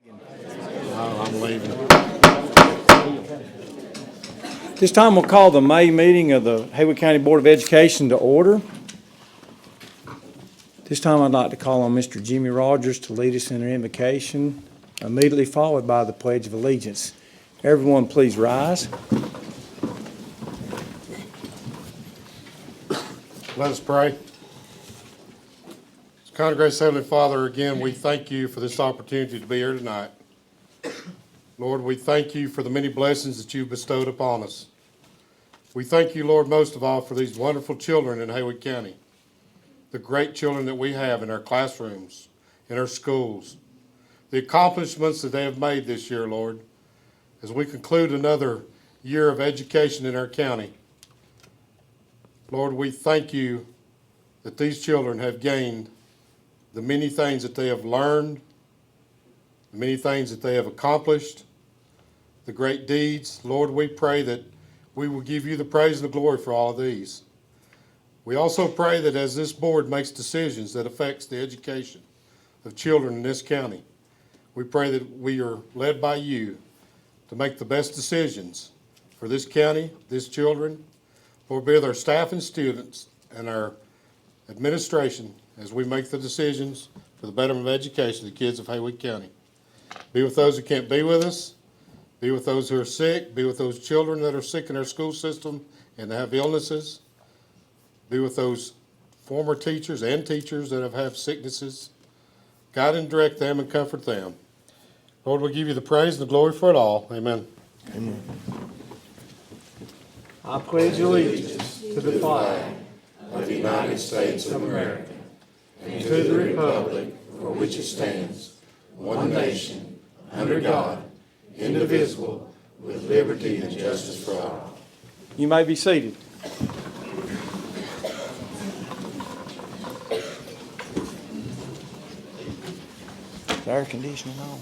I'm leaving. This time we'll call the May meeting of the Haywood County Board of Education to order. This time I'd like to call on Mr. Jimmy Rogers to lead us in our invocation, immediately followed by the Pledge of Allegiance. Everyone please rise. Let us pray. Kind gracious Heavenly Father, again, we thank you for this opportunity to be here tonight. Lord, we thank you for the many blessings that you've bestowed upon us. We thank you, Lord, most of all for these wonderful children in Haywood County, the great children that we have in our classrooms, in our schools, the accomplishments that they have made this year, Lord, as we conclude another year of education in our county. Lord, we thank you that these children have gained the many things that they have learned, the many things that they have accomplished, the great deeds. Lord, we pray that we will give you the praise and the glory for all of these. We also pray that as this board makes decisions that affects the education of children in this county, we pray that we are led by you to make the best decisions for this county, these children, Lord, be with our staff and students and our administration as we make the decisions for the betterment of education of the kids of Haywood County. Be with those who can't be with us. Be with those who are sick. Be with those children that are sick in our school system and that have illnesses. Be with those former teachers and teachers that have had sicknesses. Guide and direct them and comfort them. Lord, we give you the praise and the glory for it all. Amen. Amen. I pledge allegiance to the flag of the United States of America and to the republic for which it stands, one nation, under God, indivisible, with liberty and justice for all. You may be seated. Is air conditioning on?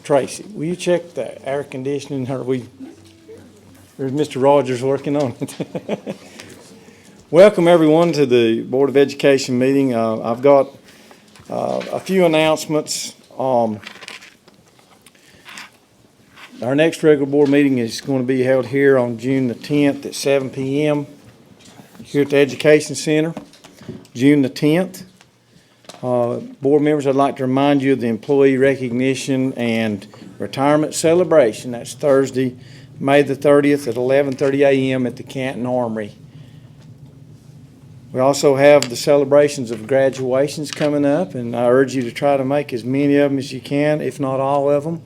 Tracy, will you check the air conditioning? There's Mr. Rogers working on it. Welcome everyone to the Board of Education meeting. I've got a few announcements. Our next regular board meeting is going to be held here on June the 10th at 7 p.m. here at the Education Center, June the 10th. Board members, I'd like to remind you of the employee recognition and retirement celebration. That's Thursday, May the 30th at 11:30 a.m. at the Canton Armory. We also have the celebrations of graduations coming up, and I urge you to try to make as many of them as you can, if not all of them.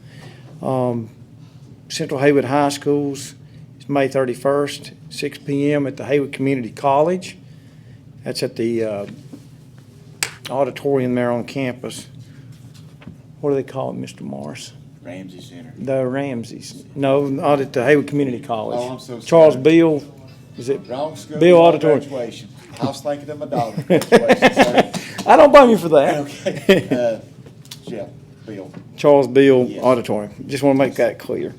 Central Haywood High Schools is May 31st, 6 p.m. at the Haywood Community College. That's at the auditorium there on campus. What do they call it, Mr. Morris? Ramsey Center. The Ramseys. No, not at the Haywood Community College. Oh, I'm so sorry. Charles Beal, is it? Wrong school. Bill wrong Auditorium. Graduation. I was thinking of my daughter's graduation. Sorry. I don't blame you for that. Okay. Yeah, Bill. Charles Beal Yes. Auditorium. Just want to make that clear.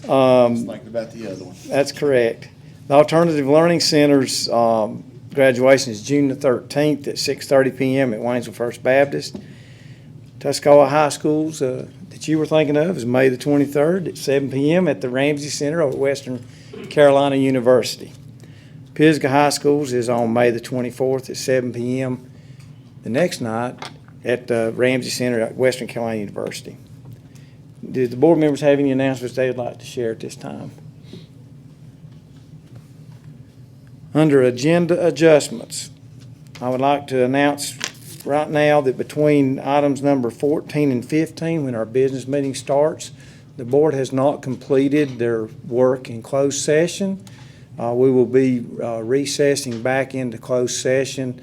I was thinking about the other one. That's correct. The Alternative Learning Center's graduation is June the 13th at 6:30 p.m. at Waynesville First Baptist. Tuscola High Schools that you were thinking of is May the 23rd at 7 p.m. at the Ramsey Center over at Western Carolina University. Pisgah High Schools is on May the 24th at 7 p.m. the next night at the Ramsey Center at Western Carolina University. Did the board members have any announcements they would like to share at this time? Under agenda adjustments, I would like to announce right now that between items number 14 and 15, when our business meeting starts, the board has not completed their work in closed session. We will be recessing back into closed session,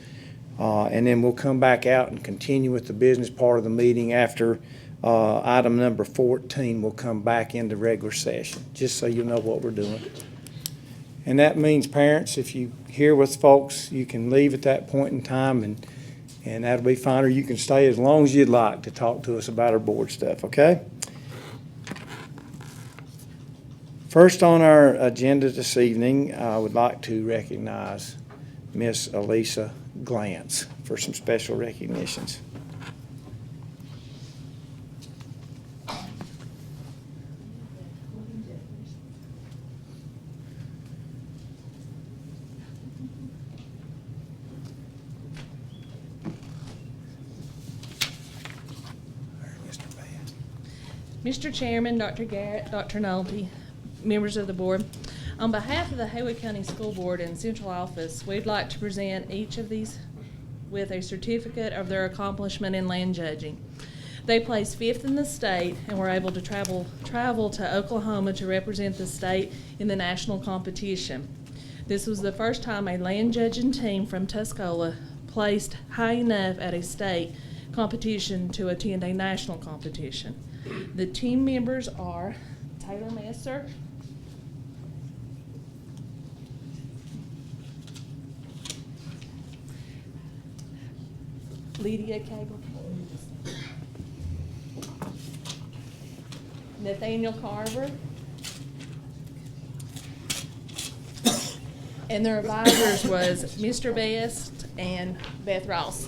and then we'll come back out and continue with the business part of the meeting after item number 14 will come back into regular session, just so you know what we're doing. And that means, parents, if you hear with folks, you can leave at that point in time, and that'll be fine, or you can stay as long as you'd like to talk to us about our board stuff, okay? First on our agenda this evening, I would like to recognize Miss Elisa glance for some special recognitions. Mr. Chairman, Dr. Garrett, Dr. Nolte, members of the board, on behalf of the Haywood County School Board and Central Office, we'd like to present each of these with a certificate of their accomplishment in land judging. They placed 5th in the state and were able to travel to Oklahoma to represent the state in the national competition. This was the first time a land judging team from Tuscola placed high enough at a state competition to attend a national competition. The team members are Taylor Messer, Lydia Cable, Nathaniel Carver, and their advisors was Mr. Best and Beth Ross.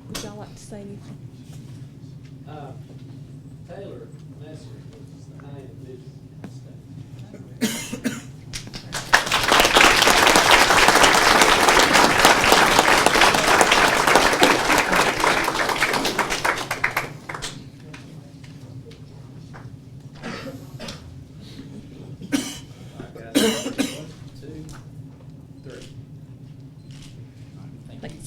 Would y'all like to say anything? Taylor Messer was the high individual in the state. All right, guys. 1, 2, 3. Thanks.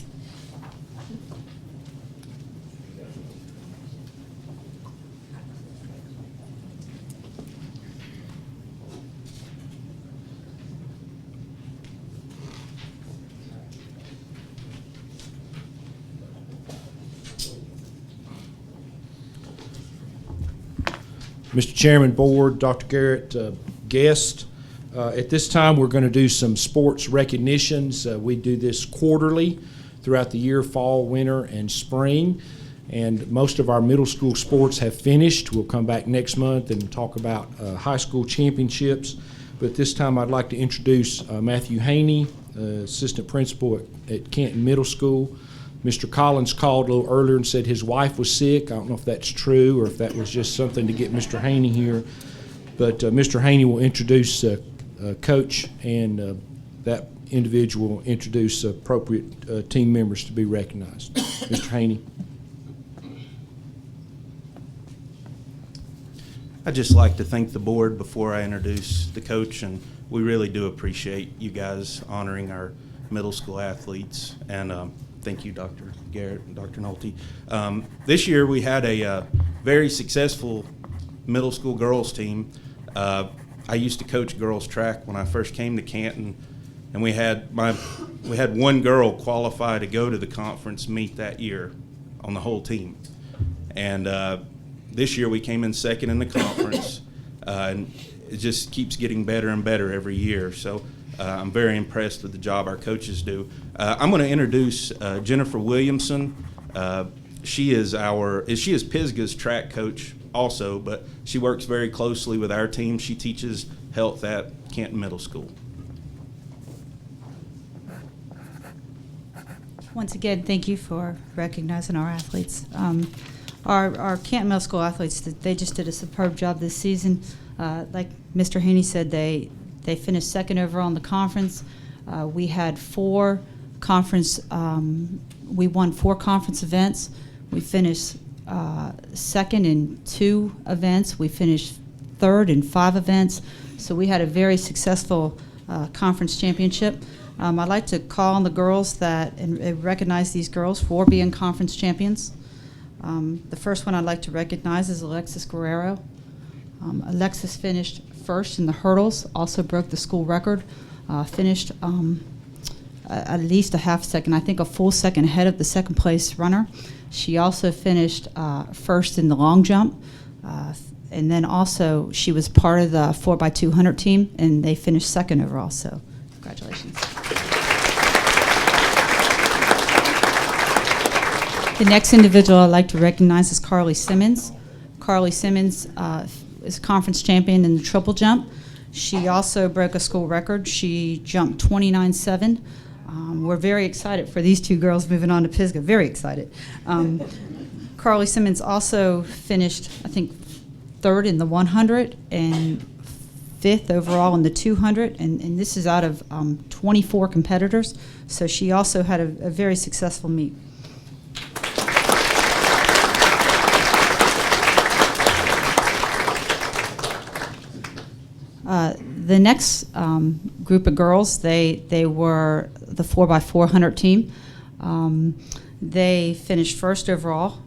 Mr. Chairman, Board, Dr. Garrett, guest. At this time, we're going to do some sports recognitions. We do this quarterly throughout the year, fall, winter, and spring. And most of our middle school sports have finished. We'll come back next month and talk about high school championships. But this time, I'd like to introduce Matthew Haney, assistant principal at Canton Middle School. Mr. Collins called a little earlier and said his wife was sick. I don't know if that's true or if that was just something to get Mr. Haney here. But Mr. Haney will introduce Coach, and that individual will introduce appropriate team members to be recognized. Mr. Haney. I'd just like to thank the board before I introduce the coach, and we really do appreciate you guys honoring our middle school athletes. And thank you, Dr. Garrett and Dr. Nolte. This year we had a very successful middle school girls team. I used to coach girls track when I first came to Canton, and we had one girl qualify to go to the conference meet that year on the whole team. And this year we came in second in the conference, and it just keeps getting better and better every year. So I'm very impressed with the job our coaches do. I'm going to introduce Jennifer Williamson. She is Pisgah's track coach also, but she works very closely with our team. She teaches health at Canton Middle School. Once again, thank you for recognizing our athletes. Our Canton Middle School athletes, they just did a superb job this season. Like Mr. Haney said, they finished second overall in the conference. We had we won 4 conference events. We finished second in 2 events. We finished third in 5 events. So we had a very successful conference championship. I'd like to call on the girls and recognize these girls for being conference champions. The first one I'd like to recognize is Alexis Guerrero. Alexis finished first in the hurdles, also broke the school record, finished at least a half second, I think a full second ahead of the second place runner. She also finished first in the long jump, and then also she was part of the 4x200 team, and they finished second overall, so congratulations. The next individual I'd like to recognize is Carly Simmons. Carly Simmons is conference champion in the triple jump. She also broke a school record. She jumped 29.7. We're very excited for these two girls moving on to Pisgah. Very excited. Carly Simmons also finished, I think, third in the 100 and fifth overall in the 200, and this is out of 24 competitors. So she also had a very successful meet. The next group of girls, they were the 4x400 team. They finished first overall,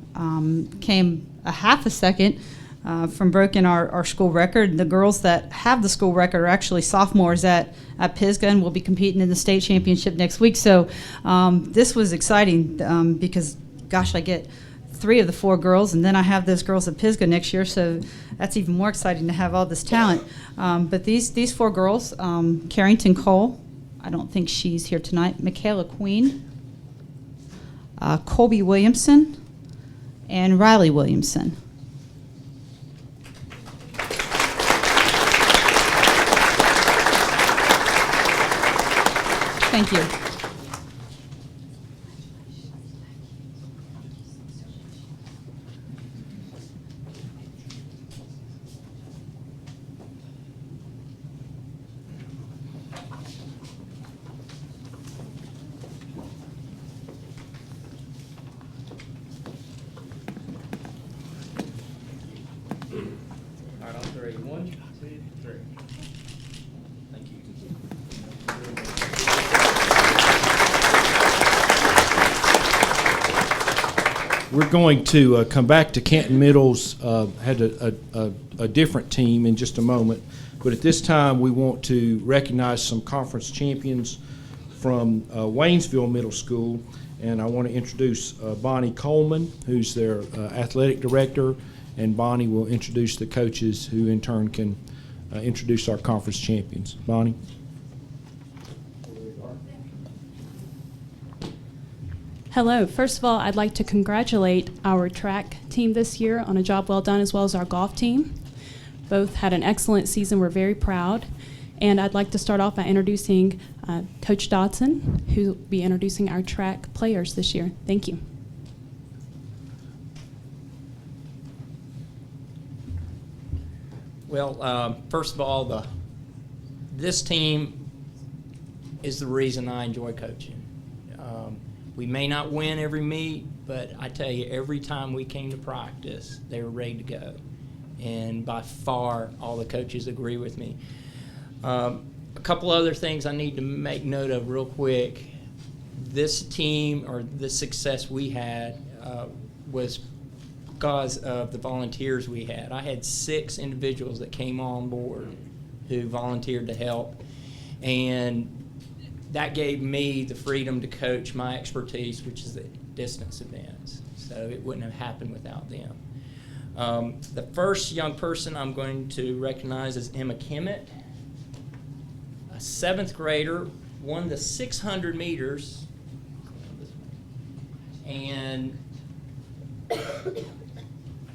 came a half a second from breaking our school record. The girls that have the school record are actually sophomores at Pisgah and will be competing in the state championship next week. So this was exciting because, gosh, I get 3 of the 4 girls, and then I have those girls at Pisgah next year, so that's even more exciting to have all this talent. But these 4 girls, Carrington Cole, I don't think she's here tonight, Michaela Queen, Colby Williamson, and Riley Williamson. Thank you. All right, on 3. 1, 2, 3. Thank you. We're going to come back to Canton Middle's, had a different team in just a moment, but at this time we want to recognize some conference champions from Waynesville Middle School, and I want to introduce Bonnie Coleman, who's their athletic director, and Bonnie will introduce the coaches who in turn can introduce our conference champions. Bonnie? Hello. First of all, I'd like to congratulate our track team this year on a job well done, as well as our golf team. Both had an excellent season. We're very proud. And I'd like to start off by introducing Coach Dodson, who will be introducing our track players this year. Thank you. Well, first of all, this team is the reason I enjoy coaching. We may not win every meet, but I tell you, every time we came to practice, they were ready to go. And by far, all the coaches agree with me. A couple other things I need to make note of real quick. This team, or the success we had, was because of the volunteers we had. I had 6 individuals that came on board who volunteered to help, and that gave me the freedom to coach my expertise, which is the distance events. So it wouldn't have happened without them. The first young person I'm going to recognize is Emma Kimmett, a 7th grader, won the 600 meters, and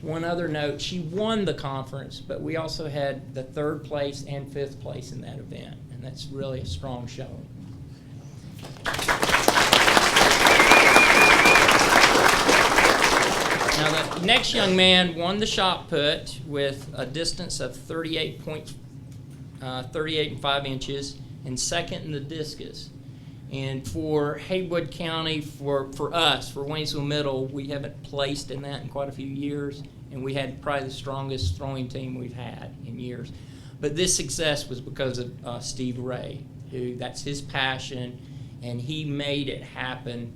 one other note, she won the conference, but we also had the 3rd place and 5th place in that event, and that's really a strong showing. Now the next young man won the shot put with a distance of 38 and 5 inches, and 2nd in the discus. And for Haywood County, for us, for Waynesville Middle, we haven't placed in that in quite a few years, and we had probably the strongest throwing team we've had in years. But this success was because of Steve Ray, who that's his passion, and he made it happen.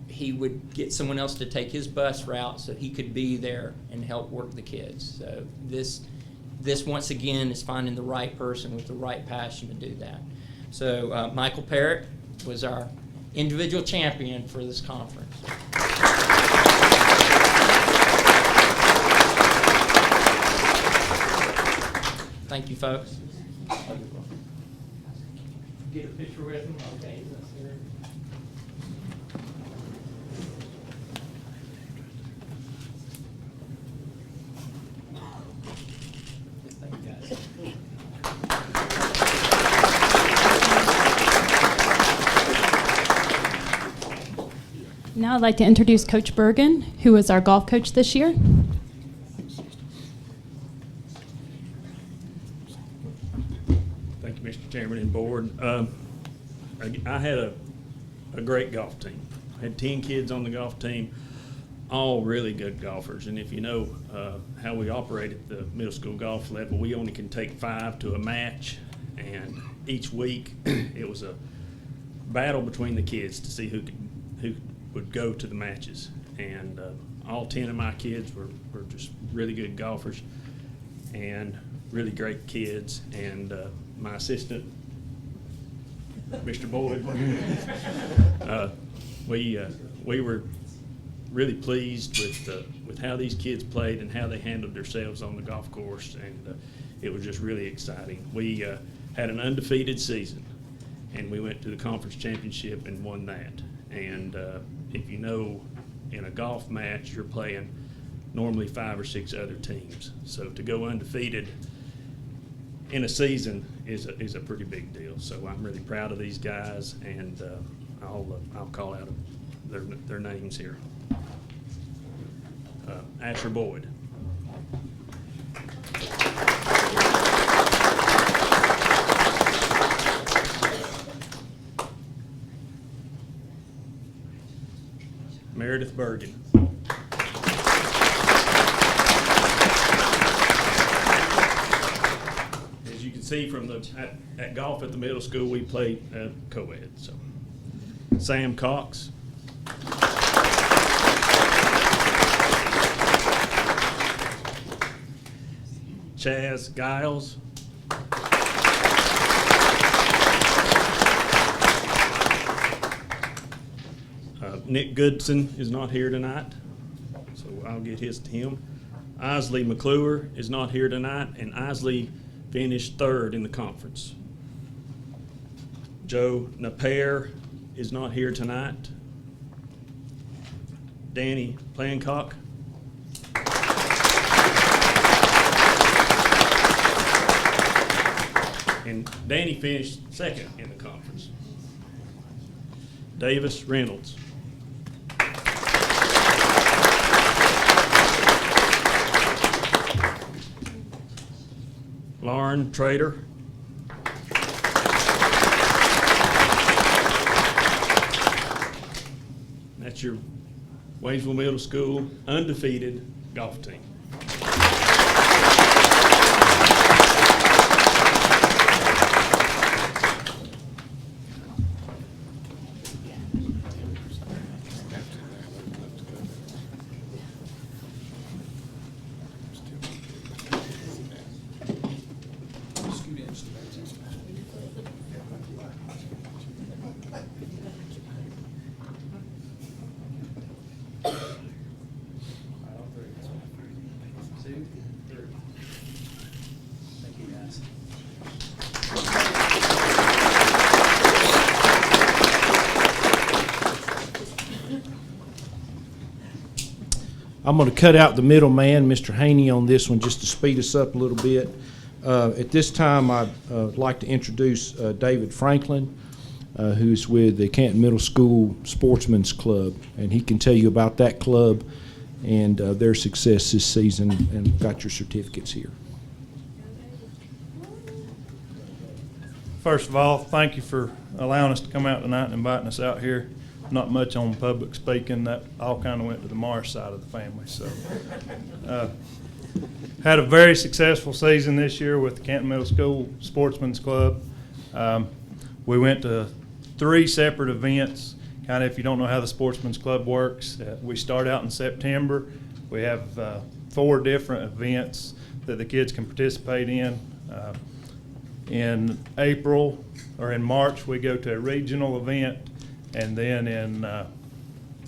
He would get someone else to take his bus route so he could be there and help work the kids. So this once again is finding the right person with the right passion to do that. So Michael Parrott was our individual champion for this conference. Thank you, folks. Get a picture with him? Okay. Now I'd like to introduce Coach Bergen, who is our golf coach this year. Thank you, Mr. Chairman and Board. I had a great golf team. I had 10 kids on the golf team, all really good golfers. And if you know how we operate at the middle school golf level, we only can take 5 to a match. And each week, it was a battle between the kids to see who would go to the matches. And all 10 of my kids were just really good golfers and really great kids. And my assistant, Mr. Boyd, we were really pleased with how these kids played and how they handled themselves on the golf course, and it was just really exciting. We had an undefeated season, and we went to the conference championship and won that. And if you know, in a golf match, you're playing normally 5 or 6 other teams. So to go undefeated in a season is a pretty big deal. So I'm really proud of these guys, and I'll call out their names here. Asher Boyd. Meredith Bergen. As you can see from at golf at the middle school, we played co-ed. So Sam Cox. Chaz Giles. Nick Goodson is not here tonight, so I'll get his to him. Isley McClure is not here tonight, and Isley finished 3rd in the conference. Joe Napier is not here tonight. Danny Plancock. And Danny finished 2nd in the conference. Davis Reynolds. Lauren Trader. That's your Waynesville Middle School undefeated golf team. I'm going to cut out the middleman, Mr. Haney, on this one just to speed us up a little bit. At this time, I'd like to introduce David Franklin, who's with the Canton Middle School Sportsman's Club, and he can tell you about that club and their success this season, and got your certificates here. First of all, thank you for allowing us to come out tonight and inviting us out here. Not much on public speaking. That all kind of went to the Marsh side of the family. So, had a very successful season this year with the Canton Middle School Sportsman's Club. We went to 3 separate events. Kind of, if you don't know how the Sportsman's Club works, we start out in September. We have 4 different events that the kids can participate in. In April or in March, we go to a regional event. And then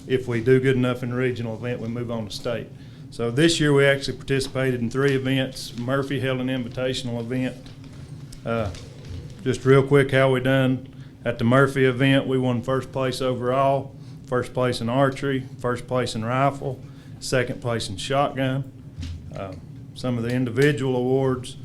if we do good enough in the regional event, we move on to state. So this year we actually participated in 3 events. Murphy held an invitational event. Just real quick how we done. At the Murphy event, we won 1st place overall, 1st place in archery, 1st place in rifle, 2nd place in shotgun. Some of the individual awards,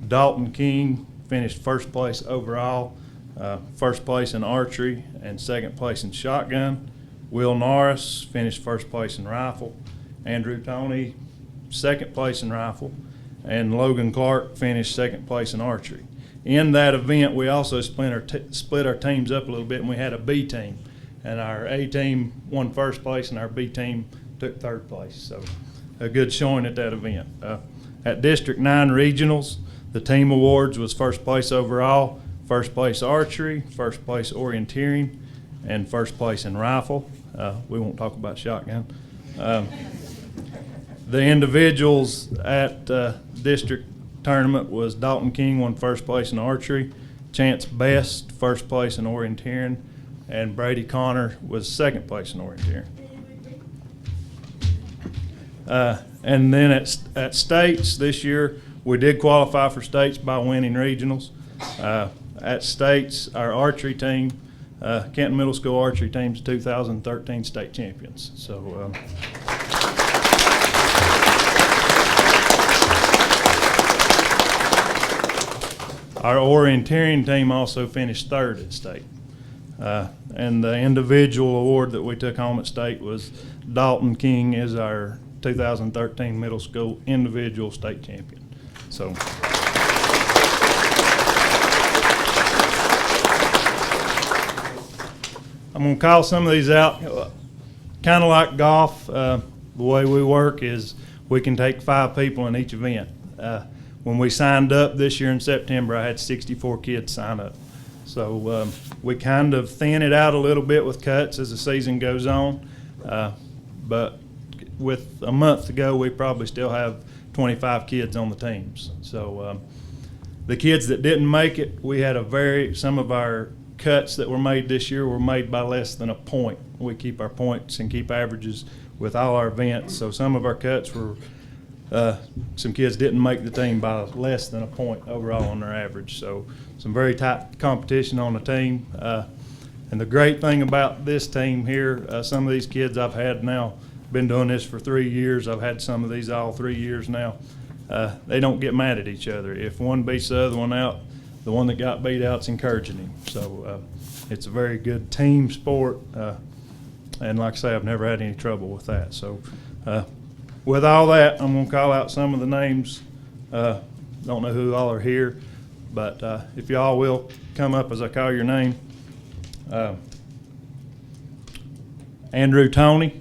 Dalton King finished 1st place overall, 1st place in archery, and 2nd place in shotgun. Will Norris finished first place in rifle. Andrew Toney, second place in rifle. And Logan Clark finished second place in archery. In that event, we also split our teams up a little bit, and we had a B team. And our A team won first place, and our B team took third place. So a good showing at that event. At District 9 Regionals, the team awards was first place overall, first place archery, first place orienteering, and first place in rifle. We won't talk about shotgun. The individuals at district tournament was Dalton King won first place in archery, Chance Best first place in orienteering, and Brady Connor was second place in orienteering. And then at states this year, we did qualify for states by winning regionals. At states, our archery team, Canton Middle School archery team's 2013 state champions. So. Our orienteering team also finished third at state. And the individual award that we took home at state was Dalton King is our 2013 middle school individual state champion. So. I'm going to call some of these out. Kind of like golf, the way we work is we can take 5 people in each event. When we signed up this year in September, I had 64 kids sign up. So we kind of thin it out a little bit with cuts as the season goes on. But with a month to go, we probably still have 25 kids on the teams. So the kids that didn't make it, we had some of our cuts that were made this year were made by less than a point. We keep our points and keep averages with all our events. So some of our cuts were some kids didn't make the team by less than a point overall on their average. So some very tight competition on the team. And the great thing about this team here, some of these kids I've had now, been doing this for 3 years. I've had some of these all 3 years now. They don't get mad at each other. If one beats the other one out, the one that got beat out's encouraging him. So it's a very good team sport. And like I say, I've never had any trouble with that. So with all that, I'm going to call out some of the names. Don't know who all are here, but if y'all will come up as I call your name. Andrew Toney.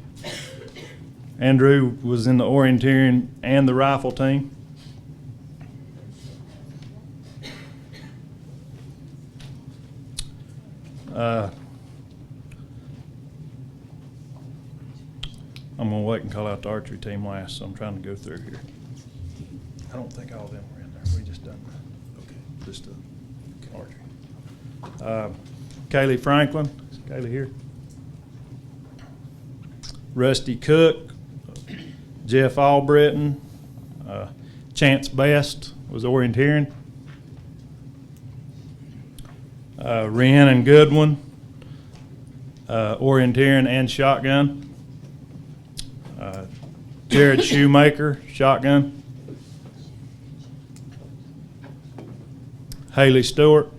Andrew was in the orienteering and the rifle team. I'm going to wait and call out the archery team last, so I'm trying to go through here. I don't think all of them were in there. We just done just the archery. Kaylee Franklin. Is Kaylee here? Rusty Cook. Jeff Albritton. Chance Best was orienteering. Rhiannon Goodwin. Orienteering and shotgun. Jared Shoemaker, shotgun. Haley Stewart.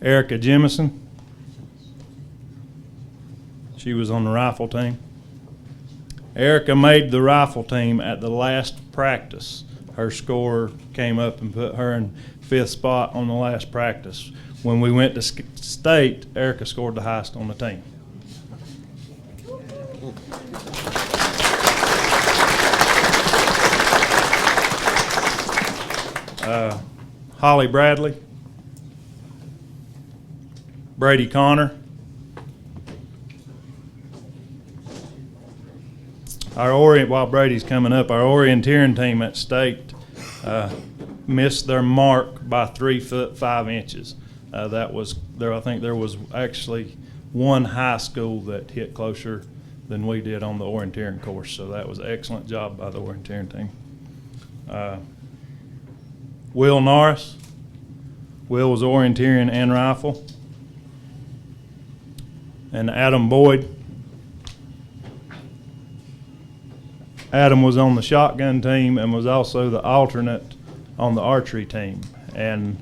Erica Jemison. She was on the rifle team. Erica made the rifle team at the last practice. Her score came up and put her in 5th spot on the last practice. When we went to state, Erica scored the highest on the team. Holly Bradley, Brady Connor, while Brady's coming up, our orienteering team at state missed their mark by 3 foot 5 inches. That was there. I think there was actually one high school that hit closer than we did on the orienteering course. So that was an excellent job by the orienteering team. Will Norris. Will was orienteering and rifle. And Adam Boyd. Adam was on the shotgun team and was also the alternate on the archery team. And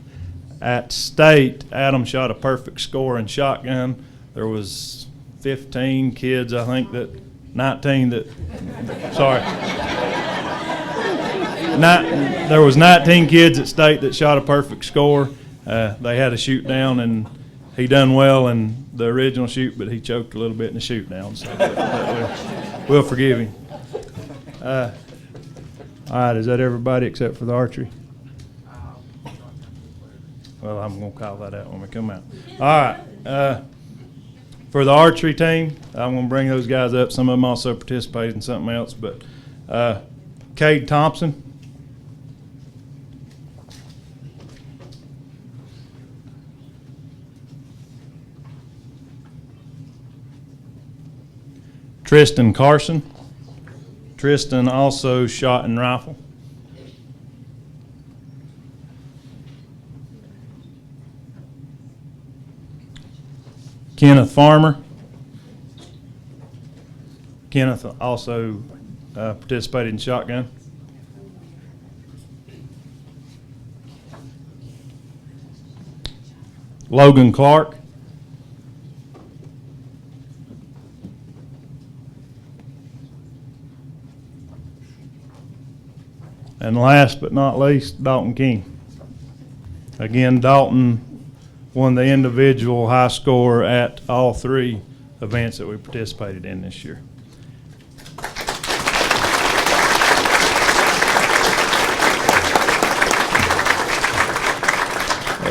At state, Adam shot a perfect score in shotgun. There was 15 kids, I think, 19 that, sorry. There was 19 kids at state that shot a perfect score. They had a shoot down, and he done well in the original shoot, but he choked a little bit in the shoot down, so we'll forgive him. All right, is that everybody except for the archery? Well, I'm going to call that out when we come out. All right. For the archery team, I'm going to bring those guys up. Some of them also participated in something else, but Cade Thompson. Tristan Carson. Tristan also shot and rifle. Kenneth Farmer. Kenneth also participated in shotgun. Logan Clark. And last but not least, Dalton King. Again, Dalton won the individual high score at all three events that we participated in this year.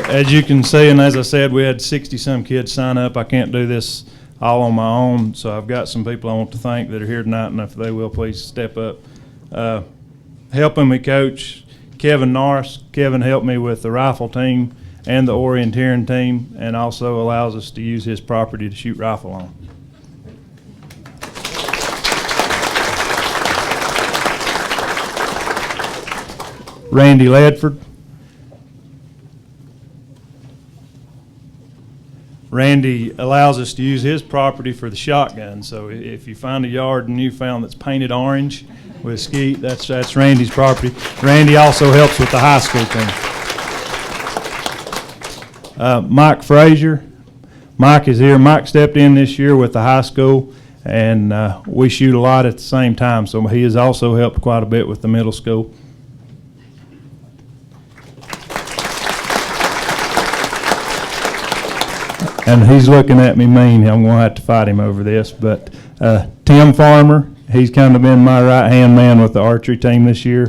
As you can see, and as I said, we had 60-some kids sign up. I can't do this all on my own, so I've got some people I want to thank that are here tonight, and if they will, please step up. Helping me coach, Kevin Norris. Kevin helped me with the rifle team and the orienteering team, and also allows us to use his property to shoot rifle on. Randy Ledford. Randy allows us to use his property for the shotgun, so if you find a yard and you found that's painted orange with skeet, that's Randy's property. Randy also helps with the high school team. Mike Frazier. Mike is here. Mike stepped in this year with the high school, and we shoot a lot at the same time, so he has also helped quite a bit with the middle school. And he's looking at me mean. I'm going to have to fight him over this, but Tim Farmer, he's kind of been my right-hand man with the archery team this year.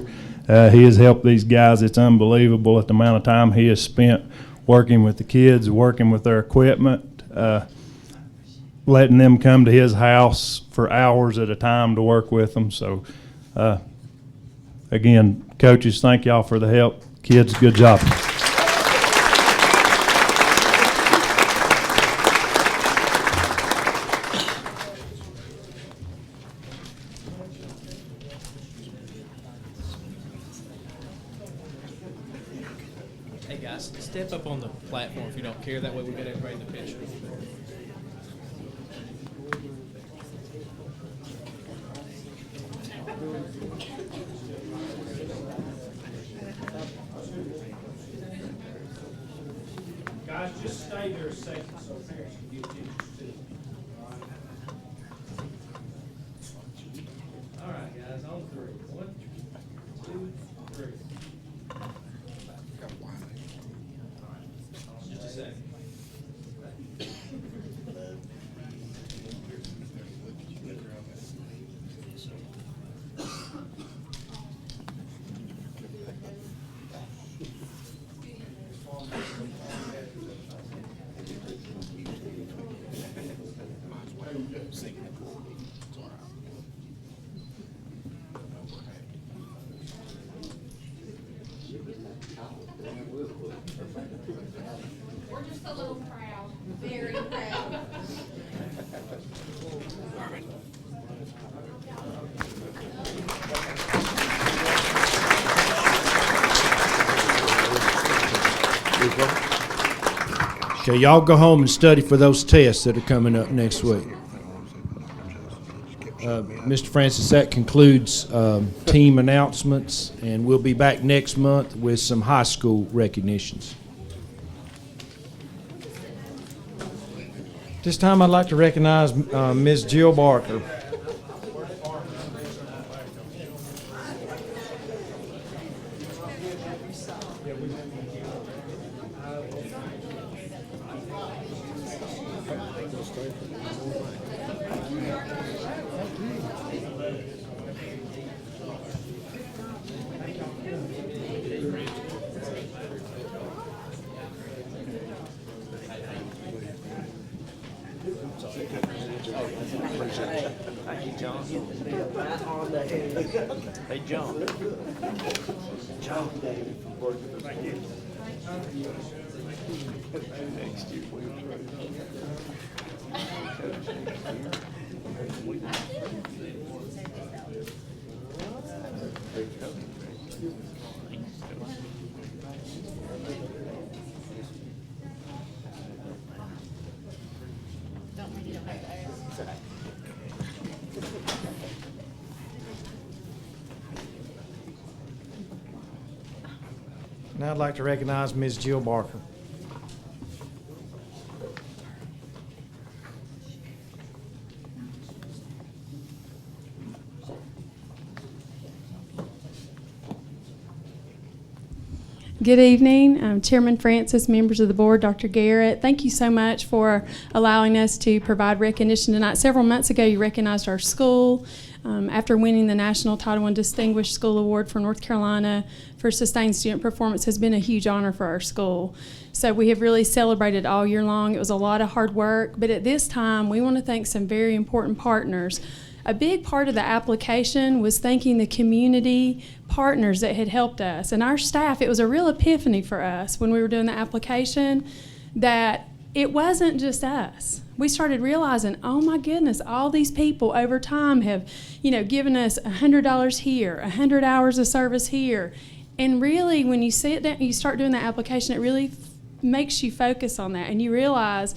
He has helped these guys. It's unbelievable at the amount of time he has spent working with the kids, working with their equipment, letting them come to his house for hours at a time to work with them. So, again, coaches, thank y'all for the help. Kids, good job. Hey guys, step up on the platform if you don't care. That way we get everybody in the picture. Guys, just stay there a second so parents can get pictures too. All right, guys, on three. 1, 2, 3. Just a second. We're just a little proud, very proud. Okay, y'all go home and study for those tests that are coming up next week. Mr. Francis, that concludes team announcements, and we'll be back next month with some high school recognitions. This time I'd like to recognize Ms. Jill Barker. Now I'd like to recognize Ms. Jill Barker. Good evening, Chairman Francis, members of the board, Dr. Garrett. Thank you so much for allowing us to provide recognition tonight. Several months ago, you recognized our school after winning the National Title I Distinguished School Award for North Carolina for sustained student performance. Has been a huge honor for our school. So we have really celebrated all year long. It was a lot of hard work, but at this time, we want to thank some very important partners. A big part of the application was thanking the community partners that had helped us. And our staff, it was a real epiphany for us when we were doing the application that it wasn't just us. We started realizing, oh my goodness, all these people over time have, given us $100 here, 100 hours of service here. And really, when you sit down, you start doing the application, it really makes you focus on that. And you realize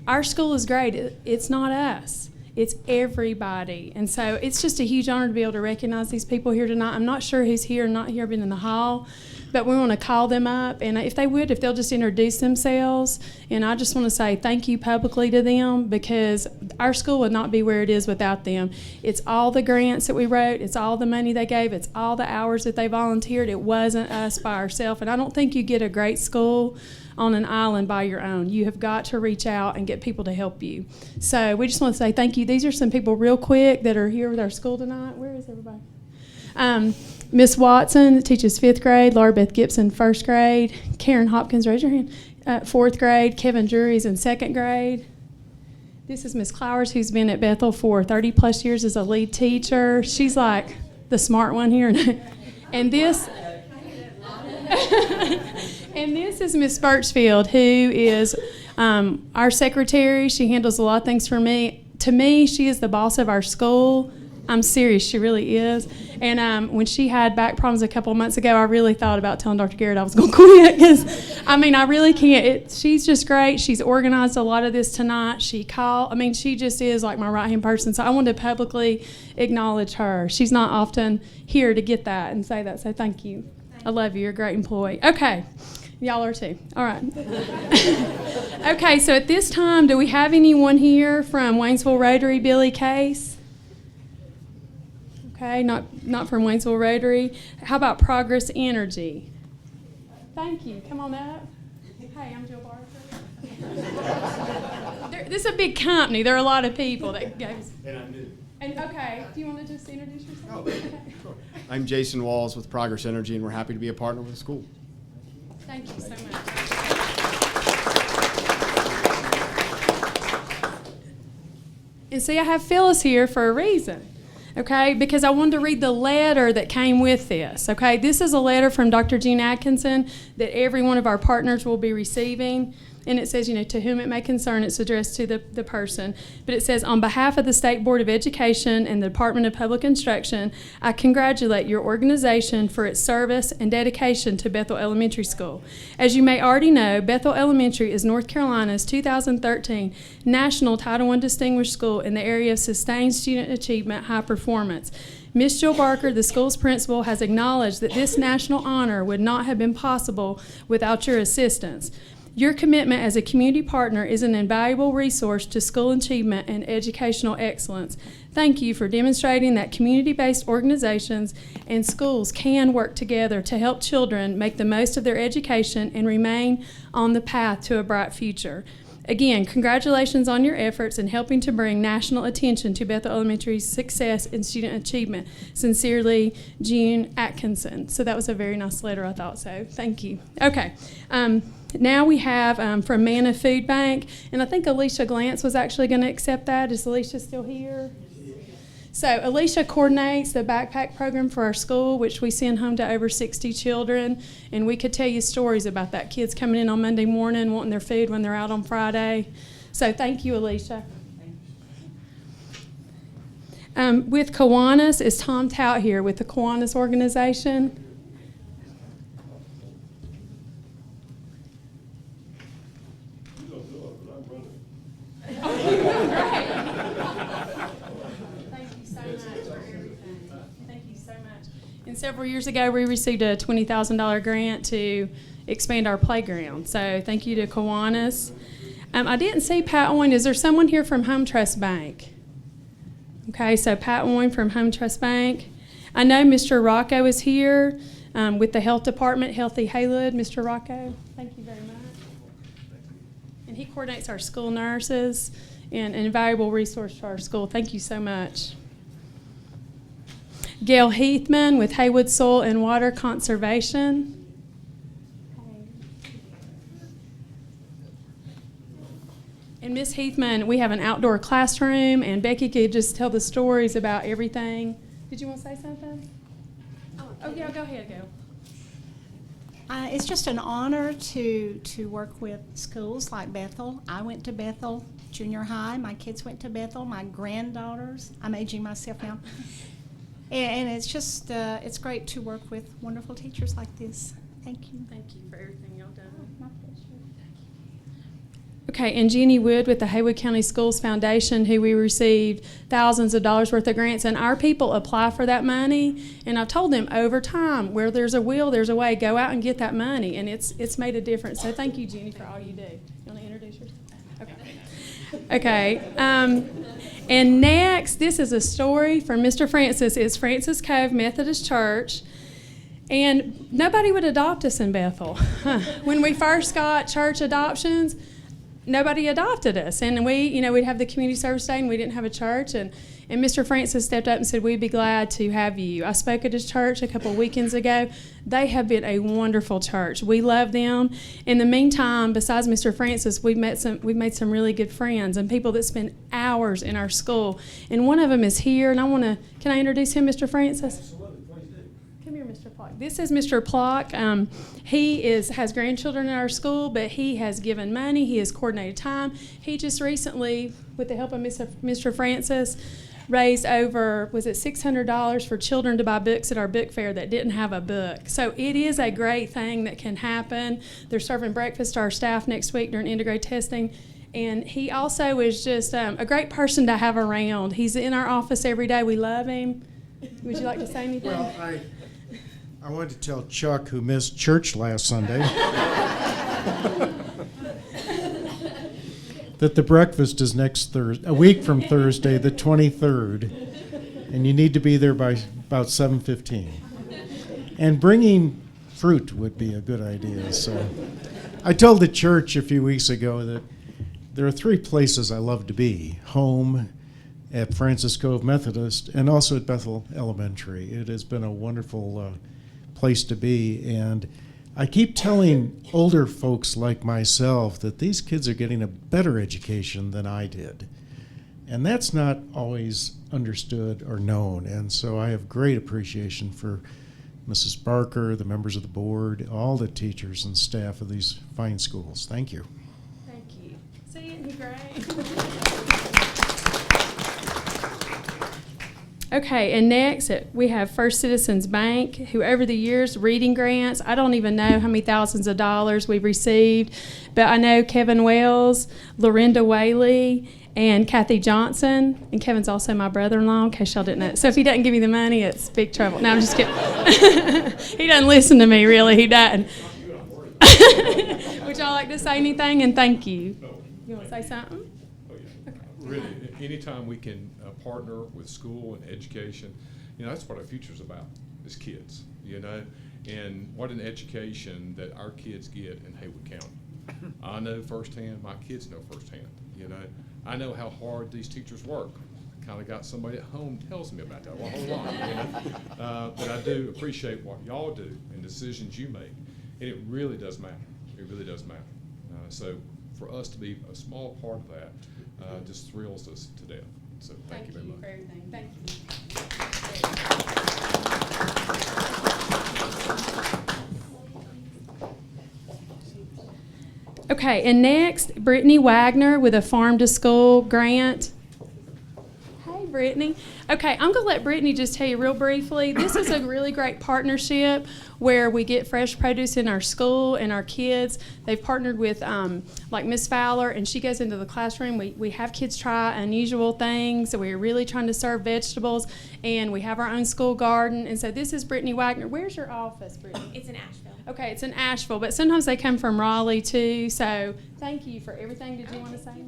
our school is great. It's not us. It's everybody. And so it's just a huge honor to be able to recognize these people here tonight. I'm not sure who's here or not here, been in the hall, but we want to call them up. And if they'll just introduce themselves. And I just want to say thank you publicly to them, because our school would not be where it is without them. It's all the grants that we wrote. It's all the money they gave. It's all the hours that they volunteered. It wasn't us by ourselves. And I don't think you get a great school on an island by your own. You have got to reach out and get people to help you. So we just want to say thank you. These are some people real quick that are here with our school tonight. Where is everybody? Miss Watson teaches 5th grade, Laura Beth Gibson 1st grade, Karen Hopkins, raise your hand, 4th grade, Kevin Drury's in 2nd grade. This is Miss Clowers, who's been at Bethel for 30 plus years as a lead teacher. She's like the smart one here. And this and this is Miss Birchfield, who is our secretary. She handles a lot of things for me. To me, she is the boss of our school. I'm serious, she really is. And when she had back problems a couple of months ago, I really thought about telling Dr. Garrett I was going to quit, because, I really can't. She's just great. She's organized a lot of this tonight. She just is like my right-hand person. So I wanted to publicly acknowledge her. She's not often here to get that and say that, so thank you. I love you. You're a great employee. Okay. Y'all are too. All right. Okay, so at this time, do we have anyone here from Waynesville Rotary? Billy Case? Okay, not from Waynesville Rotary. How about Progress Energy? Thank you. Come on up. Hey, I'm Jill Barker. This is a big company. There are a lot of people that goes. And I'm new. And okay, do you want to just introduce yourself? Oh, sure. I'm Jason Walls with Progress Energy, and we're happy to be a partner with the school. Thank you so much. And see, I have Phyllis here for a reason, okay? Because I wanted to read the letter that came with this, okay? This is a letter from Dr. Gene Atkinson that every one of our partners will be receiving. And it says, to whom it may concern, it's addressed to the person. But it says, on behalf of the State Board of Education and the Department of Public Instruction, I congratulate your organization for its service and dedication to Bethel Elementary School. As you may already know, Bethel Elementary is North Carolina's 2013 National Title I Distinguished School in the area of sustained student achievement high performance. Ms. Jill Barker, the school's principal, has acknowledged that this national honor would not have been possible without your assistance. Your commitment as a community partner is an invaluable resource to school achievement and educational excellence. Thank you for demonstrating that community-based organizations and schools can work together to help children make the most of their education and remain on the path to a bright future. Again, congratulations on your efforts in helping to bring national attention to Bethel Elementary's success in student achievement. Sincerely, June Atkinson. So that was a very nice letter, I thought so. Thank you. Okay. Now we have from Manna Food Bank, and I think Alicia Glantz was actually going to accept that. Is Alicia still here? So Alicia coordinates the backpack program for our school, which we send home to over 60 children, and we could tell you stories about that. Kids coming in on Monday morning wanting their food when they're out on Friday. So thank you, Alicia. With Kiwanis is Tom Tout here with the Kiwanis organization. And several years ago, we received a $20,000 grant to expand our playground. So thank you to Kiwanis. I didn't see Pat Owen. Is there someone here from Home Trust Bank? Okay, so Pat Owen from Home Trust Bank. I know Mr. Rocco is here with the Health Department, Healthy Haywood. Mr. Rocco, thank you very much. And he coordinates our school nurses and an invaluable resource for our school. Thank you so much. Gail Heathman with Haywood Soil and Water Conservation. And Miss Heathman, we have an outdoor classroom, and Becky could just tell the stories about everything. Did you want to say something? Oh yeah, go ahead, Gail. It's just an honor to work with schools like Bethel. I went to Bethel Junior High. My kids went to Bethel. My granddaughters. I'm aging myself now. And it's just, it's great to work with wonderful teachers like this. Thank you. Thank you for everything y'all done. My pleasure. Okay, and Jeannie Wood with the Haywood County Schools Foundation, who we received thousands of dollars worth of grants, and our people apply for that money. And I've told them over time, where there's a will, there's a way. Go out and get that money, and it's made a difference. So thank you, Jeannie, for all you do. You want to introduce yourself? Okay. And next, this is a story from Mr. Francis. It's Francis Cove Methodist Church. And nobody would adopt us in Bethel. When we first got church adoptions, nobody adopted us. And we'd have the community service day, and we didn't have a church. And Mr. Francis stepped up and said, we'd be glad to have you. I spoke at his church a couple of weekends ago. They have been a wonderful church. We love them. In the meantime, besides Mr. Francis, we've made some really good friends and people that spend hours in our school. And one of them is here, and can I introduce him, Mr. Francis? Absolutely, please do. Come here, Mr. Plock. This is Mr. Plock. He has grandchildren in our school, but he has given money. He has coordinated time. He just recently, with the help of Mr. Francis, raised over, was it $600 for children to buy books at our book fair that didn't have a book. So it is a great thing that can happen. They're serving breakfast to our staff next week during integrated testing. And he also is just a great person to have around. He's in our office every day. We love him. Would you like to say anything? Well, I wanted to tell Chuck, who missed church last Sunday, that the breakfast is next Thursday, a week from Thursday, the 23rd, and you need to be there by about 7:15. And bringing fruit would be a good idea. So I told the church a few weeks ago that there are 3 places I love to be: home, at Francis Cove Methodist, and also at Bethel Elementary. It has been a wonderful place to be, and I keep telling older folks like myself that these kids are getting a better education than I did. And that's not always understood or known. And so I have great appreciation for Mrs. Barker, the members of the board, all the teachers and staff of these fine schools. Thank you. Thank you. See, isn't he great? Okay, and next we have First Citizens Bank, who over the years, reading grants, I don't even know how many thousands of dollars we've received, but I know Kevin Wells, Lorinda Whaley, and Kathy Johnson, and Kevin's also my brother-in-law, in case y'all didn't know. So if he doesn't give me the money, it's big trouble. No, I'm just kidding. He doesn't listen to me, really, he doesn't. Would y'all like to say anything? And thank you. You want to say something? Oh, yeah. Really, anytime we can partner with school and education, that's what our future's about, is kids, and what an education that our kids get in Haywood County. I know firsthand, my kids know firsthand, I know how hard these teachers work. I kind of got somebody at home tells me about that a whole lot, but I do appreciate what y'all do and decisions you make, and it really does matter. It really does matter. So for us to be a small part of that just thrills us to death. So thank you very much. For everything. Thank you. Okay, and next, Brittany Wagner with a Farm to School grant. Hey, Brittany. Okay, I'm going to let Brittany just tell you real briefly. This is a really great partnership where we get fresh produce in our school and our kids. They've partnered with like Miss Fowler, and she goes into the classroom. We have kids try unusual things. So we're really trying to serve vegetables, and we have our own school garden. And so this is Brittany Wagner. Where's your office, Brittany? It's in Asheville. Okay, it's in Asheville, but sometimes they come from Raleigh too. So thank you for everything. Did you want to say?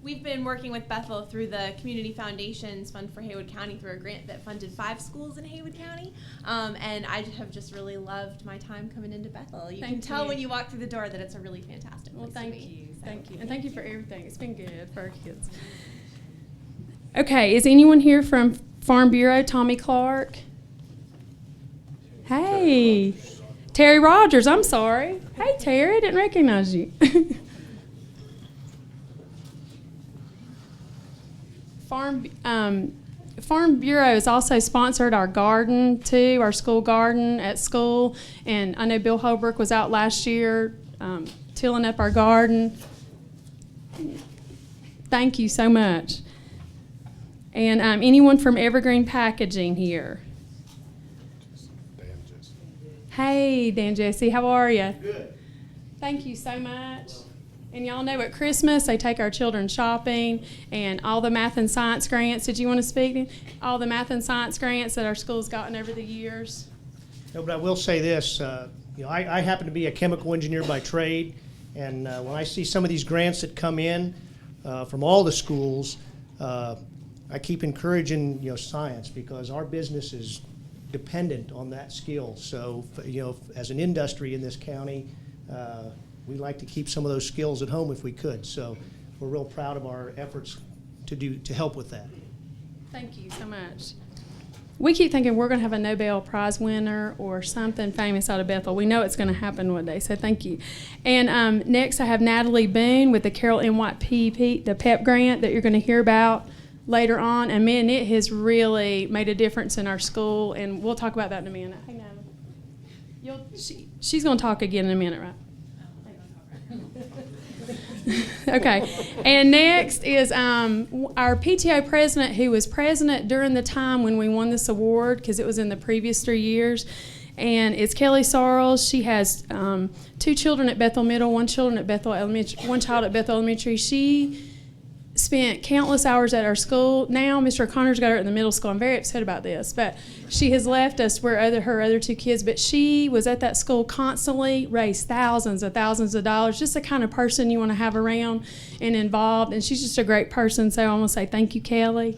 We've been working with Bethel through the Community Foundations Fund for Haywood County through a grant that funded 5 schools in Haywood County. And I have just really loved my time coming into Bethel. You can tell when you walk through the door that it's a really fantastic place to be. Thank you. And thank you for everything. It's been good for our kids. Okay, is anyone here from Farm Bureau? Tommy Clark? Hey. Terry Rogers, I'm sorry. Hey, Terry, I didn't recognize you. Farm Bureau has also sponsored our garden too, our school garden at school. And I know Bill Holbrook was out last year tilling up our garden. Thank you so much. And anyone from Evergreen Packaging here? Hey, Dan Jesse, how are you? Good. Thank you so much. And y'all know at Christmas they take our children shopping, and all the math and science grants. Did you want to speak? All the math and science grants that our school's gotten over the years. No, but I will say this. I happen to be a chemical engineer by trade, and when I see some of these grants that come in from all the schools, I keep encouraging science, because our business is dependent on that skill. So as an industry in this county, we like to keep some of those skills at home if we could. So we're real proud of our efforts to help with that. Thank you so much. We keep thinking we're going to have a Nobel Prize winner or something famous out of Bethel. We know it's going to happen one day, so thank you. And next I have Natalie Boone with the Carol M. White PEP, the PEP grant that you're going to hear about later on. And man, it has really made a difference in our school, and we'll talk about that in a minute. Hey, Natalie. She's going to talk again in a minute, right? Okay, and next is our PTO president, who was president during the time when we won this award, because it was in the previous 3 years, and it's Kelly Sarles. She has 2 children at Bethel Middle, 1 child at Bethel Elementary. She spent countless hours at our school. Now Mr. O'Connor's got her at the middle school. I'm very upset about this, but she has left us where her other 2 kids, but she was at that school constantly, raised thousands of dollars, just the kind of person you want to have around and involved, and she's just a great person, so I want to say thank you, Kelly.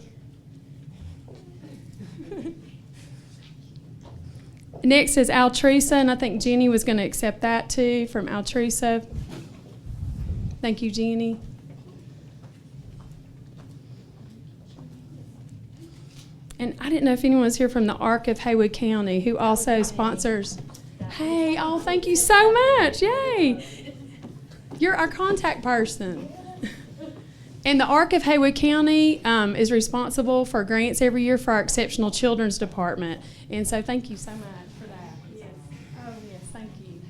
Next is Altrusa, and I think Jenny was going to accept that too from Altrusa. Thank you, Jenny. And I didn't know if anyone was here from the ARC of Haywood County, who also sponsors. Hey, oh, thank you so much. Yay. You're our contact person. And the ARC of Haywood County is responsible for grants every year for our Exceptional Children's Department. And so thank you so much for that. Yes. Oh, yes, thank you.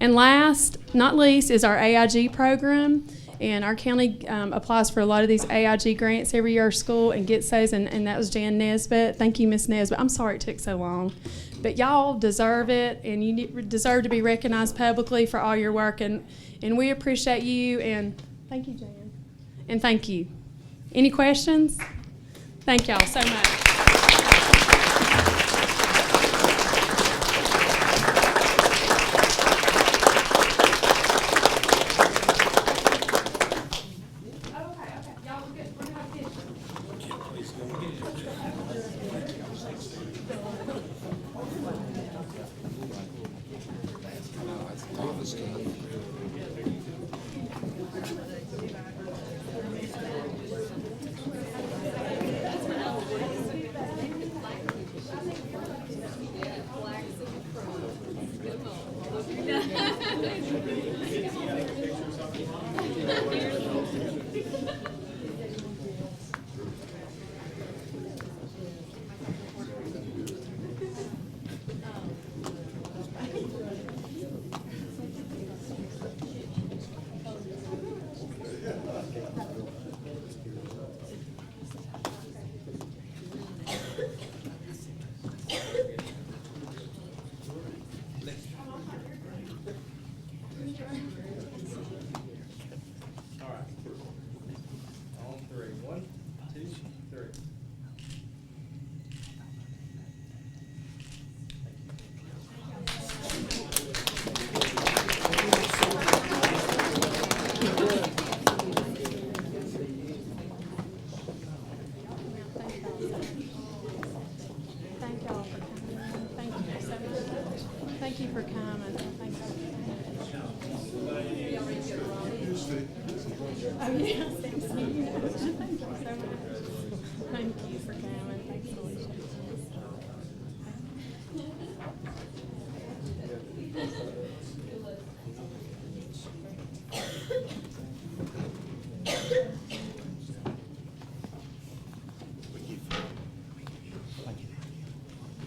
And last, not least, is our AIG program. And our county applies for a lot of these AIG grants every year at school and gets those, and that was Jan Nesbitt. Thank you, Miss Nesbitt. I'm sorry it took so long. But y'all deserve it, and you deserve to be recognized publicly for all your work, and we appreciate you, and thank you, Jan. And thank you. Any questions? Thank y'all so much. All right. On three. 1, 2, 3. Thank y'all for coming. Thank you so much. Thank you for coming. Thank you. Oh, yeah. Thank you so much. Thank you for coming. Thanks, Alicia.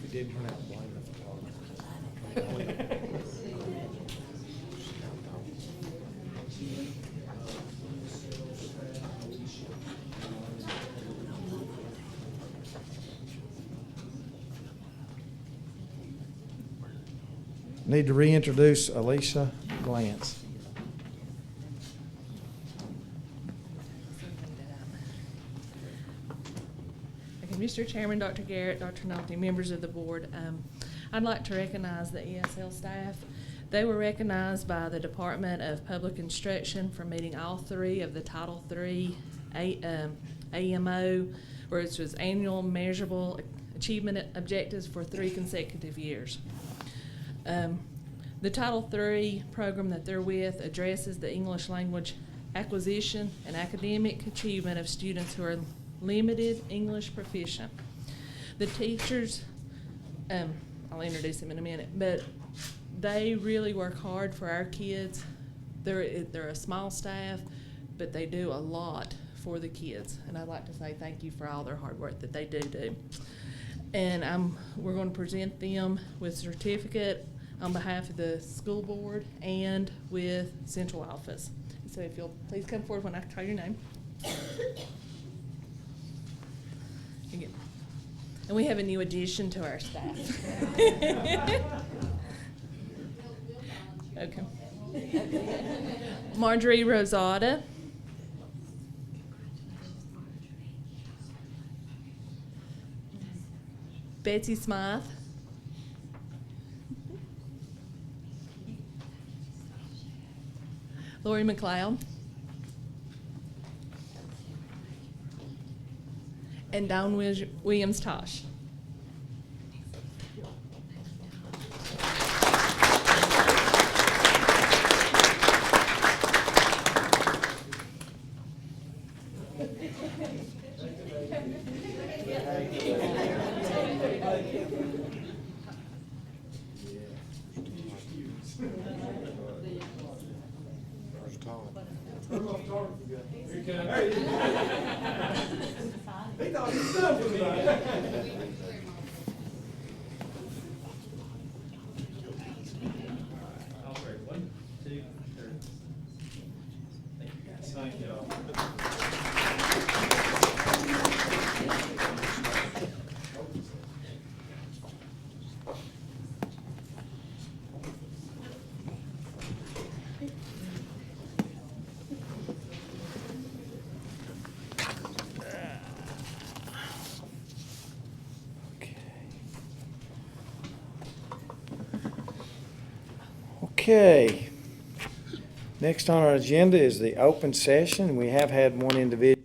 It didn't turn out blind enough Need to reintroduce Alicia Glantz. Okay, Mr. Chairman, Dr. Garrett, Dr. Nolte, members of the board, I'd like to recognize the ESL staff. They were recognized by the Department of Public Instruction for meeting all 3 of the Title III AMO, which was annual measurable achievement objectives for 3 consecutive years. The Title III program that they're with addresses the English language acquisition and academic achievement of students who are limited English proficient. The teachers, I'll introduce them in a minute, but they really work hard for our kids. They're a small staff, but they do a lot for the kids. And I'd like to say thank you for all their hard work that they do. And we're going to present them with a certificate on behalf of the school board and with central office. So if you'll please come forward when I call your name. Again. And we have a new addition to our staff. Okay. Marjorie Rosada. Betsy Smythe. Lori McLeod. And Dawn Williams-Tosh. Okay. Next on our agenda is the open session. We have had one individual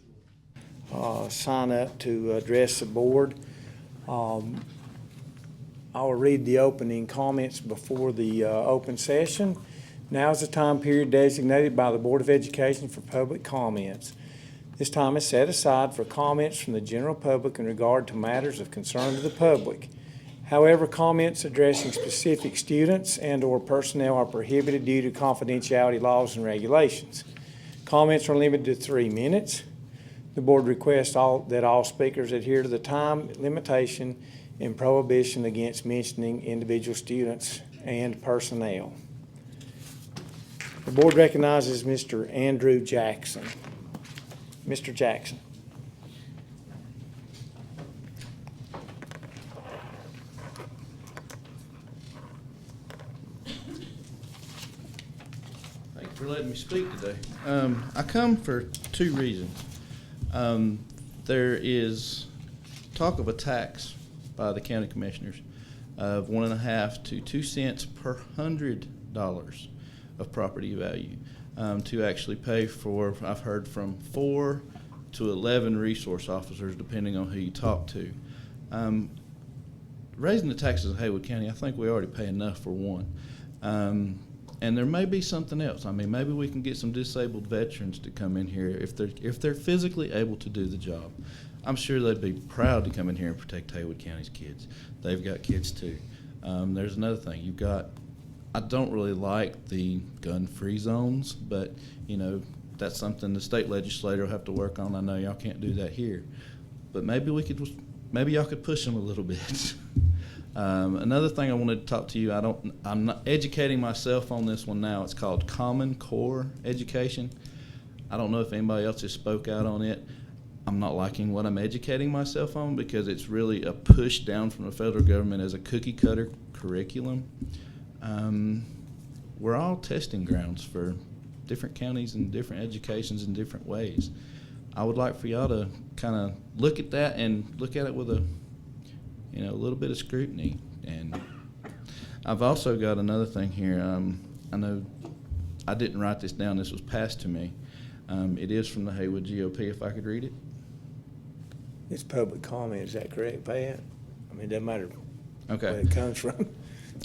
sign up to address the board. I will read the opening comments before the open session. Now is the time period designated by the Board of Education for public comments. This time is set aside for comments from the general public in regard to matters of concern to the public. However, comments addressing specific students and/or personnel are prohibited due to confidentiality laws and regulations. Comments are limited to 3 minutes. The board requests that all speakers adhere to the time limitation and prohibition against mentioning individual students and personnel. The board recognizes Mr. Andrew Jackson. Mr. Jackson. Thank you for letting me speak today. I come for 2 reasons. There is talk of a tax by the county commissioners of 1.5 to 2 cents per $100 of property value to actually pay for, I've heard from 4 to 11 resource officers, depending on who you talk to. Raising the taxes in Haywood County, I think we already pay enough for one. And there may be something else. I mean, maybe we can get some disabled veterans to come in here if they're physically able to do the job. I'm sure they'd be proud to come in here and protect Haywood County's kids. They've got kids too. There's another thing. I don't really like the gun-free zones, but that's something the state legislator will have to work on. I know y'all can't do that here, but maybe y'all could push them a little bit. Another thing I wanted to talk to you, I'm not educating myself on this one now. It's called Common Core education. I don't know if anybody else has spoke out on it. I'm not liking what I'm educating myself on because it's really a push down from the federal government as a cookie cutter curriculum. We're all testing grounds for different counties and different educations in different ways. I would like for y'all to kind of look at that and look at it with a little bit of scrutiny. And I've also got another thing here. I know I didn't write this down. This was passed to me. It is from the Haywood GOP, if I could read it. It's public comment, is that correct, Pat? I mean, it doesn't matter Okay. where it comes from.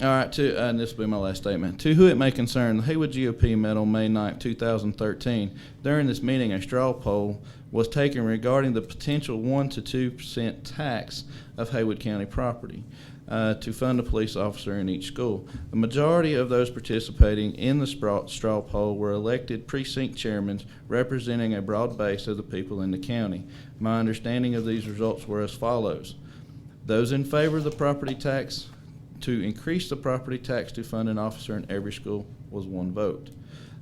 All right, and this will be my last statement. To who it may concern, the Haywood GOP met on May 9, 2013. During this meeting, a straw poll was taken regarding the potential 1 to 2% tax of Haywood County property to fund a police officer in each school. The majority of those participating in the straw poll were elected precinct chairmen representing a broad base of the people in the county. My understanding of these results were as follows. Those in favor of the property tax, to increase the property tax to fund an officer in every school, was 1 vote.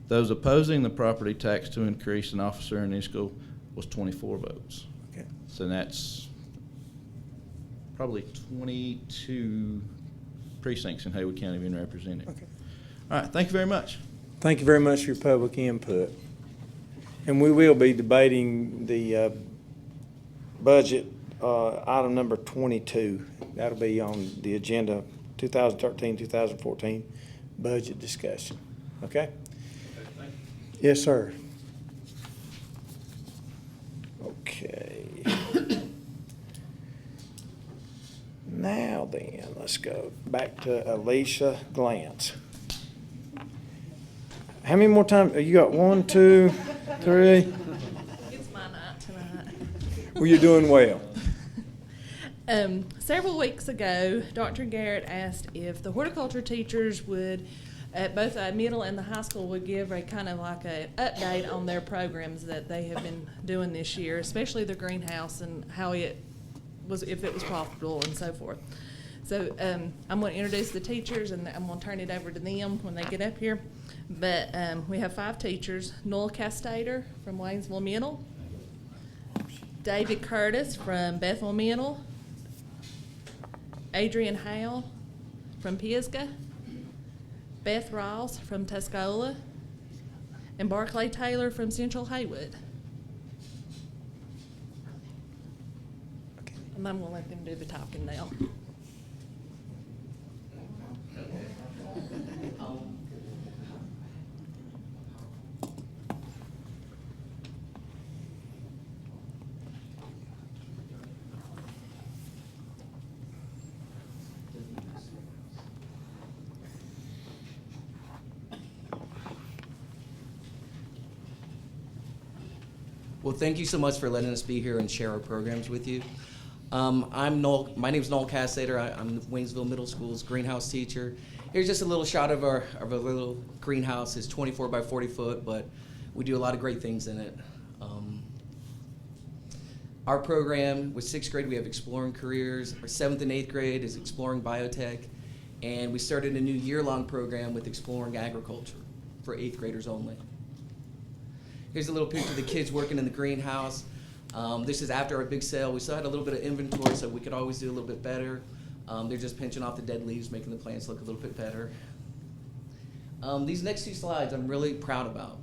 Those opposing the property tax to increase an officer in each school was 24 votes. Okay. So that's probably 22 precincts in Haywood County being represented. Okay. All right, thank you very much. Thank you very much for your public input. And we will be debating the budget item number 22. That'll be on the agenda, 2013-2014 budget discussion. Okay? Thank you. Yes, sir. Okay. Now then, let's go back to Alicia Glantz. How many more times? You got 1, 2, 3? It's my night tonight. Well, you're doing well. Several weeks ago, Dr. Garrett asked if the horticulture teachers would, at both the middle and the high school, would give a kind of like a update on their programs that they have been doing this year, especially the greenhouse and how it was, if it was profitable and so forth. So I'm going to introduce the teachers and I'm going to turn it over to them when they get up here. But we have 5 teachers. Noel Castater from Waynesville Middle, David Curtis from Bethel Middle, Adrian Howell from Pisgah, Beth Ross from Tuscola, and Barclay Taylor from Central Haywood. And I'm going to let them do the talking now. Well, thank you so much for letting us be here and share our programs with you. I'm Noel. My name's Noel Cassader. I'm Waynesville Middle School's greenhouse teacher. Here's just a little shot of our little greenhouse. It's 24 by 40 foot, but we do a lot of great things in it. Our program with 6th grade, we have Exploring Careers. Our 7th and 8th grade is Exploring Biotech. And we started a new year-long program with Exploring Agriculture for 8th graders only. Here's a little picture of the kids working in the greenhouse. This is after our big sale. We still had a little bit of inventory, so we could always do a little bit better. They're just pinching off the dead leaves, making the plants look a little bit better. These next 2 slides I'm really proud about.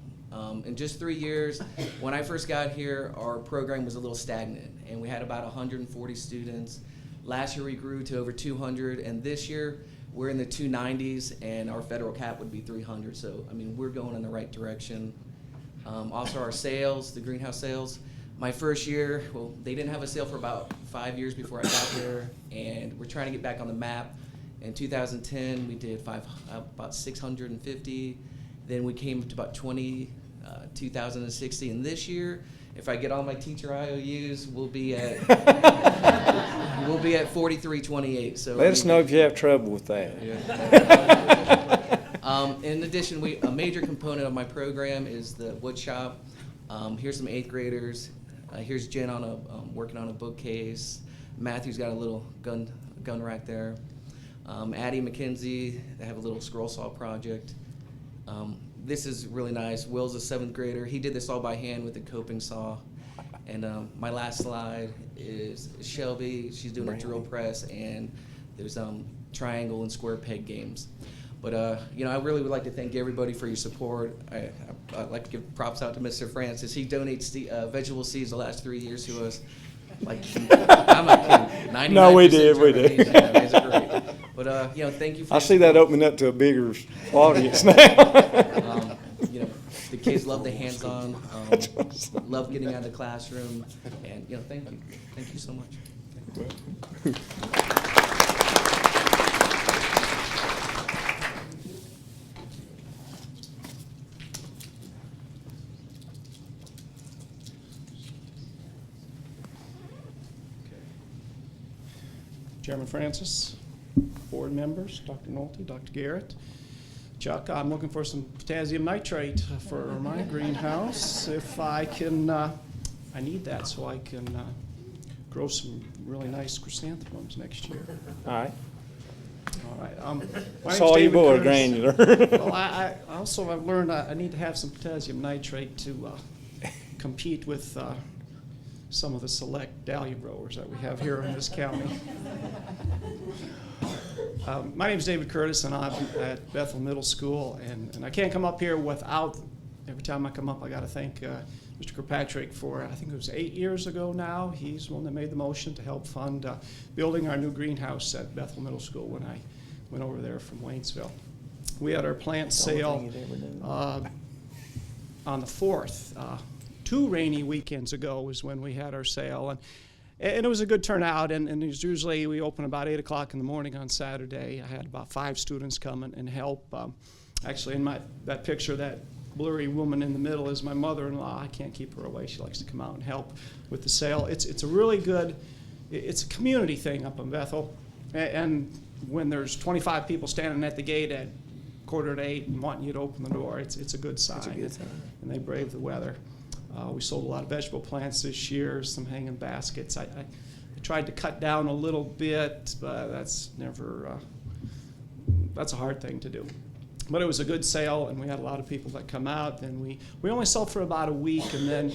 In just 3 years, when I first got here, our program was a little stagnant, and we had about 140 students. Last year we grew to over 200, and this year we're in the 290s, and our federal cap would be 300. So, I mean, we're going in the right direction. Also, our sales, the greenhouse sales. My first year, well, they didn't have a sale for about 5 years before I got here, and we're trying to get back on the map. In 2010, we did about 650. Then we came to about 2060, and this year, if I get all my teacher IOUs, we'll be at 4328. So let us know if you have trouble with that. Yeah. In addition, a major component of my program is the wood shop. Here's some 8th graders. Here's Jen working on a bookcase. Matthew's got a little gun rack there. Addie McKenzie, they have a little scroll saw project. This is really nice. Will's a 7th grader. He did this all by hand with a coping saw. And my last slide is Shelby. She's doing a drill press, and there's triangle and square peg games. But you know, I really would like to thank everybody for your support. I'd like to give props out to Mr. Francis. He donates vegetable seeds the last 3 years to us. Like, I'm not kidding. No, we did. It's great. But you know, thank you. For I see that opening up to a bigger audience now. You know, the kids love the hands-on, love getting out of the classroom, and you know, thank you so much. Chairman Francis, board members, Dr. Nolte, Dr. Garrett. Chuck, I'm looking for some potassium nitrate for my greenhouse. If I can, I need that so I can grow some really nice chrysanthemums next year. All right. All right. My Saw name's you David boy Curtis. granular. Well, I also have learned I need to have some potassium nitrate to compete with some of the select dahlia growers that we have here in this county. My name is David Curtis, and I'm at Bethel Middle School, and I can't come up here without, every time I come up, I got to thank Mr. Kirkpatrick for, I think it was 8 years ago now, he's the one that made the motion to help fund building our new greenhouse at Bethel Middle School when I went over there from Waynesville. We had our plant sale on the 4th. 2 rainy weekends ago was when we had our sale, and it was a good turnout, and it was usually we open about 8 o'clock in the morning on Saturday. I had about 5 students come and help. Actually, in that picture, that blurry woman in the middle is my mother-in-law. I can't keep her away. She likes to come out and help with the sale. It's a really good, it's a community thing up in Bethel, and when there's 25 people standing at the gate at 7:45 and wanting you to open the door, it's a good sign. It's a good sign. And they brave the weather. We sold a lot of vegetable plants this year, some hanging baskets. I tried to cut down a little bit, but that's never, that's a hard thing to do. But it was a good sale, and we had a lot of people that come out. And we only sold for about a week, and then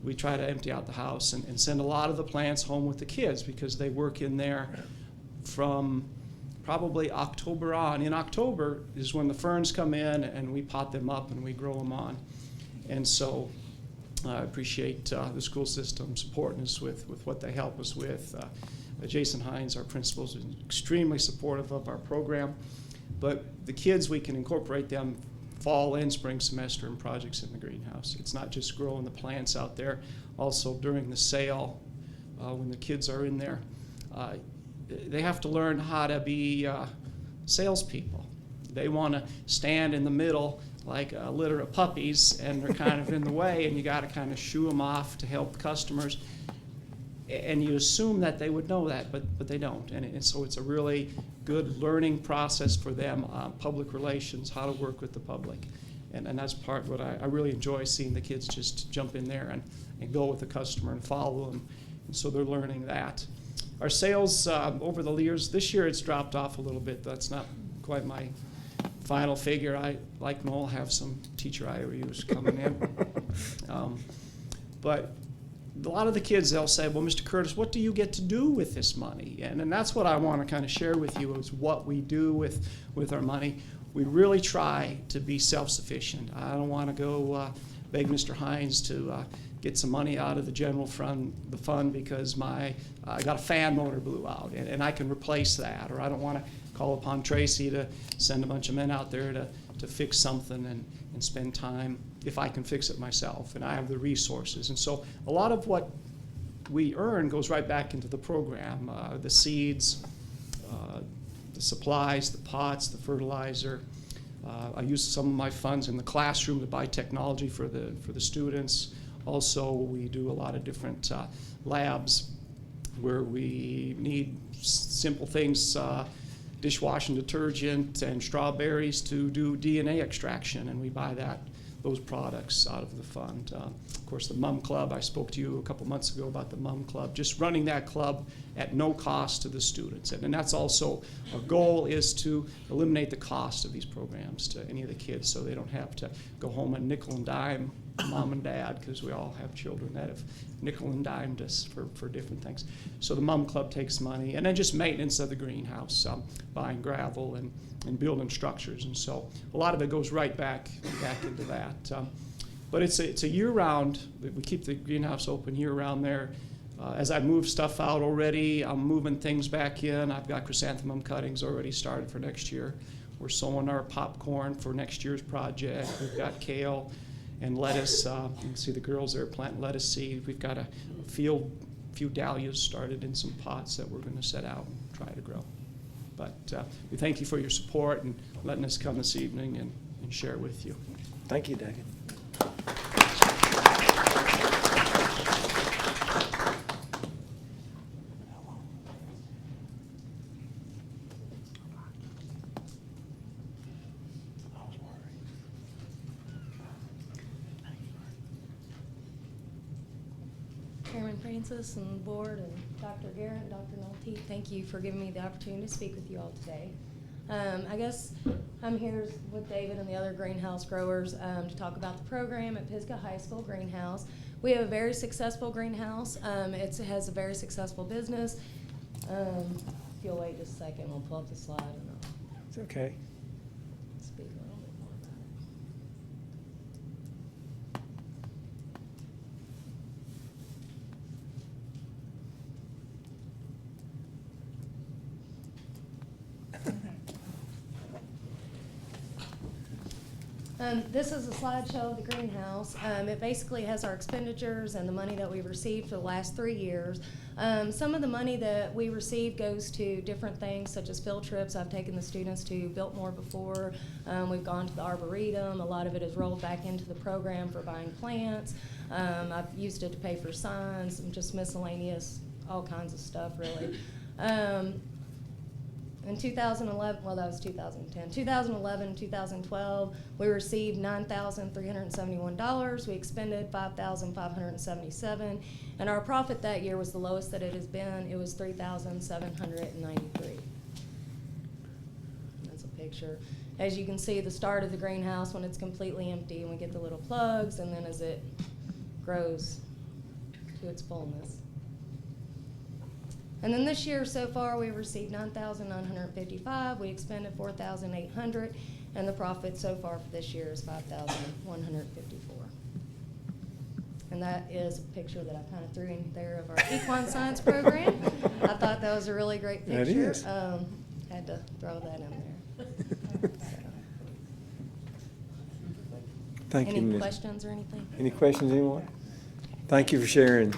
we try to empty out the house and send a lot of the plants home with the kids because they work in there from probably October on. In October is when the ferns come in, and we pot them up and we grow them on. And so I appreciate the school system supporting us with what they help us with. Jason Hines, our principal, is extremely supportive of our program. But the kids, we can incorporate them fall and spring semester in projects in the greenhouse. It's not just growing the plants out there. Also during the sale, when the kids are in there, they have to learn how to be salespeople. They want to stand in the middle like a litter of puppies, and they're kind of in the way, and you got to kind of shoo them off to help customers. And you assume that they would know that, but they don't. And so it's a really good learning process for them, public relations, how to work with the public. And that's part what I really enjoy, seeing the kids just jump in there and go with the customer and follow them. And so they're learning that. Our sales over the years, this year it's dropped off a little bit. That's not quite my final figure. I, like Noel, have some teacher IOUs coming in. But a lot of the kids, they'll say, well, Mr. Curtis, what do you get to do with this money? And that's what I want to kind of share with you, is what we do with our money. We really try to be self-sufficient. I don't want to go beg Mr. Hines to get some money out of the general fund, because I got a fan motor blew out, and I can replace that. Or I don't want to call upon Tracy to send a bunch of men out there to fix something and spend time if I can fix it myself and I have the resources. And so a lot of what we earn goes right back into the program, the seeds, the supplies, the pots, the fertilizer. I use some of my funds in the classroom to buy technology for the students. Also, we do a lot of different labs where we need simple things, dishwashing detergent and strawberries to do DNA extraction, and we buy those products out of the fund. Of course, the Mum Club, I spoke to you a couple months ago about the Mum Club, just running that club at no cost to the students. And that's also, our goal is to eliminate the cost of these programs to any of the kids, so they don't have to go home and nickel and dime mom and dad, because we all have children that have nickel and dimed us for different things. So the Mum Club takes money, and then just maintenance of the greenhouse, buying gravel and building structures. And so a lot of it goes right back into that. But it's a year-round, we keep the greenhouse open year-round there. As I move stuff out already, I'm moving things back in. I've got chrysanthemum cuttings already started for next year. We're sowing our popcorn for next year's project. We've got kale and lettuce. You can see the girls there planting lettuce seed. We've got a few dahlias started in some pots that we're going to set out and try to grow. But we thank you for your support and letting us come this evening and share with you. Thank you, David. Chairman Francis and the board and Dr. Garrett and Dr. Nolte, thank you for giving me the opportunity to speak with you all today. I guess I'm here with David and the other greenhouse growers to talk about the program at Pisgah High School Greenhouse. We have a very successful greenhouse. It has a very successful business. If you'll wait just a second, we'll pull up the slide and I'll It's okay. speak a little bit more about it. This is a slideshow of the greenhouse. It basically has our expenditures and the money that we've received for the last 3 years. Some of the money that we receive goes to different things, such as field trips. I've taken the students to Biltmore before. We've gone to the Arboretum. A lot of it is rolled back into the program for buying plants. I've used it to pay for signs and just miscellaneous, all kinds of stuff, really. In 2011, well, that was 2010. 2011, 2012, we received $9,371. We expended $5,577, and our profit that year was the lowest that it has been. It was $3,793. That's a picture. As you can see, the start of the greenhouse when it's completely empty, and we get the little plugs, and then as it grows to its fullness. And then this year so far we received $9,955, we expended $4,800, and the profit so far for this year is $5,154. And that is a picture that I kind of threw in there of our equine science program. I thought that was a really great picture. That is. Had to throw that in there. Thank you, Any Ms. questions or anything? Any questions, anyone? Thank you for sharing.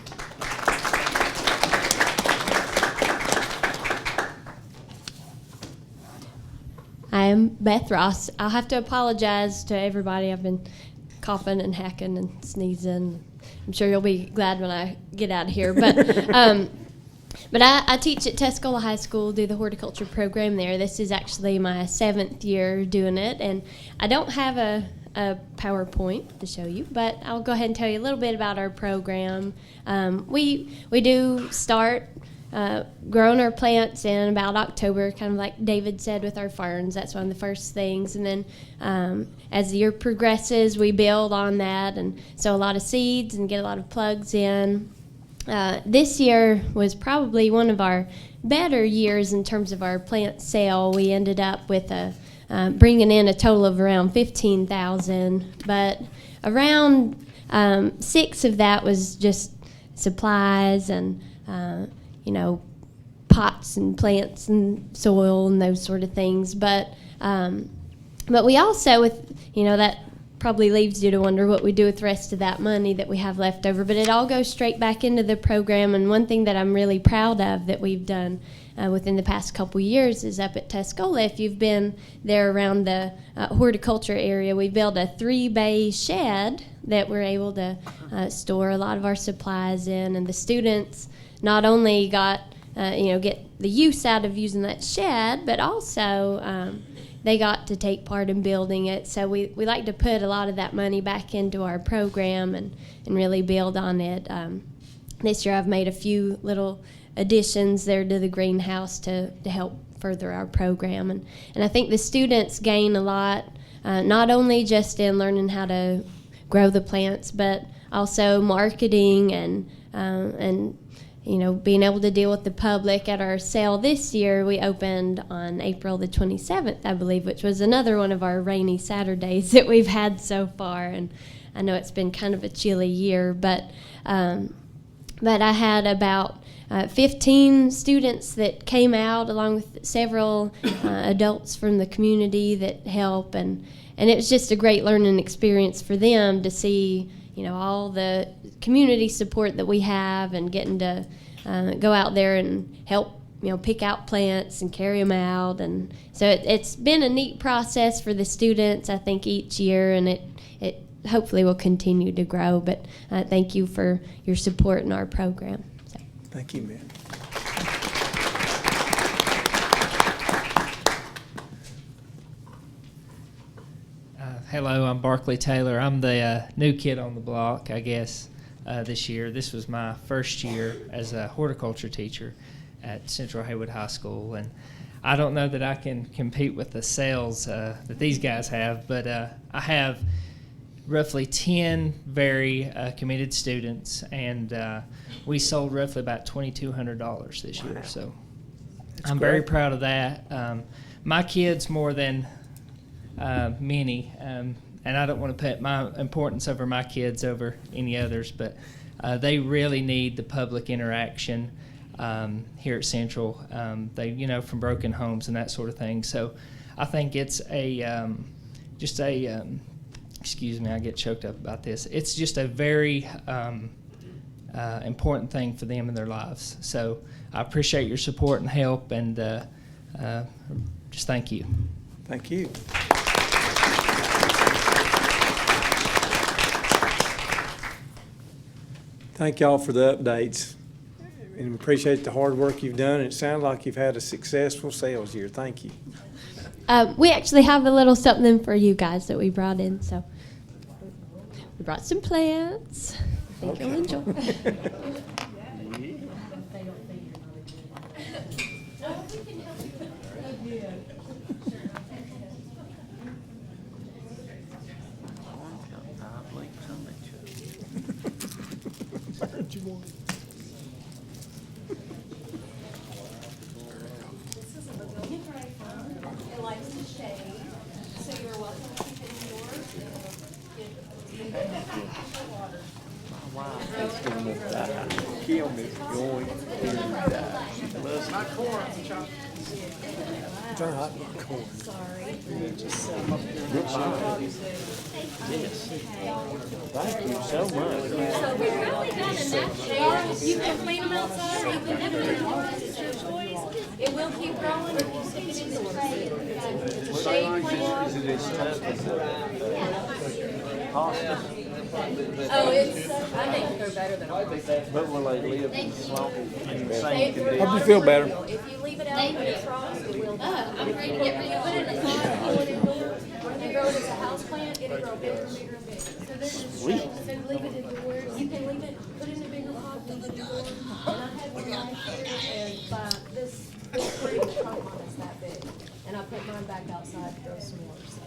I am Beth Ross. I'll have to apologize to everybody. I've been coughing and hacking and sneezing. I'm sure you'll be glad when I get out of here. But I teach at Tuscola High School, do the horticulture program there. This is actually my 7th year doing it, and I don't have a PowerPoint to show you, but I'll go ahead and tell you a little bit about our program. We do start growing our plants in about October, kind of like David said with our ferns. That's one of the first things. And then as the year progresses, we build on that and sow a lot of seeds and get a lot of plugs in. This year was probably one of our better years in terms of our plant sale. We ended up with bringing in a total of around 15,000, but around 6 of that was just supplies and pots and plants and soil and those sort of things. But we also, that probably leaves you to wonder what we do with the rest of that money that we have left over. But it all goes straight back into the program. And one thing that I'm really proud of that we've done within the past couple years is up at Tuscola. If you've been there around the horticulture area, we built a 3-bay shed that we're able to store a lot of our supplies in. And the students not only got get the use out of using that shed, but also they got to take part in building it. So we like to put a lot of that money back into our program and really build on it. This year I've made a few little additions there to the greenhouse to help further our program. And I think the students gain a lot, not only just in learning how to grow the plants, but also marketing and being able to deal with the public. At our sale this year, we opened on April the 27th, I believe, which was another one of our rainy Saturdays that we've had so far. And I know it's been kind of a chilly year, but I had about 15 students that came out, along with several adults from the community that help, and it was just a great learning experience for them to see all the community support that we have, and getting to go out there and help pick out plants and carry them out. And so it's been a neat process for the students, I think, each year, and it hopefully will continue to grow. But thank you for your support in our program. So. Thank you, man. Hello, I'm Barkley Taylor. I'm the new kid on the block, I guess, this year. This was my first year as a horticulture teacher at Central Haywood High School, and I don't know that I can compete with the sales that these guys have, but I have roughly 10 very committed students, and we sold roughly about $2,200 this year, so I'm very proud of that. My kids, more than many, and I don't want to put my importance over my kids over any others, but they really need the public interaction here at Central. They, from broken homes and that sort of thing. So I think it's excuse me, I get choked up about this. It's just a very important thing for them in their lives. So I appreciate your support and help, and just thank you. Thank you. Thank y'all for the updates, and appreciate the hard work you've done. It sounds like you've had a successful sales year. Thank you. We actually have a little something for you guys that we brought in. So we brought some plants. I think you'll enjoy. It likes to shade, so you're welcome to keep it indoors. Kill me going to die. Not corn, Turn hot corn. Sorry. Thank you so much. So we've really done a nutshell. You can clean them outside, or you can never do it. It's your choice. It will keep growing if you stick it in the shade. It's a shade plant. Oh, it's, I think they're better than ours. But will they live as long as in the same They- condition? Hope you feel better. If you leave it out when it's frost, it will. I'm afraid to get rid of it. Put it in the pot, pull it indoors. If you grow it as a house plant, it'll grow bigger and bigger and bigger. So this is, Sweet. so leave it indoors. You can leave it, put it in a bigger pot, leave it indoors. And I had one last year, and this tree trunk on it's that big. And I put mine back outside to grow some more, so.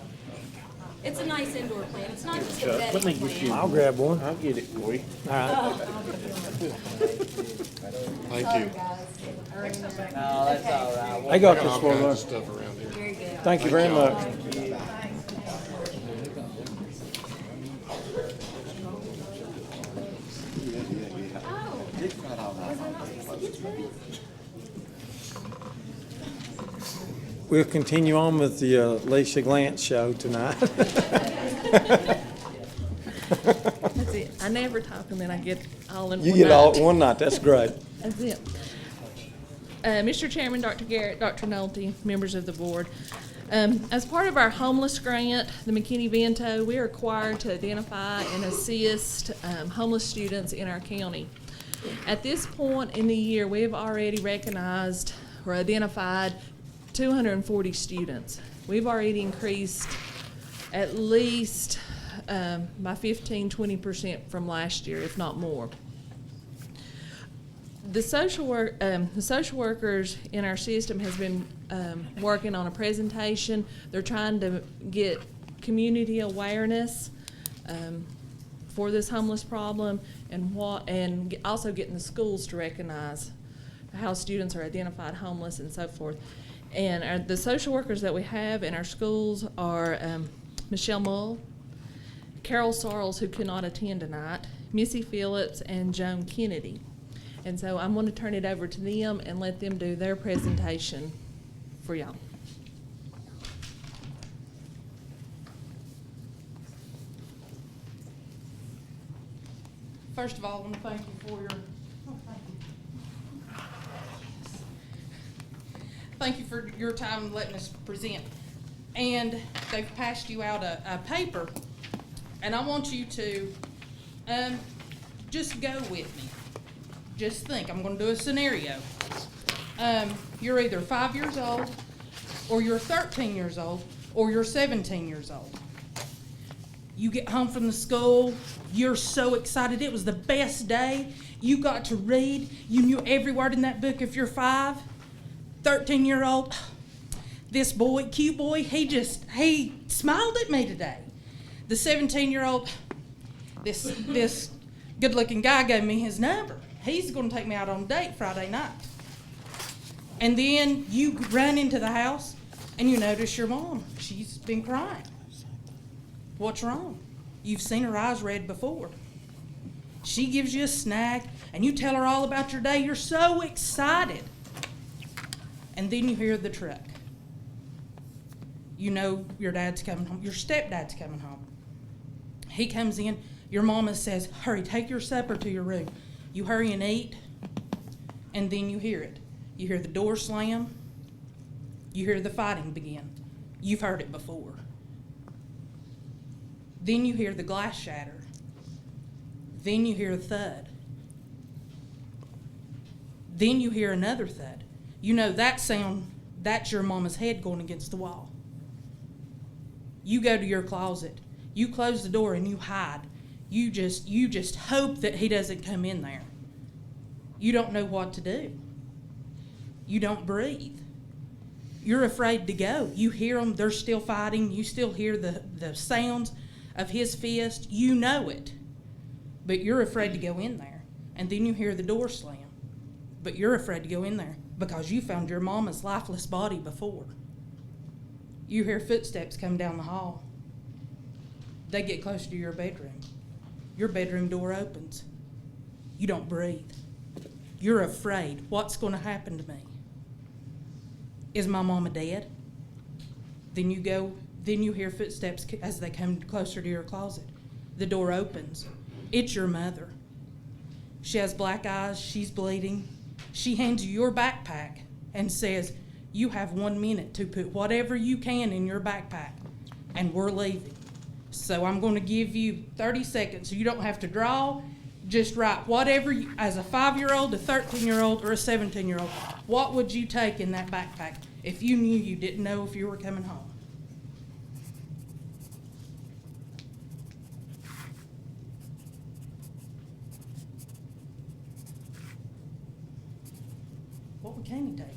It's a nice indoor plant. It's not just a bedding plant. I'll grab one. I'll get it for you. All right. Thank you. No, that's all right. They got this all for kinds of us. stuff around here. Very good. Thank you very much. We'll continue on with the Lisa Glantz show tonight. That's it. I never talk and then I get all in You one get all night. one night, that's great. That's it. Mr. Chairman, Dr. Garrett, Dr. Nolte, members of the board. As part of our homeless grant, the McKinney-Vento, we are required to identify and assist homeless students in our county. At this point in the year, we have already recognized or identified 240 students. We've already increased at least by 15–20% from last year, if not more. The social workers in our system has been working on a presentation. They're trying to get community awareness for this homeless problem and also getting the schools to recognize how students are identified homeless and so forth. And the social workers that we have in our schools are Michelle Mull, Carol Sarles, who could not attend tonight, Missy Phillips, and Joan Kennedy. And so I'm going to turn it over to them and let them do their presentation for y'all. First of all, I want to thank you for your, thank you for your time letting us present. And they've passed you out a paper, and I want you to just go with me. Just think, I'm going to do a scenario. You're either 5 years old, or you're 13 years old, or you're 17 years old. You get home from the school, you're so excited. It was the best day. You got to read. You knew every word in that book if you're 5. 13-year-old, this boy, cute boy, he smiled at me today. The 17-year-old, this good-looking guy gave me his number. He's going to take me out on a date Friday night. And then you run into the house and you notice your mom. She's been crying. What's wrong? You've seen her eyes red before. She gives you a snack and you tell her all about your day. You're so excited. And then you hear the truck. You know your dad's coming home. Your stepdad's coming home. He comes in. Your mama says, hurry, take your supper to your room. You hurry and eat, and then you hear it. You hear the door slam. You hear the fighting begin. You've heard it before. Then you hear the glass shatter. Then you hear a thud. Then you hear another thud. You know that sound, that's your mama's head going against the wall. You go to your closet. You close the door and you hide. You just hope that he doesn't come in there. You don't know what to do. You don't breathe. You're afraid to go. You hear them, they're still fighting. You still hear the sounds of his fist. You know it. But you're afraid to go in there. And then you hear the door slam. But you're afraid to go in there because you found your mama's lifeless body before. You hear footsteps come down the hall. They get close to your bedroom. Your bedroom door opens. You don't breathe. You're afraid. What's going to happen to me? Is my mama dead? Then you hear footsteps as they come closer to your closet. The door opens. It's your mother. She has black eyes. She's bleeding. She hands you your backpack and says, you have 1 minute to put whatever you can in your backpack, and we're leaving. So I'm going to give you 30 seconds so you don't have to draw. Just write whatever, as a 5-year-old, a 13-year-old, or a 17-year-old, what would you take in that backpack if you knew you didn't know if you were coming home? What would Kenny take?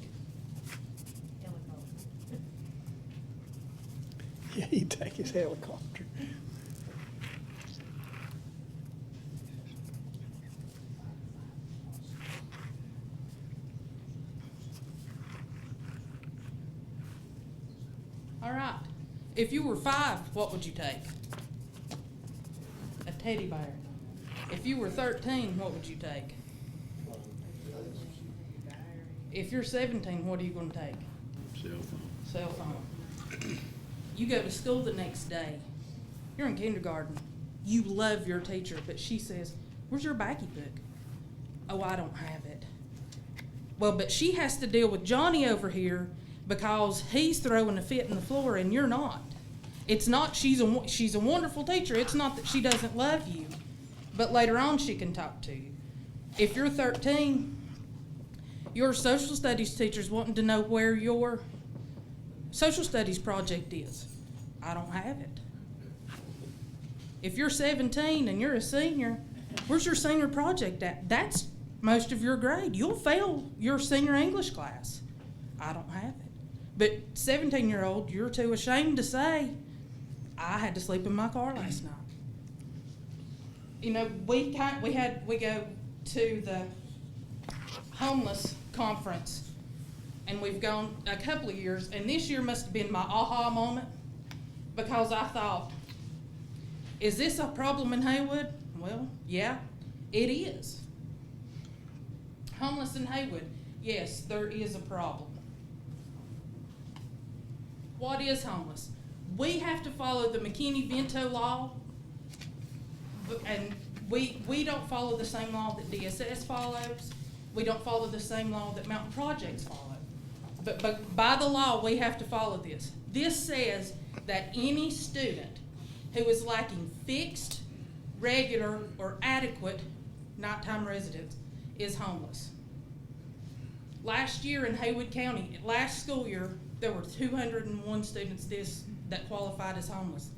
Yeah, he'd take his helicopter. All right. If you were 5, what would you take? A teddy bear. If you were 13, what would you take? If you're 17, what are you going to take? Cell phone. Cell phone. You go to school the next day. You're in kindergarten. You love your teacher, but she says, where's your baggie book? Oh, I don't have it. Well, but she has to deal with Johnny over here because he's throwing a fit in the floor and you're not. It's not she's a wonderful teacher. It's not that she doesn't love you, but later on she can talk to you. If you're 13, your social studies teacher's wanting to know where your social studies project is. I don't have it. If you're 17 and you're a senior, where's your senior project at? That's most of your grade. You'll fail your senior English class. I don't have it. But 17-year-old, you're too ashamed to say, I had to sleep in my car last night. You know, we go to the homeless conference, and we've gone a couple of years, and this year must have been my aha moment, because I thought, is this a problem in Haywood? Well, yeah, it is. Homeless in Haywood, yes, there is a problem. What is homeless? We have to follow the McKinney-Vento law, and we don't follow the same law that DSS follows. We don't follow the same law that Mountain Projects follow. But by the law, we have to follow this. This says that any student who is lacking fixed, regular, or adequate nighttime residence is homeless. Last year in Haywood County, last school year, there were 201 students that qualified as homeless.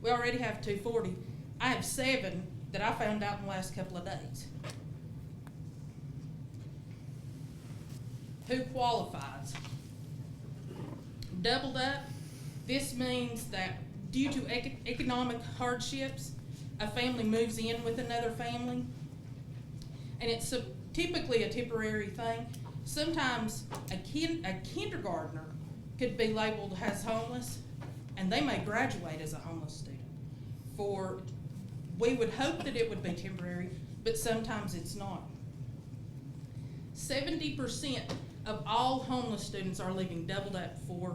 We already have 240. I have 7 that I found out in the last couple of days. Who qualifies? Doubled up. This means that due to economic hardships, a family moves in with another family, and it's typically a temporary thing. Sometimes a kindergartner could be labeled as homeless, and they may graduate as a homeless student. We would hope that it would be temporary, but sometimes it's not. 70% of all homeless students are leaving doubled up for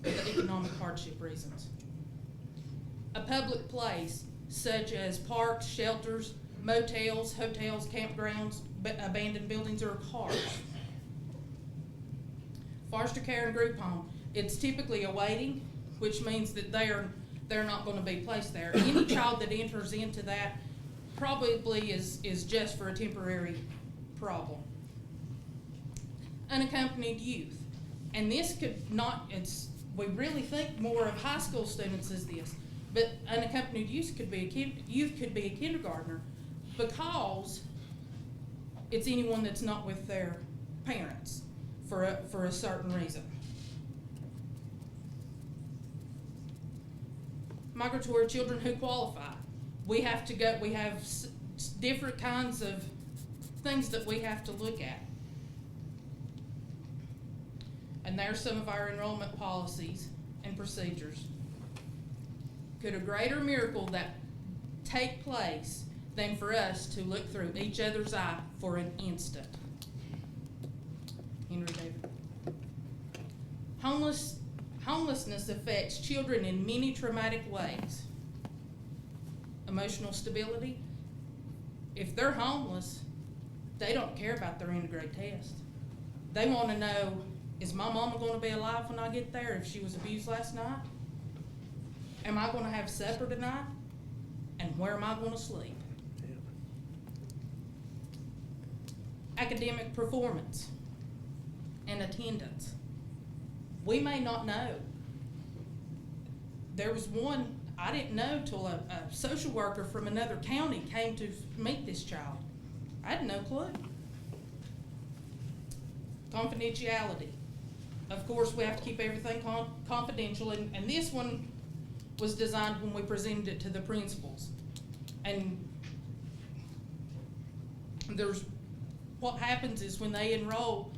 the economic hardship reasons. A public place, such as parks, shelters, motels, hotels, campgrounds, abandoned buildings, or cars. Foster care and group home, it's typically a waiting, which means that they're not going to be placed there. Any child that enters into that probably is just for a temporary problem. Unaccompanied youth, and this could not, we really think more of high school students as this, but unaccompanied youth could be a kindergartner, because it's anyone that's not with their parents for a certain reason. Migratory children who qualify. We have different kinds of things that we have to look at. And there's some of our enrollment policies and procedures. Could a greater miracle that take place than for us to look through each other's eye for an instant. Henry David. Homelessness affects children in many traumatic ways. Emotional stability. If they're homeless, they don't care about their end-of-grade test. They want to know, is my mama going to be alive when I get there if she was abused last night? Am I going to have supper tonight? And where am I going to sleep? Academic performance and attendance. We may not know. There was one I didn't know till a social worker from another county came to meet this child. I had no clue. Confidentiality. Of course, we have to keep everything confidential, and this one was designed when we presented it to the principals. And what happens is when they enroll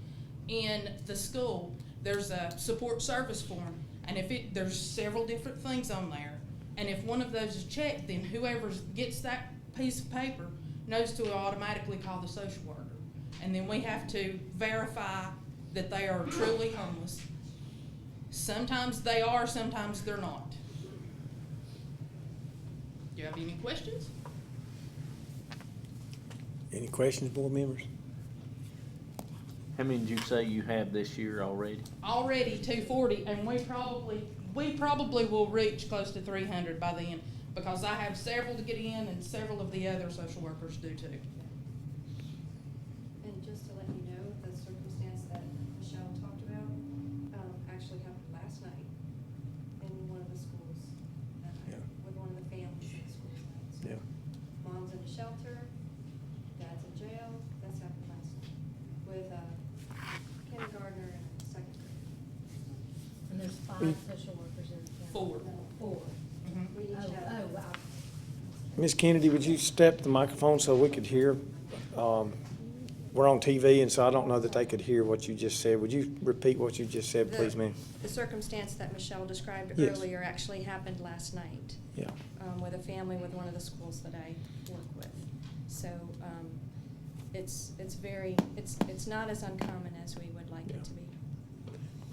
in the school, there's a support service form, and there's several different things on there, and if one of those is checked, then whoever gets that piece of paper knows to automatically call the social worker, and then we have to verify that they are truly homeless. Sometimes they are, sometimes they're not. Do you have any questions? Any questions, board members? How many did you say you have this year already? Already 240, and we probably will reach close to 300 by then, because I have several to get in, and several of the other social workers do too. And just to let you know, the circumstance that Michelle talked about actually happened last night in one of the schools, with one of the families in the school tonight. So mom's in a shelter, dad's in jail. That's happened last night with a kindergartner and a second grade. And there's 5 social workers in the county? 4. 4. We each have. Oh, wow. Ms. Kennedy, would you step to the microphone so we could hear? We're on TV, and so I don't know that they could hear what you just said. Would you repeat what you just said, please, ma'am? The circumstance that Michelle described Yes. earlier actually happened last night. Yeah. With a family with one of the schools that I work with. So it's not as uncommon as we would like it to be.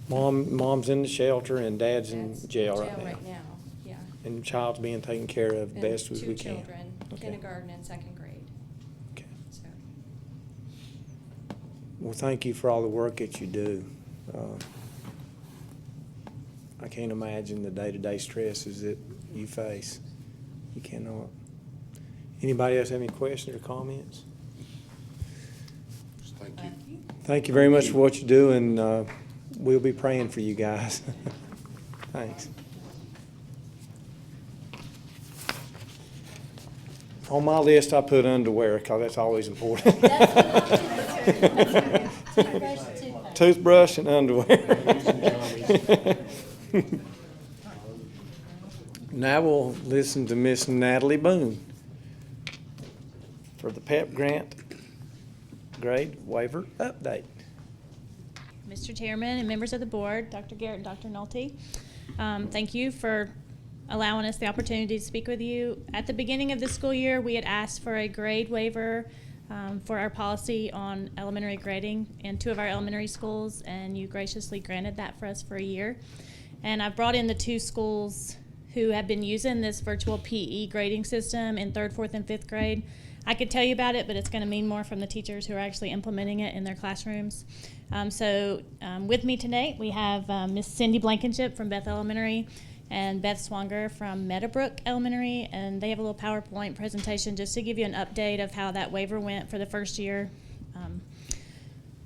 Mom's in the shelter, and dad's in jail right now. Right now, yeah. And the child's being taken care of And best as we 2 can. children, Okay. kindergarten and second grade. Okay. So. Well, thank you for all the work that you do. I can't imagine the day-to-day stresses that you face. You cannot. Anybody else have any questions or comments? Thank you. Thank you very much for what you do, and we'll be praying for you guys. Thanks. On my list, I put underwear, because that's always important. Toothbrush and underwear. Now we'll listen to Miss Natalie Boone for the PEP grant grade waiver update. Mr. Chairman and members of the board, Dr. Garrett and Dr. Nolte, thank you for allowing us the opportunity to speak with you. At the beginning of the school year, we had asked for a grade waiver for our policy on elementary grading in 2 of our elementary schools, and you graciously granted that for us for a year. And I've brought in the 2 schools who have been using this virtual PE grading system in 3rd, 4th, and 5th grade. I could tell you about it, but it's going to mean more from the teachers who are actually implementing it in their classrooms. With me tonight, we have Miss Cindy Blankenship from Beth Elementary and Beth Swanger from Meadowbrook Elementary, and they have a little PowerPoint presentation just to give you an update of how that waiver went for the first year.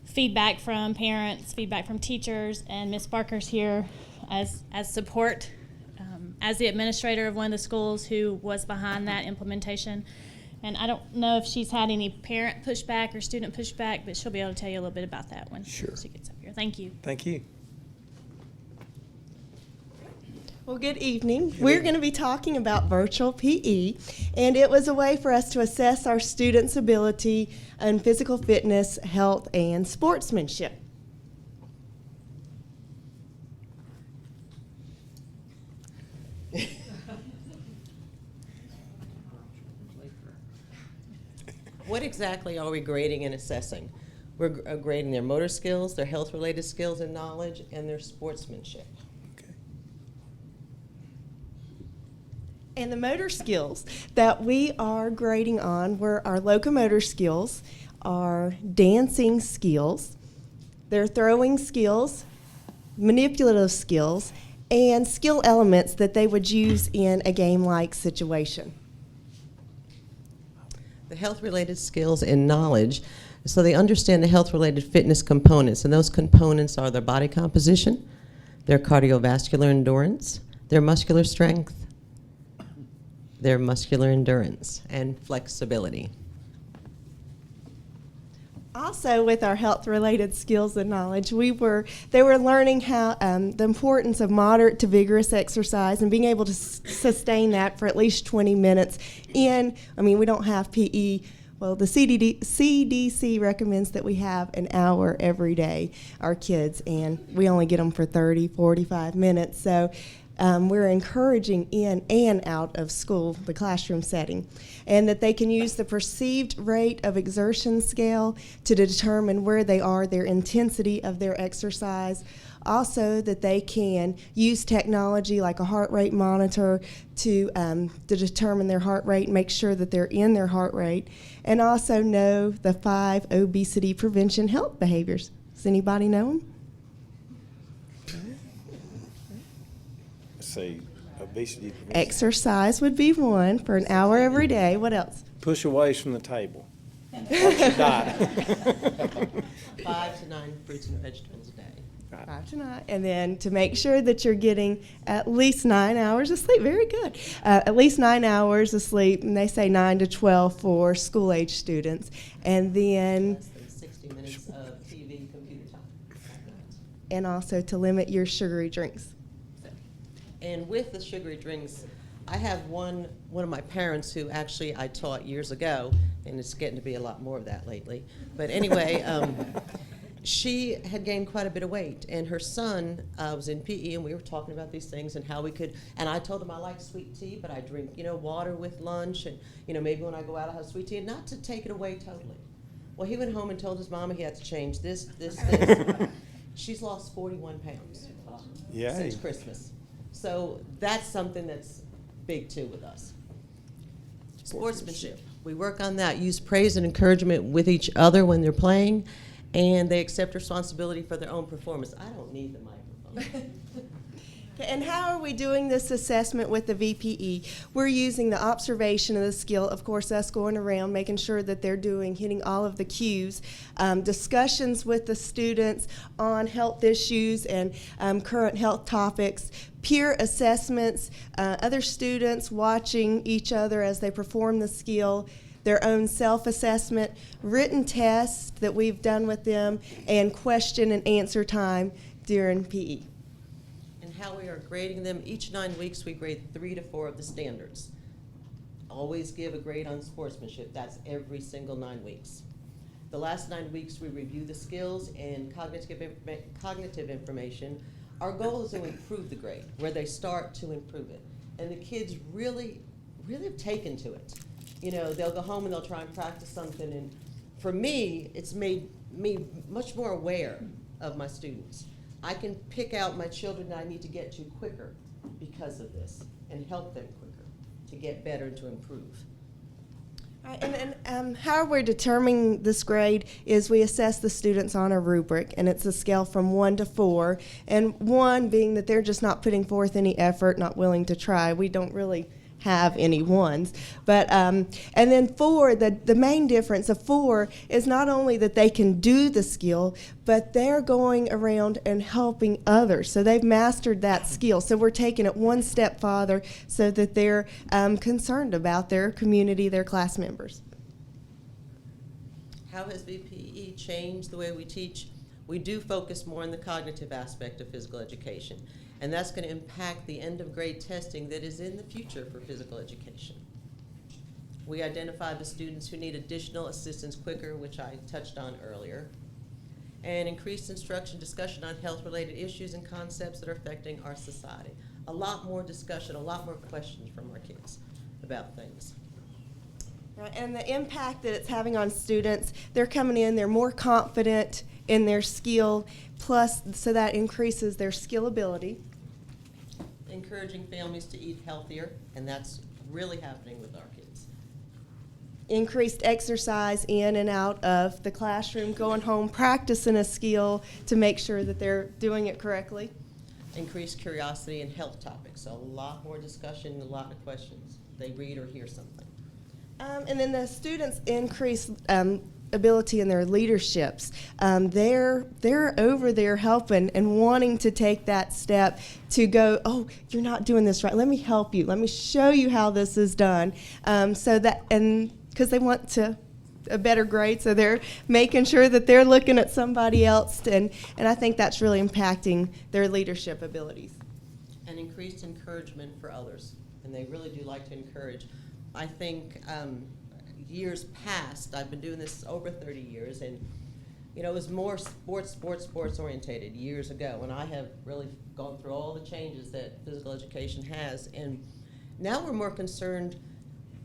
Feedback from parents, feedback from teachers, and Miss Barker's here as support as the administrator of one of the schools who was behind that implementation. And I don't know if she's had any parent pushback or student pushback, but she'll be able to tell you a little bit about that when she gets up here. Thank you. Thank you. Well, good evening. We're going to be talking about virtual PE, and it was a way for us to assess our students' ability in physical fitness, health, and sportsmanship. What exactly are we grading and assessing? We're grading their motor skills, their health-related skills and knowledge, and their sportsmanship. And the motor skills that we are grading on were our locomotor skills, our dancing skills, their throwing skills, manipulative skills, and skill elements that they would use in a game-like situation. The health-related skills and knowledge, so they understand the health-related fitness components, and those components are their body composition, their cardiovascular endurance, their muscular strength, their muscular endurance, and flexibility. Also, with our health-related skills and knowledge, they were learning how the importance of moderate to vigorous exercise and being able to sustain that for at least 20 minutes. We don't have PE. Well, the CDC recommends that we have an hour every day, our kids, and we only get them for 30, 45 minutes. So we're encouraging in and out of school, the classroom setting, and that they can use the perceived rate of exertion scale to determine where they are, their intensity of their exercise. Also, that they can use technology like a heart rate monitor to determine their heart rate, make sure that they're in their heart rate, and also know the 5 obesity prevention health behaviors. Does anybody know them? See, obesity prevention. Exercise would be one for an hour every day. What else? Push away from the table. Watch your diet. 5 to 9 fruits and vegetables a day. 5 to 9. And then to make sure that you're getting at least 9 hours of sleep. Very good. At least 9 hours of sleep, and they say 9 to 12 for school-age students. And then Less than 60 minutes of TV, computer time. and also to limit your sugary drinks. And with the sugary drinks, I have one of my parents who actually I taught years ago, and it's getting to be a lot more of that lately. But anyway, she had gained quite a bit of weight, and her son was in PE, and we were talking about these things and how we could. And I told him I like sweet tea, but I drink water with lunch, and maybe when I go out I have sweet tea, and not to take it away totally. Well, he went home and told his mama he had to change this. She's lost 41 pounds since Christmas. So that's something that's big too with us. Sportsmanship. We work on that. Use praise and encouragement with each other when they're playing, and they accept responsibility for their own performance. I don't need the microphone. And how are we doing this assessment with the VPE? We're using the observation of the skill, of course, us going around, making sure that they're hitting all of the cues, discussions with the students on health issues and current health topics, peer assessments, other students watching each other as they perform the skill, their own self-assessment, written tests that we've done with them, and question and answer time during PE. How we are grading them. Each 9 weeks we grade 3 to 4 of the standards. Always give a grade on sportsmanship. That's every single 9 weeks. The last 9 weeks we review the skills and cognitive information. Our goal is to improve the grade, where they start to improve it. And the kids really have taken to it. They'll go home and they'll try and practice something, and for me, it's made me much more aware of my students. I can pick out my children that I need to get to quicker because of this and help them quicker to get better and to improve. And how we're determining this grade is we assess the students on a rubric, and it's a scale from 1 to 4, and 1 being that they're just not putting forth any effort, not willing to try. We don't really have any 1s, but and then 4, the main difference of 4 is not only that they can do the skill, but they're going around and helping others, so they've mastered that skill. So we're taking it one step farther so that they're concerned about their community, their class members. How has VPE changed the way we teach? We do focus more on the cognitive aspect of physical education, and that's going to impact the end of grade testing that is in the future for physical education. We identify the students who need additional assistance quicker, which I touched on earlier, and increased instruction, discussion on health-related issues and concepts that are affecting our society. A lot more discussion, a lot more questions from our kids about things. Right, and the impact that it's having on students, they're coming in, they're more confident in their skill, plus, so that increases their skill ability. Encouraging families to eat healthier, and that's really happening with our kids. Increased exercise in and out of the classroom, going home, practicing a skill to make sure that they're doing it correctly. Increased curiosity in health topics, so a lot more discussion, a lot of questions. They read or hear something. And then the students increase ability in their leaderships. They're over there helping and wanting to take that step to go, oh, you're not doing this right. Let me help you. Let me show you how this is done. So that, and because they want a better grade, so they're making sure that they're looking at somebody else, and I think that's really impacting their leadership abilities. And increased encouragement for others, and they really do like to encourage. I think years past, I've been doing this over 30 years, and you know, it was more sports orientated years ago, and I have really gone through all the changes that physical education has, and now we're more concerned,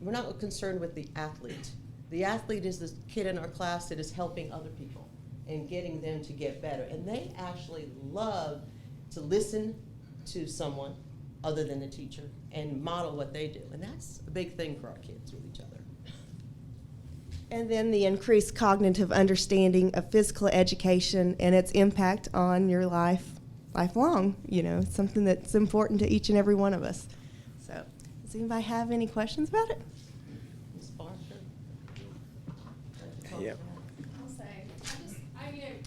we're not concerned with the athlete. The athlete is the kid in our class that is helping other people and getting them to get better, and they actually love to listen to someone other than the teacher and model what they do, and that's a big thing for our kids with each other. And then the increased cognitive understanding of physical education and its impact on your lifelong. You know, it's something that's important to each and every one of us. So, does anybody have any questions about it? Ms. Barker? Yep. I'll say,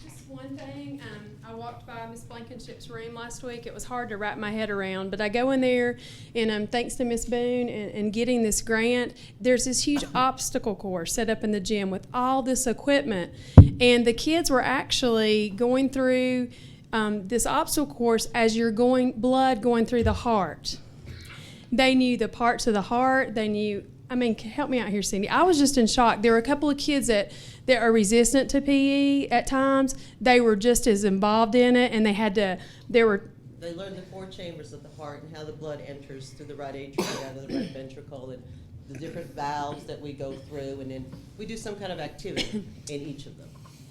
just one thing. I walked by Miss Blankenship's room last week. It was hard to wrap my head around, but I go in there, and thanks to Miss Boone and getting this grant, there's this huge obstacle course set up in the gym with all this equipment, and the kids were actually going through this obstacle course as you're blood going through the heart. They knew the parts of the heart. They knew. I mean, help me out here, Cindy. I was just in shock. There were a couple of kids that are resistant to PE at times. They were just as involved in it, and they learned the 4 chambers of the heart and how the blood enters through the right atrium down to the right ventricle, and the different valves that we go through, and then we do some kind of activity in each of them.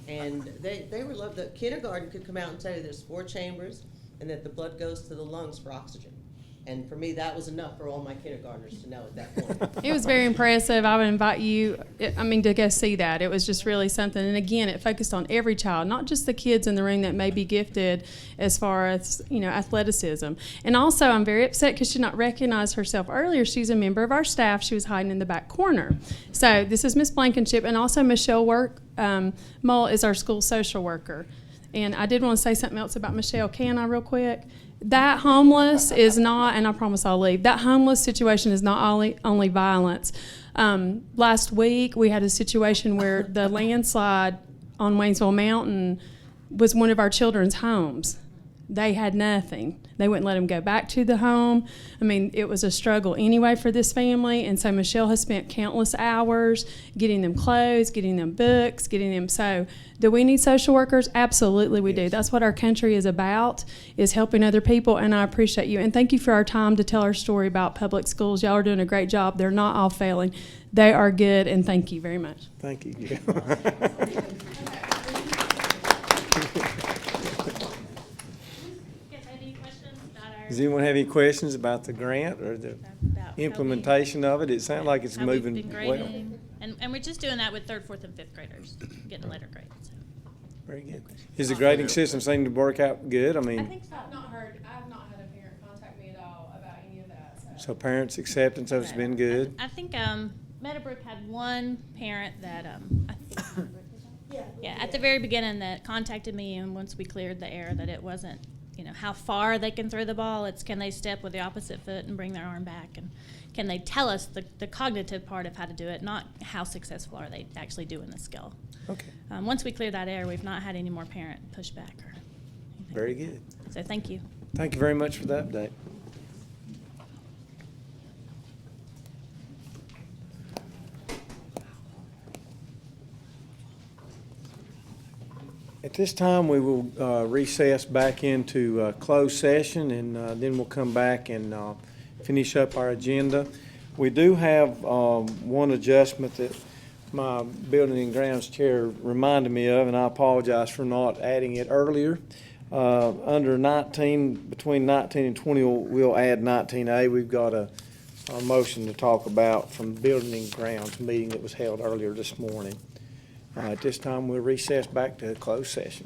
And they were loved. The kindergarten could come out and tell you there's 4 chambers and that the blood goes to the lungs for oxygen. And for me, that was enough for all my kindergartners to know at that point. It was very impressive. I would invite you, to go see that. It was just really something. And again, it focused on every child, not just the kids in the room that may be gifted as far as, athleticism. And also, I'm very upset because she did not recognize herself earlier. She's a member of our staff. She was hiding in the back corner. So this is Miss Blankenship, and also Michelle Mull is our school social worker. And I did want to say something else about Michelle. Can I real quick? That homeless is not, and I promise I'll leave, that homeless situation is not only violence. Last week we had a situation where the landslide on Waynesville Mountain was one of our children's homes. They had nothing. They wouldn't let them go back to the home. It was a struggle anyway for this family, and so Michelle has spent countless hours getting them clothes, getting them books, so do we need social workers? Absolutely we do. That's what our country is about, is helping other people, and I appreciate you. And thank you for our time to tell our story about public schools. Y'all are doing a great job. They're not all failing. They are good, and thank you very much. Thank you. Does anyone have any questions about the grant or the implementation of it? It sounds like it's moving well. And we're just doing that with 3rd, 4th, and 5th graders, getting letter grades. So. Very good. Is the grading system seeming to work out good? I think so. I have not had a parent contact me at all about any of that. So parents' acceptance has been good? I think Meadowbrook had one parent that, at the very beginning that contacted me, and once we cleared the air that it wasn't, how far they can throw the ball. It's can they step with the opposite foot and bring their arm back, and can they tell us the cognitive part of how to do it, not how successful are they actually doing the skill. Okay. Once we clear that air, we've not had any more parent pushback or anything. Very good. So thank you. Thank you very much for the update. At this time, we will recess back into closed session, and then we'll come back and finish up our agenda. We do have one adjustment that my Building and Grounds Chair reminded me of, and I apologize for not adding it earlier. Under 19, between 19 and 20, we'll add 19A. We've got a motion to talk about from the Building and Grounds meeting that was held earlier this morning. At this time, we'll recess back to closed session.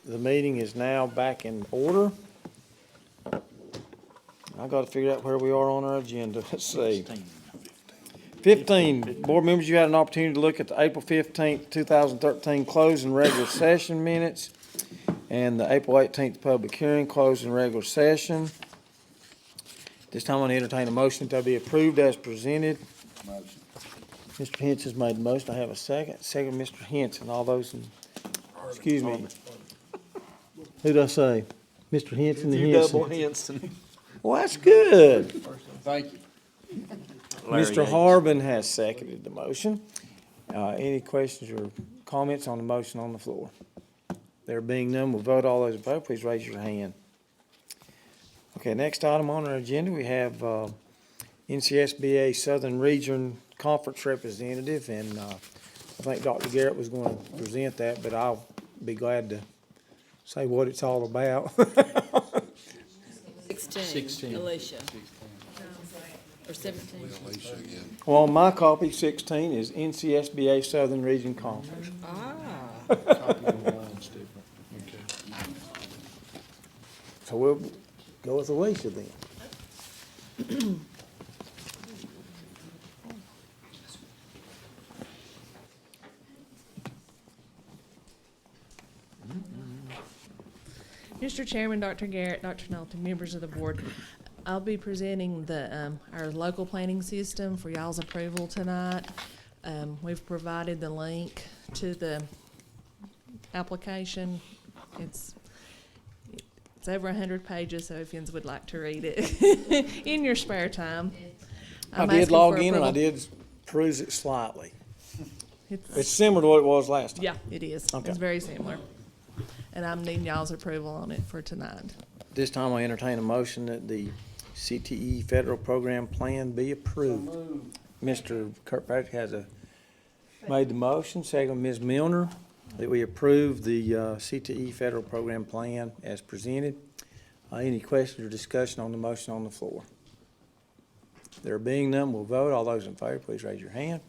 The meeting is now back in order. I got to figure out where we are on our agenda. Let's see. 15, board members, you had an opportunity to look at the April 15th, 2013 closed and regular session minutes and the April 18th public hearing, closed and regular session. This time I'm going to entertain a motion to be approved as presented. Motion. Mr. Henson's made the motion. I have a second. Second, Mr. Henson. All those in, excuse me. Who did I say? Mr. Henson and Henson. Double Henson. Well, that's good. Thank you. Mr. Harbin has seconded the motion. Any questions or comments on the motion on the floor? There being none, we'll vote. All those in favor, please raise your hand. Okay, next item on our agenda, we have NCSBA Southern Region Conference representative, and I think Dr. Garrett was going to present that, but I'll be glad to say what it's all about. 16. Alicia. Or 17. Well, on my copy, 16 is NCSBA Southern Region Conference. So we'll go with Alicia then. Mr. Chairman, Dr. Garrett, Dr. Knowlton, members of the board, I'll be presenting the our local planning system for y'all's approval tonight. We've provided the link to the application. It's over 100 pages, so if you would like to read it in your spare time. I did log in and I did peruse it slightly. It's similar to what it was last time. Yeah, it is. Okay. It's very similar. And I'm needing y'all's approval on it for tonight. This time I entertain a motion that the CTE federal program plan be approved. Mr. Kirkpatrick has made the motion, second Ms. Milner, that we approve the CTE federal program plan as presented. Any questions or discussion on the motion on the floor? There being none, we'll vote. All those in favor, please raise your hand.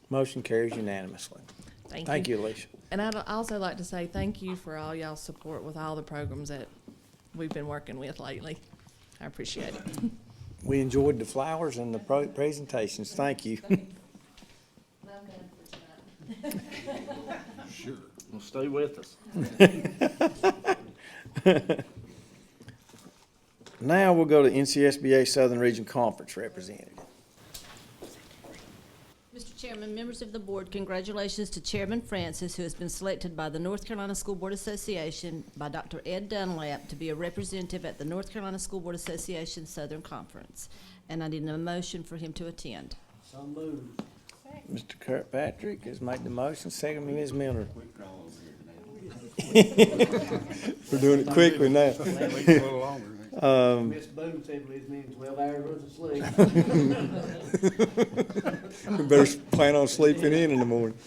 Motion carries unanimously. Thank you, Alicia. And I'd also like to say thank you for all y'all's support with all the programs that we've been working with lately. I appreciate it. We enjoyed the flowers and the presentations. Thank you. Sure. Well, stay with us. Now we'll go to NCSBA Southern Region Conference representative. Mr. Chairman, members of the board, congratulations to Chairman Francis, who has been selected by the North Carolina School Board Association by Dr. Ed Dunlap to be a representative at the North Carolina School Board Association Southern Conference. And I need a motion for him to attend. So moved. Mr. Kirkpatrick has made the motion, second Ms. Milner. We're doing it quickly now. Miss Boone said we was needing 12 hours worth of sleep. We better plan on sleeping in the morning.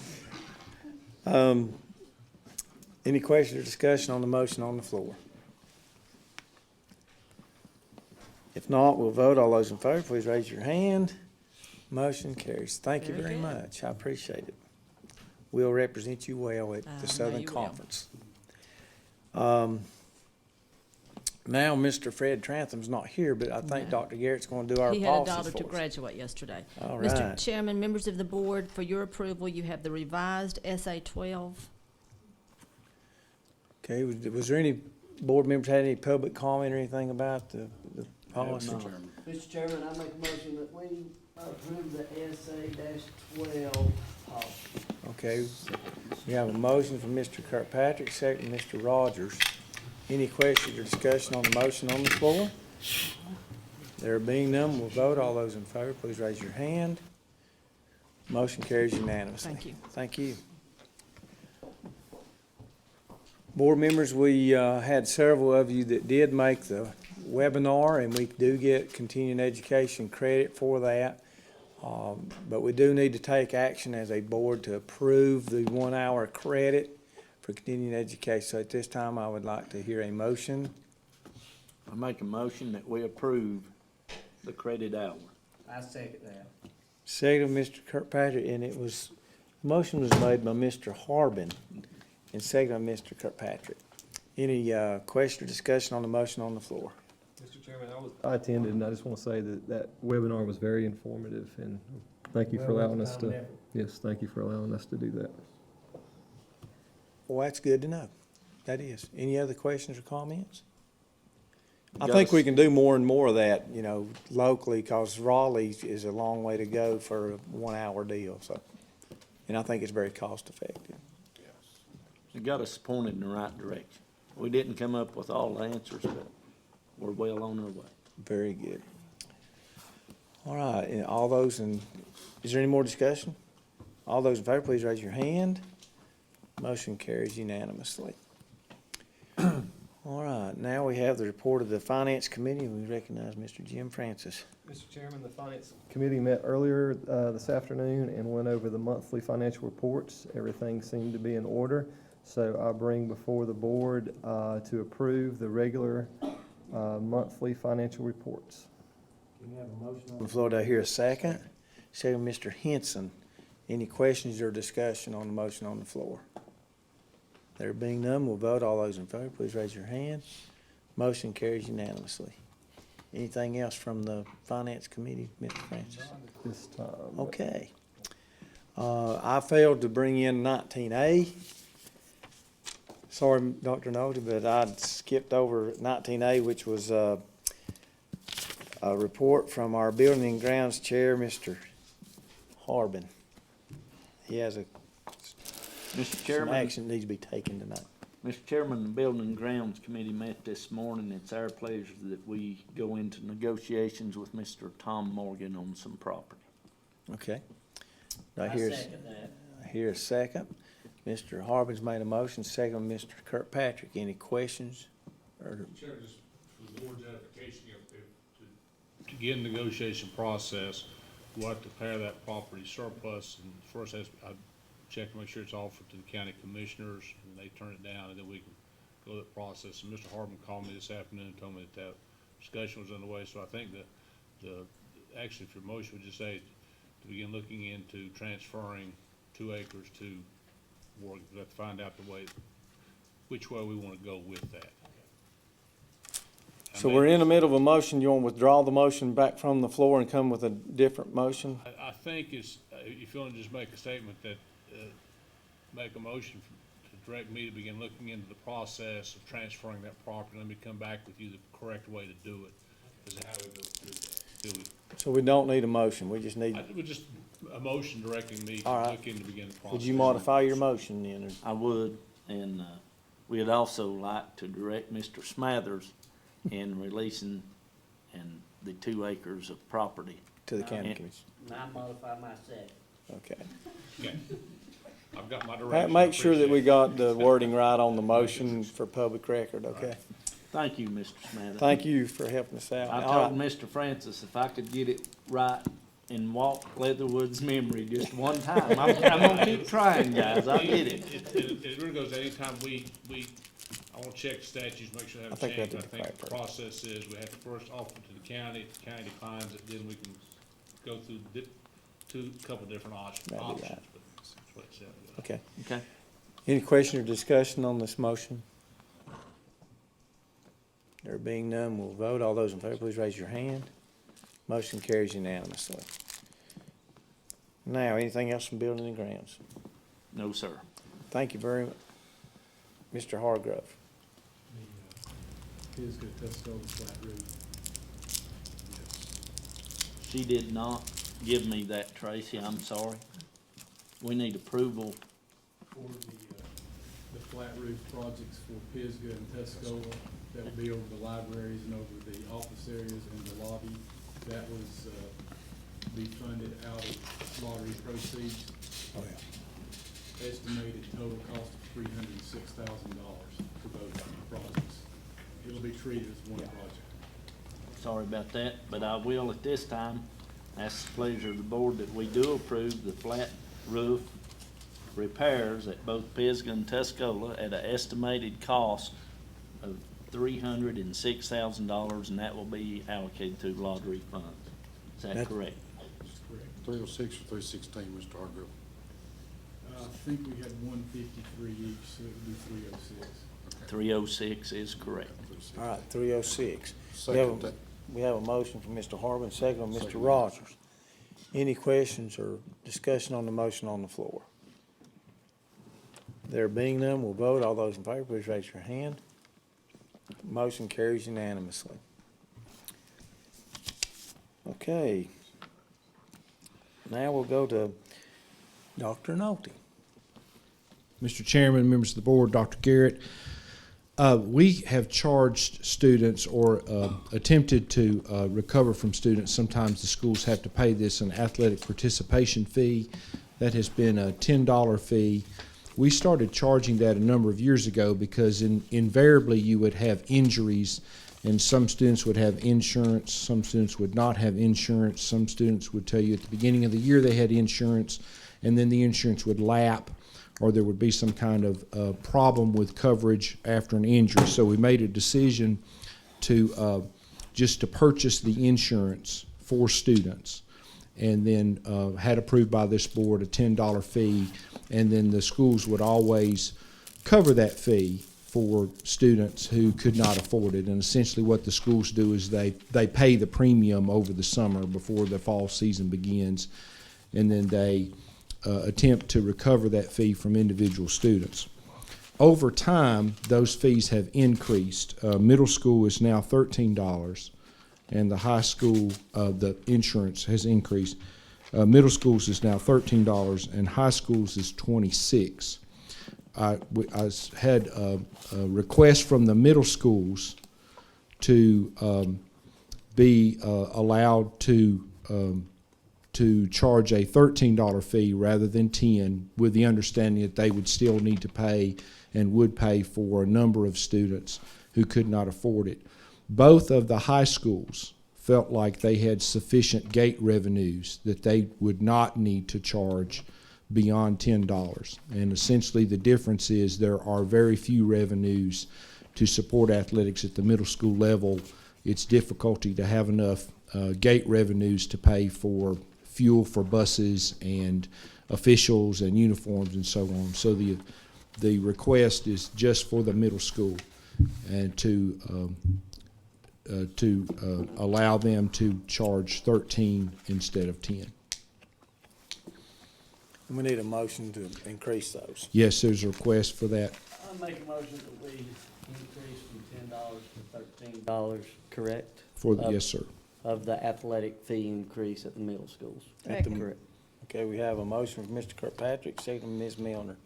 Any questions or discussion on the motion on the floor? If not, we'll vote. All those in favor, please raise your hand. Motion carries. Thank you very much. I appreciate it. We'll represent you well at the Southern Conference. Now, Mr. Fred Trantham's not here, but I think Dr. Garrett's going to do our He had a policies daughter for to us. graduate yesterday. All Mr. right. Chairman, members of the board, for your approval, you have the revised SA 12. Okay, was there any board members had any public comment or anything about the policy? Mr. Chairman, I make a motion that we approve the SA-12 policy. Okay, we have a motion from Mr. Kirkpatrick, second Mr. Rogers. Any questions or discussion on the motion on the floor? There being none, we'll vote. All those in favor, please raise your hand. Motion carries unanimously. Thank you. Thank you. Board members, we had several of you that did make the webinar, and we do get continuing education credit for that. But we do need to take action as a board to approve the 1 hour credit for continuing education. So at this time, I would like to hear a motion. I make a motion that we approve the credit hour. I second that. Second, Mr. Kirkpatrick, and it was, motion was made by Mr. Harbin and second by Mr. Kirkpatrick. Any question or discussion on the motion on the floor? Mr. Chairman, I attended, and I just want to say that that webinar was very informative, and thank you for allowing us to, yes, thank you for allowing us to do that. Well, that's good to know. That is. Any other questions or comments? I think we can do more and more of that, you know, locally, because Raleigh is a long way to go for a 1 hour deal, so. And I think it's very cost effective. It got us pointed in the right direction. We didn't come up with all the answers, but we're well on our way. Very good. All right, and all those in, is there any more discussion? All those in favor, please raise your hand. Motion carries unanimously. All right, now we have the report of the Finance Committee. We recognize Mr. Jim Francis. Mr. Chairman, the Finance Committee met earlier this afternoon and went over the monthly financial reports. Everything seemed to be in order. So I bring before the board to approve the regular monthly financial reports. Can we have a motion on the floor? Do I hear a second? Second, Mr. Henson. Any questions or discussion on the motion on the floor? There being none, we'll vote. All those in favor, please raise your hand. Motion carries unanimously. Anything else from the Finance Committee, Mr. Francis? This time. Okay. I failed to bring in 19A. Sorry, Dr. Nolte, but I skipped over 19A, which was a report from our Building and Grounds Chair, Mr. Harbin. He has Mr. Chairman, some action needs to be taken tonight. Mr. Chairman, the Building and Grounds Committee met this morning. It's our pleasure that we go into negotiations with Mr. Tom Morgan on some property. Okay. I second that. I hear a second. Mr. Harbin's made a motion, second Mr. Kirkpatrick. Any questions? Chair, just for the board's edification, to begin the negotiation process, we'll have to pay that property surplus, and first I check to make sure it's offered to the county commissioners, and they turn it down, and then we can go through the process. And Mr. Harbin called me this afternoon and told me that discussion was underway, so I think that actually, if your motion would just say to begin looking into transferring 2 acres to work, we have to find out which way we want to go with that. So we're in the middle of a motion. You want to withdraw the motion back from the floor and come with a different motion? I think it's, if you want to just make a statement that, make a motion to direct me to begin looking into the process of transferring that property, let me come back with you the correct way to do it, is how we go through that. So we don't need a motion. We just need. Just a motion directing me All to right. look into begin the process. Would you modify your motion then? Or? I would, and we'd also like to direct Mr. Smathers in releasing and the 2 acres of property to the county commission. I modify my second. Okay. Okay. I've got my direction. Make sure that we got the wording right on the motion for public record, okay? Thank you, Mr. Smathers. Thank you for helping us out. I told Mr. Francis if I could get it right and walk Leatherwood's memory just one time, I'm gonna keep trying, guys. I'll get it. It really goes, anytime I want to check statutes, make sure they haven't changed. I think the process is we have to first offer to the county. If the county declines it, then we can go through couple different options. Right. But that's what it said. Okay. Okay. Any question or discussion on this motion? There being none, we'll vote. All those in favor, please raise your hand. Motion carries unanimously. Now, anything else from Building and Grounds? No, sir. Thank you very much. Mr. Hargrove. Pisgah, Tuscola, Flat Roof. She did not give me that, Tracy. I'm sorry. We need approval. For the flat roof projects for Pisgah and Tuscola, that will be over the libraries and over the office areas and the lobby. That was, be funded out of lottery proceeds. Oh, yeah. Estimated total cost of $306,000 for both projects. It'll be treated as one project. sorry about that, but I will at this time ask the pleasure of the board that we do approve the flat roof repairs at both Pisgah and Tuscola at an estimated cost of $306,000, and that will be allocated through lottery funds. Is that correct? That's correct. 306 or 316, Mr. Hargrove? I think we had 153 each, so it would be 306. 306 is correct. All right, 306. Second that. We have a motion from Mr. Harbin, second from Mr. Rogers. Any questions or discussion on the motion on the floor? There being none, we'll vote. All those in favor, please raise your hand. Motion carries unanimously. Okay. Now we'll go to Dr. Nolte. Mr. Chairman, members of the board, Dr. Garrett, we have charged students or attempted to recover from students. Sometimes the schools have to pay this an athletic participation fee. That has been a $10 fee. We started charging that a number of years ago because invariably you would have injuries, and some students would have insurance, some students would not have insurance, some students would tell you at the beginning of the year they had insurance, and then the insurance would lap, or there would be some kind of problem with coverage after an injury. So we made a decision to just to purchase the insurance for students, and then had approved by this board a $10 fee, and then the schools would always cover that fee for students who could not afford it. And essentially what the schools do is they pay the premium over the summer before the fall season begins, and then they attempt to recover that fee from individual students. Over time, those fees have increased. Middle school is now $13, and the high school, the insurance has increased. Middle schools is now $13, and high schools is $26. I had a request from the middle schools to be allowed to charge a $13 fee rather than $10, with the understanding that they would still need to pay and would pay for a number of students who could not afford it. Both of the high schools felt like they had sufficient gate revenues that they would not need to charge beyond $10. And essentially the difference is there are very few revenues to support athletics at the middle school level. It's difficulty to have enough gate revenues to pay for fuel for buses and officials and uniforms and so on. So the request is just for the middle school, and to allow them to charge 13 instead of 10. We need a motion to increase those. Yes, there's a request for that. I make a motion that we increase from $10 to $13, correct? Yes, sir. Of the athletic fee increase at the middle schools. Correct. Okay, we have a motion from Mr. Kirkpatrick, second from Ms. Milner.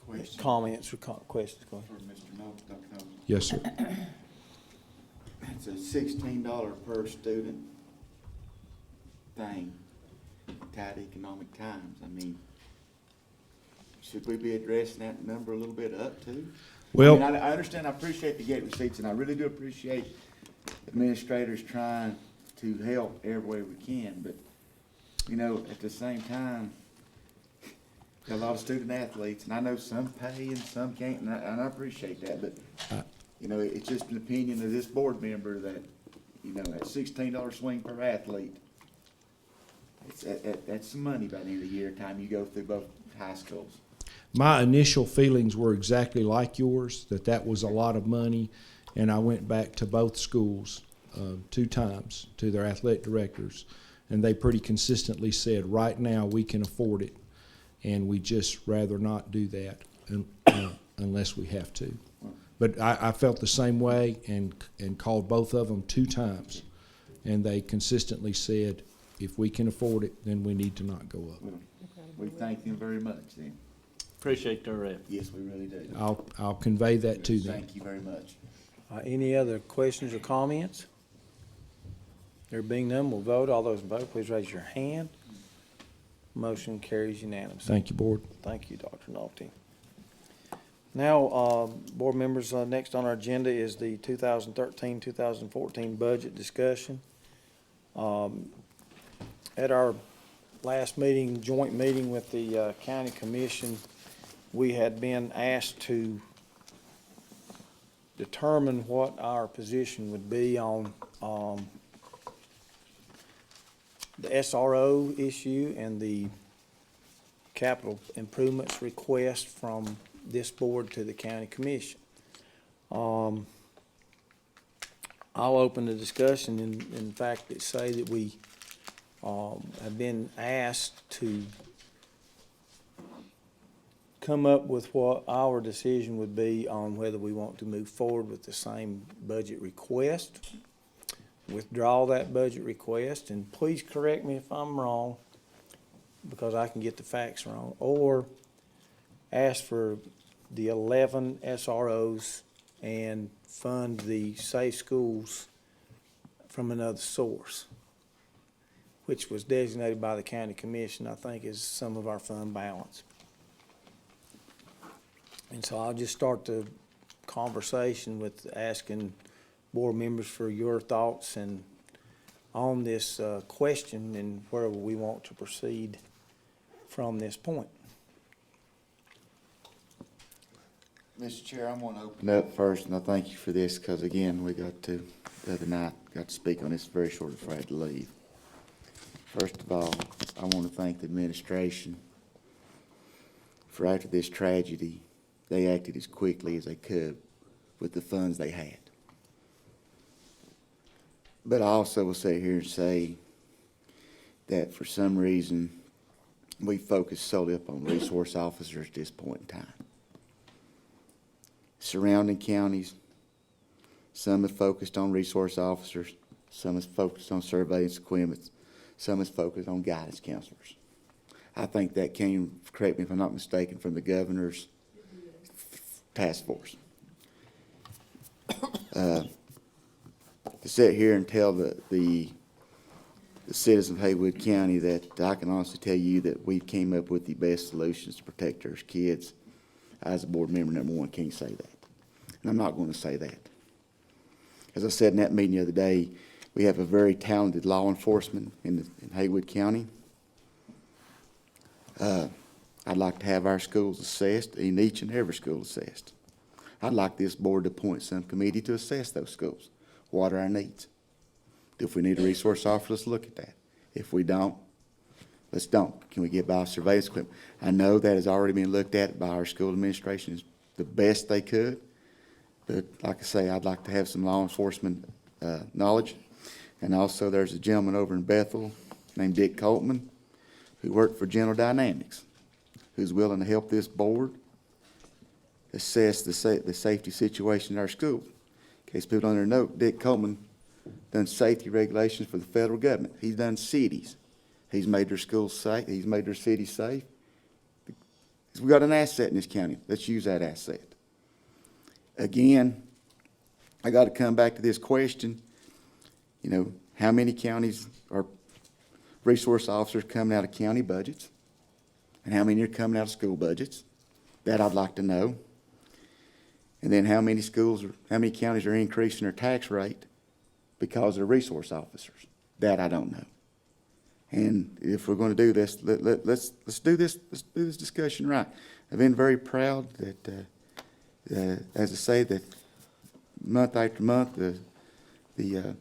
Question. Comments or questions? Go ahead. For Mr. Nolte, Dr. Nolte. Yes, sir. It's a $16 per student thing, tied economic times. I mean, should we be addressing that number a little bit up too? Well, I mean, I understand, I appreciate the gate receipts, and I really do appreciate administrators trying to help every way we can, but, you know, at the same time, got a lot of student athletes, and I know some pay and some can't, and I appreciate that, but, you know, it's just an opinion of this board member that, you know, that $16 swing per athlete, that's some money by the end of the year, time you go through both high schools. My initial feelings were exactly like yours, that was a lot of money, and I went back to both schools 2 times, to their athletic directors, and they pretty consistently said, right now we can afford it, and we just rather not do that unless we have to. But I felt the same way and called both of them 2 times, and they consistently said, if we can afford it, then we need to not go up. Well, we thank them very much then. Appreciate their effort. Yes, we really do. I'll convey that to them. Thank you very much. Any other questions or comments? There being none, we'll vote. All those in favor, please raise your hand. Motion carries unanimously. Thank you, board. Thank you, Dr. Nolte. Now, board members, next on our agenda is the 2013-2014 budget discussion. At our last meeting, joint meeting with the county commission, we had been asked to determine what our position would be on the SRO issue and the capital improvements request from this board to the county commission. I'll open the discussion and in fact say that we have been asked to come up with what our decision would be on whether we want to move forward with the same budget request, withdraw that budget request, and please correct me if I'm wrong, because I can get the facts wrong, or ask for the 11 SROs and fund the Safe Schools from another source, which was designated by the county commission, I think, as some of our fund balance. And so I'll just start the conversation with asking board members for your thoughts and on this question and where we want to proceed from this point. Mr. Chair, I'm going to open up first, and I thank you for this, because again, the other night, got to speak on this very short before I had to leave. First of all, I want to thank the administration for after this tragedy, they acted as quickly as they could with the funds they had. But I also will sit here and say that for some reason, we focus solely upon resource officers at this point in time. Surrounding counties, some have focused on resource officers, some have focused on surveillance equipment, some has focused on guidance counselors. I think that came, correct me if I'm not mistaken, from the governor's task force. To sit here and tell the citizens of Haywood County that I can honestly tell you that we came up with the best solutions to protect our kids, as a board member, number one, can't say that. And I'm not going to say that. As I said in that meeting the other day, we have a very talented law enforcement in Haywood County. I'd like to have our schools assessed, and each and every school assessed. I'd like this board to appoint some committee to assess those schools. What are our needs? If we need a resource officer, let's look at that. If we don't, let's don't. Can we get by surveillance equipment? I know that has already been looked at by our school administration the best they could. But like I say, I'd like to have some law enforcement knowledge. And also there's a gentleman over in Bethel named Dick Coltman who worked for General Dynamics, who's willing to help this board assess the safety situation in our school. In case people don't know, Dick Coltman done safety regulations for the federal government. He's done cities. He's made their schools safe. He's made their cities safe. We've got an asset in this county. Let's use that asset. Again, I got to come back to this question. You know, how many counties are resource officers coming out of county budgets? And how many are coming out of school budgets? That I'd like to know. And then how many counties are increasing their tax rate because they're resource officers? That I don't know. And if we're going to do this, let's do this discussion right. I've been very proud that, as I say, that month after month, the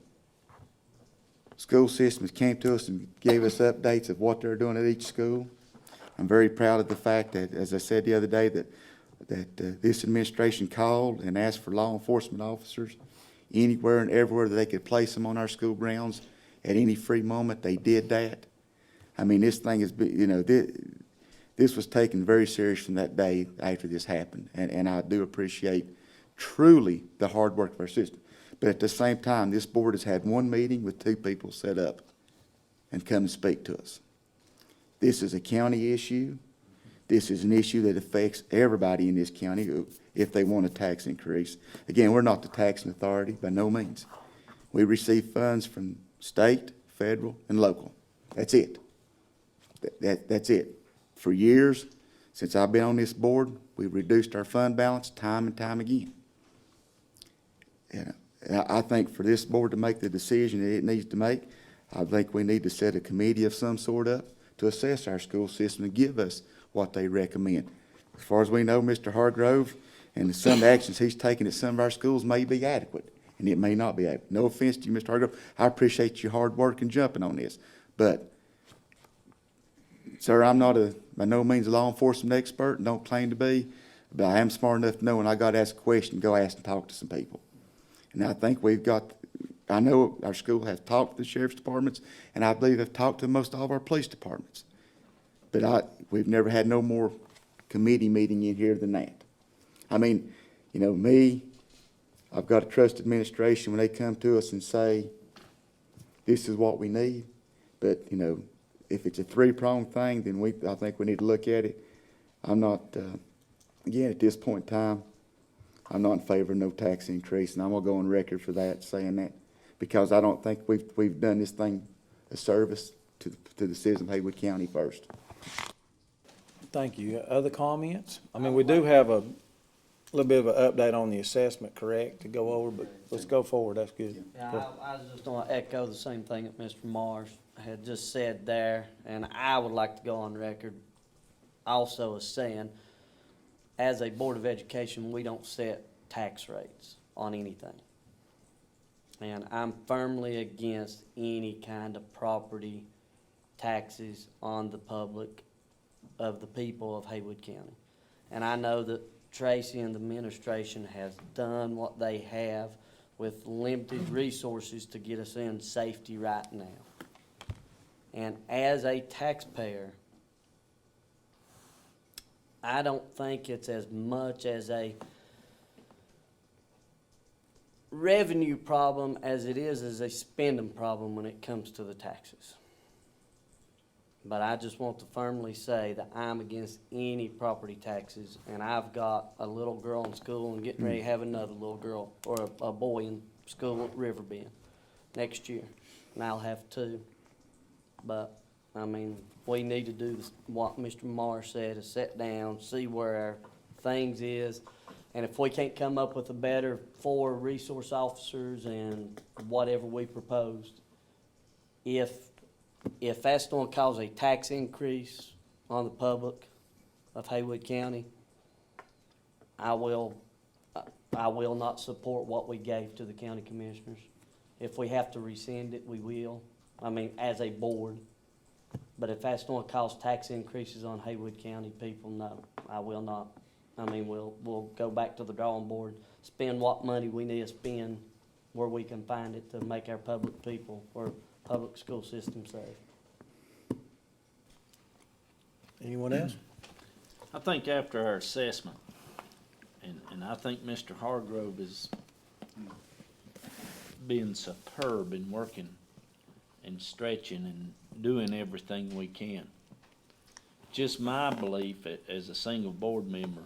school systems came to us and gave us updates of what they're doing at each school. I'm very proud of the fact that, as I said the other day, that this administration called and asked for law enforcement officers anywhere and everywhere that they could place them on our school grounds at any free moment. They did that. I mean, this thing is, you know, this was taken very serious from that day after this happened. And I do appreciate truly the hard work of our system. But at the same time, this board has had one meeting with two people set up and come and speak to us. This is a county issue. This is an issue that affects everybody in this county if they want a tax increase. Again, we're not the taxing authority by no means. We receive funds from state, federal, and local. That's it. That's it. For years, Since I've been on this board, we've reduced our fund balance time and time again. And I think for this board to make the decision that it needs to make, I think we need to set a committee of some sort up to assess our school system and give us what they recommend. As far as we know, Mr. Hargrove and some actions he's taken at some of our schools may be adequate, and it may not be adequate. No offense to you, Mr. Hargrove. I appreciate your hard work and jumping on this. But, sir, I'm not by no means a law enforcement expert and don't claim to be, but I am smart enough to know when I got to ask a question, go ask and talk to some people. And I think I know our school has talked to the sheriff's departments, and I believe have talked to most all of our police departments. But we've never had no more committee meeting in here than that. I mean, you know, I've got a trust administration when they come to us and say, this is what we need. But, you know, if it's a three-pronged thing, then I think we need to look at it. I'm not, again, at this point in time, I'm not in favor of no tax increase, and I'm gonna go on record for that, saying that, because I don't think we've done this thing a service to the citizens of Haywood County first. Thank you. Other comments? I mean, we do have a little bit of an update on the assessment, correct, to go over, but let's go forward. That's good. Yeah, I was just gonna echo the same thing that Mr. Mars had just said there, and I would like to go on record also as saying, as a Board of Education, we don't set tax rates on anything. And I'm firmly against any kind of property taxes on the public of the people of Haywood County. And I know that Tracy and the administration has done what they have with limited resources to get us in safety right now. And as a taxpayer, I don't think it's as much as a revenue problem as it is as a spending problem when it comes to the taxes. But I just want to firmly say that I'm against any property taxes, and I've got a little girl in school and getting ready to have another little girl or a boy in school at Riverbend next year, and I'll have two. But, I mean, we need to do what Mr. Mars said, is sit down, see where our things is, and if we can't come up with a better 4 resource officers and whatever we proposed, if that's going to cause a tax increase on the public of Haywood County, I will not support what we gave to the county commissioners. If we have to rescind it, we will. I mean, as a board. But if that's going to cause tax increases on Haywood County people, no, I will not. I mean, we'll go back to the drawing board, spend what money we need to spend where we can find it to make our public people or public school system safe. Anyone else? I think after our assessment, and I think Mr. Hargrove is being superb in working and stretching and doing everything we can. Just my belief as a single board member,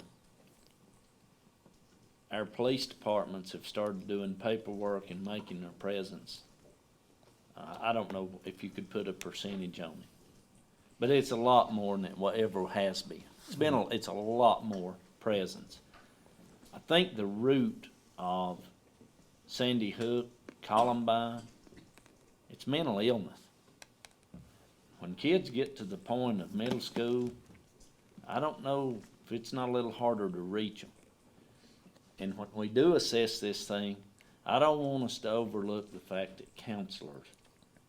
our police departments have started doing paperwork and making their presence. I don't know if you could put a percentage on it, but it's a lot more than it ever has been. It's a lot more presence. I think the root of Sandy Hook, Columbine, it's mental illness. When kids get to the point of middle school, I don't know if it's not a little harder to reach them. And when we do assess this thing, I don't want us to overlook the fact that counselors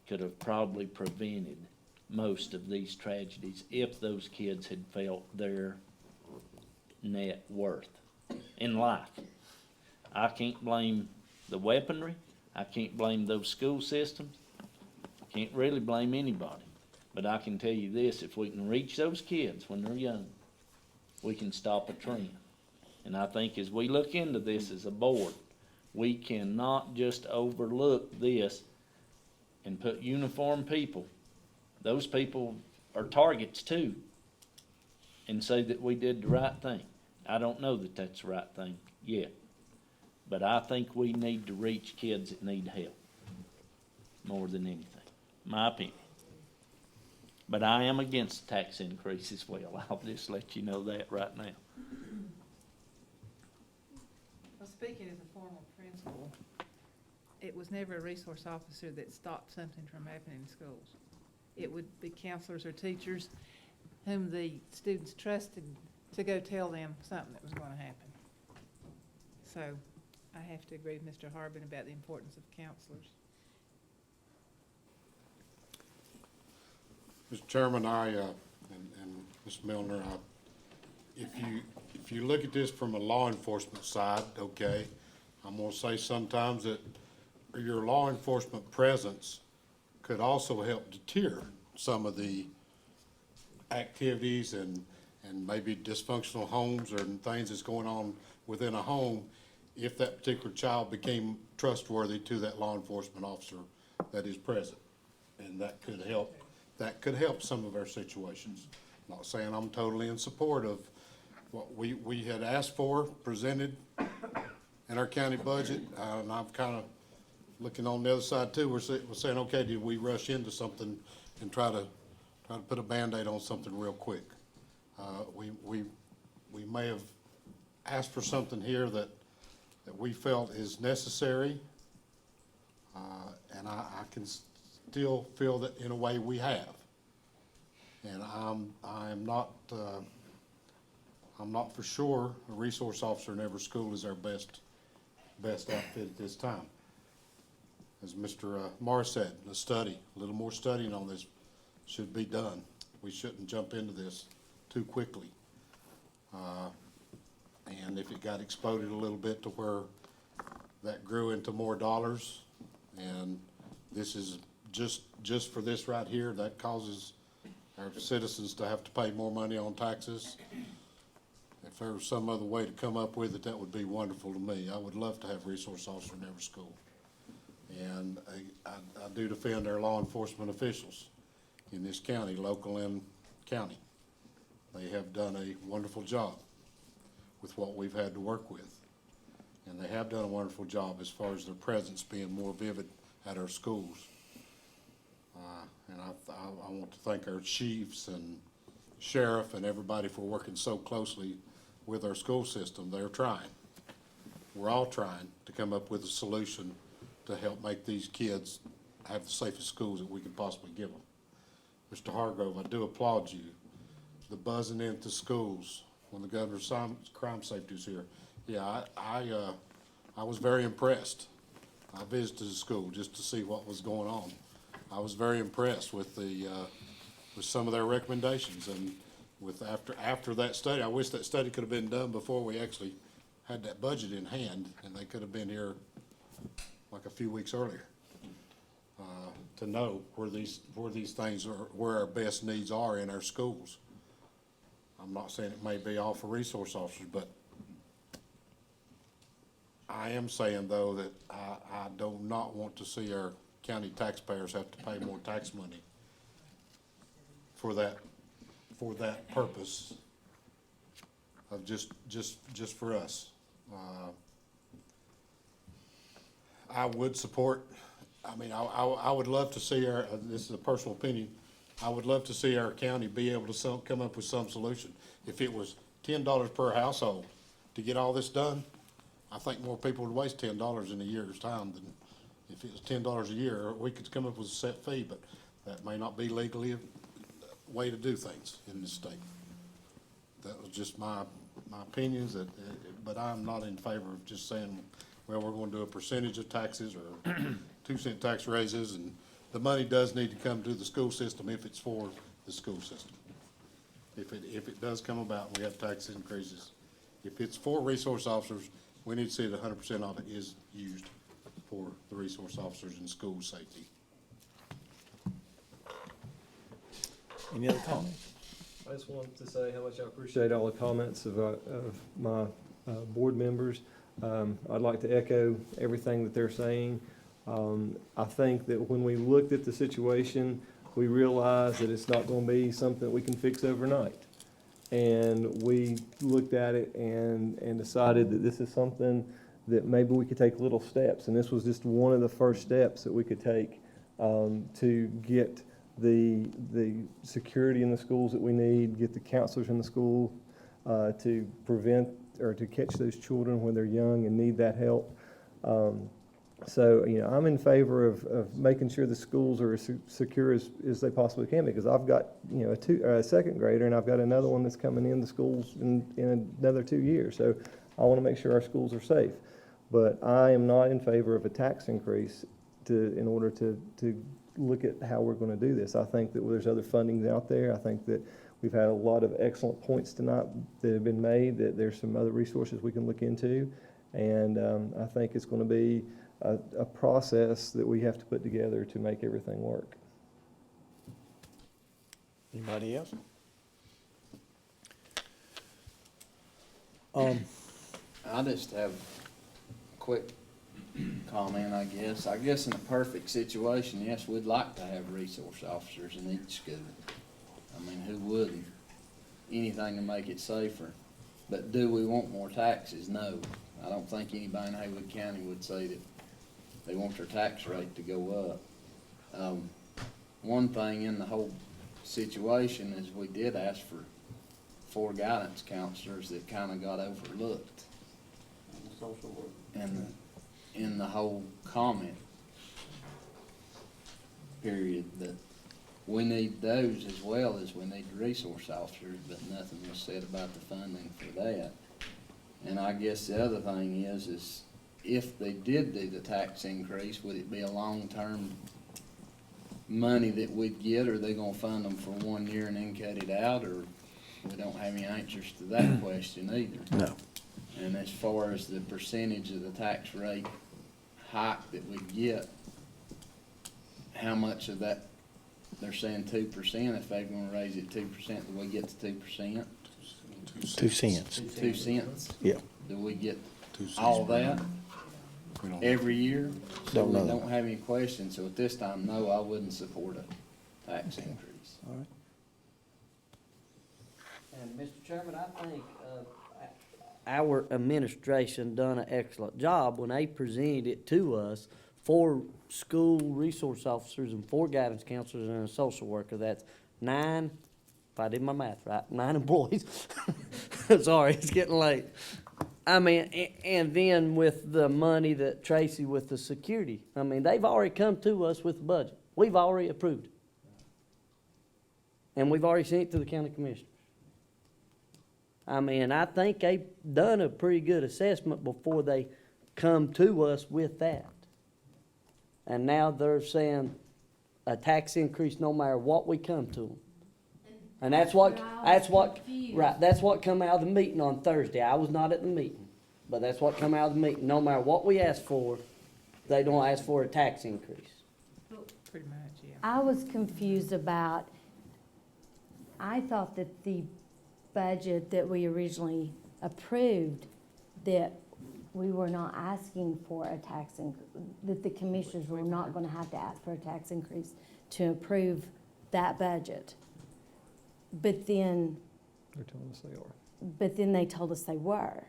could have probably prevented most of these tragedies if those kids had felt their net worth in life. I can't blame the weaponry. I can't blame those school systems. I can't really blame anybody. But I can tell you this, if we can reach those kids when they're young, we can stop a trend. And I think as we look into this as a board, we cannot just overlook this and put uniformed people. Those people are targets too, and say that we did the right thing. I don't know that that's the right thing yet, but I think we need to reach kids that need help more than anything. My opinion. But I am against tax increase as well. I'll just let you know that right now. Well, speaking as a former principal, it was never a resource officer that stopped something from happening in schools. It would be counselors or teachers whom the students trusted to go tell them something that was going to happen. So I have to agree with Mr. Harbin about the importance of counselors. Mr. Chairman, and Ms. Milner, if you look at this from a law enforcement side, okay, I'm gonna say sometimes that your law enforcement presence could also help deter some of the activities and maybe dysfunctional homes or things that's going on within a home if that particular child became trustworthy to that law enforcement officer that is present. And that could help some of our situations. Not saying I'm totally in support of what we had asked for, presented in our county budget, and I'm kind of looking on the other side too. We're saying, okay, did we rush into something and try to put a Band-Aid on something real quick? We may have asked for something here that we felt is necessary, and I can still feel that in a way we have. And I'm not for sure a resource officer in every school is our best outfit at this time. As Mr. Morris said, a little more studying on this should be done. We shouldn't jump into this too quickly. And if it got exploded a little bit to where that grew into more dollars, and this is just for this right here, that causes our citizens to have to pay more money on taxes. If there was some other way to come up with it, that would be wonderful to me. I would love to have a resource officer in every school. And I do defend our law enforcement officials in this county, local and county. They have done a wonderful job with what we've had to work with. And they have done a wonderful job as far as their presence being more vivid at our schools. And I want to thank our chiefs and sheriff and everybody for working so closely with our school system. They're trying. We're all trying to come up with a solution to help make these kids have the safest schools that we could possibly give them. Mr. Hargrove, I do applaud you. The buzzing into schools when the governor's crime safety was here. Yeah, I was very impressed. I visited the school just to see what was going on. I was very impressed with with some of their recommendations, and after that study, I wish that study could have been done before we actually had that budget in hand, and they could have been here like a few weeks earlier to know where these things are, where our best needs are in our schools. I'm not saying it may be all for resource officers, but I am saying though that I do not want to see our county taxpayers have to pay more tax money for that purpose of just for us. I would support, I mean, I would love to see our, this is a personal opinion, I would love to see our county be able to come up with some solution. If it was $10 per household to get all this done, I think more people would waste $10 in a year's time than if it was $10 a year. We could come up with a set fee, but that may not be legally a way to do things in this state. That was just my opinions, but I'm not in favor of just saying, well, we're going to do a percentage of taxes or 2-cent tax raises, and the money does need to come to the school system if it's for the school system. If it does come about, we have tax increases. If it's for resource officers, we need to see that 100% of it is used for the resource officers and school safety. Any other comments? I just wanted to say how much I appreciate all the comments of my board members. I'd like to echo everything that they're saying. I think that when we looked at the situation, we realized that it's not going to be something that we can fix overnight. And we looked at it and decided that this is something that maybe we could take little steps. And this was just one of the first steps that we could take to get the security in the schools that we need, get the counselors in the school to prevent or to catch those children when they're young and need that help. So, I'm in favor of making sure the schools are as secure as they possibly can, because I've got, a second grader, and I've got another one that's coming in the schools in another 2 years. So I want to make sure our schools are safe. But I am not in favor of a tax increase in order to look at how we're going to do this. I think that there's other fundings out there. I think that we've had a lot of excellent points tonight that have been made, that there's some other resources we can look into. And I think it's going to be a process that we have to put together to make everything work. Anybody else? I just have a quick comment, I guess. I guess in a perfect situation, yes, we'd like to have resource officers in each school. I mean, who wouldn't? Anything to make it safer. But do we want more taxes? No. I don't think anybody in Haywood County would say that they want their tax rate to go up. One thing in the whole situation is we did ask for 4 guidance counselors that kind of got overlooked in the whole comment period, that we need those as well as we need resource officers, but nothing was said about the funding for that. And I guess the other thing is if they did do the tax increase, would it be a long-term money that we'd get, or are they gonna fund them for 1 year and then cut it out, or we don't have any answers to that question either. No. And as far as the percentage of the tax rate hike that we get, how much of that, they're saying 2%, if they're gonna raise it 2%, do we get to 2%? 2 cents. 2 cents? Yeah. Do we get all that every year? So Don't know. we don't have any questions, so at this time, no, I wouldn't support a tax increase. All right. And Mr. Chairman, I think our administration done an excellent job when they presented it to us. 4 school resource officers and 4 guidance counselors and a social worker. That's 9, if I did my math right, 9 employees. Sorry, it's getting late. I mean, and then with the money that Tracy with the security, I mean, they've already come to us with the budget. We've already approved it. And we've already sent it to the county commissioners. I mean, I think they've done a pretty good assessment before they come to us with that. And now they're saying a tax increase no matter what we come to them. And that's what come out of the meeting on Thursday. I was not at the meeting, but that's what come out of the meeting. No matter what we ask for, they don't ask for a tax increase. Pretty much, yeah. I was confused about, I thought that the budget that we originally approved, that we were not asking for a tax increase, that the commissioners were not gonna have to ask for a tax increase to approve that budget. But then, They're telling us they are. but then they told us they were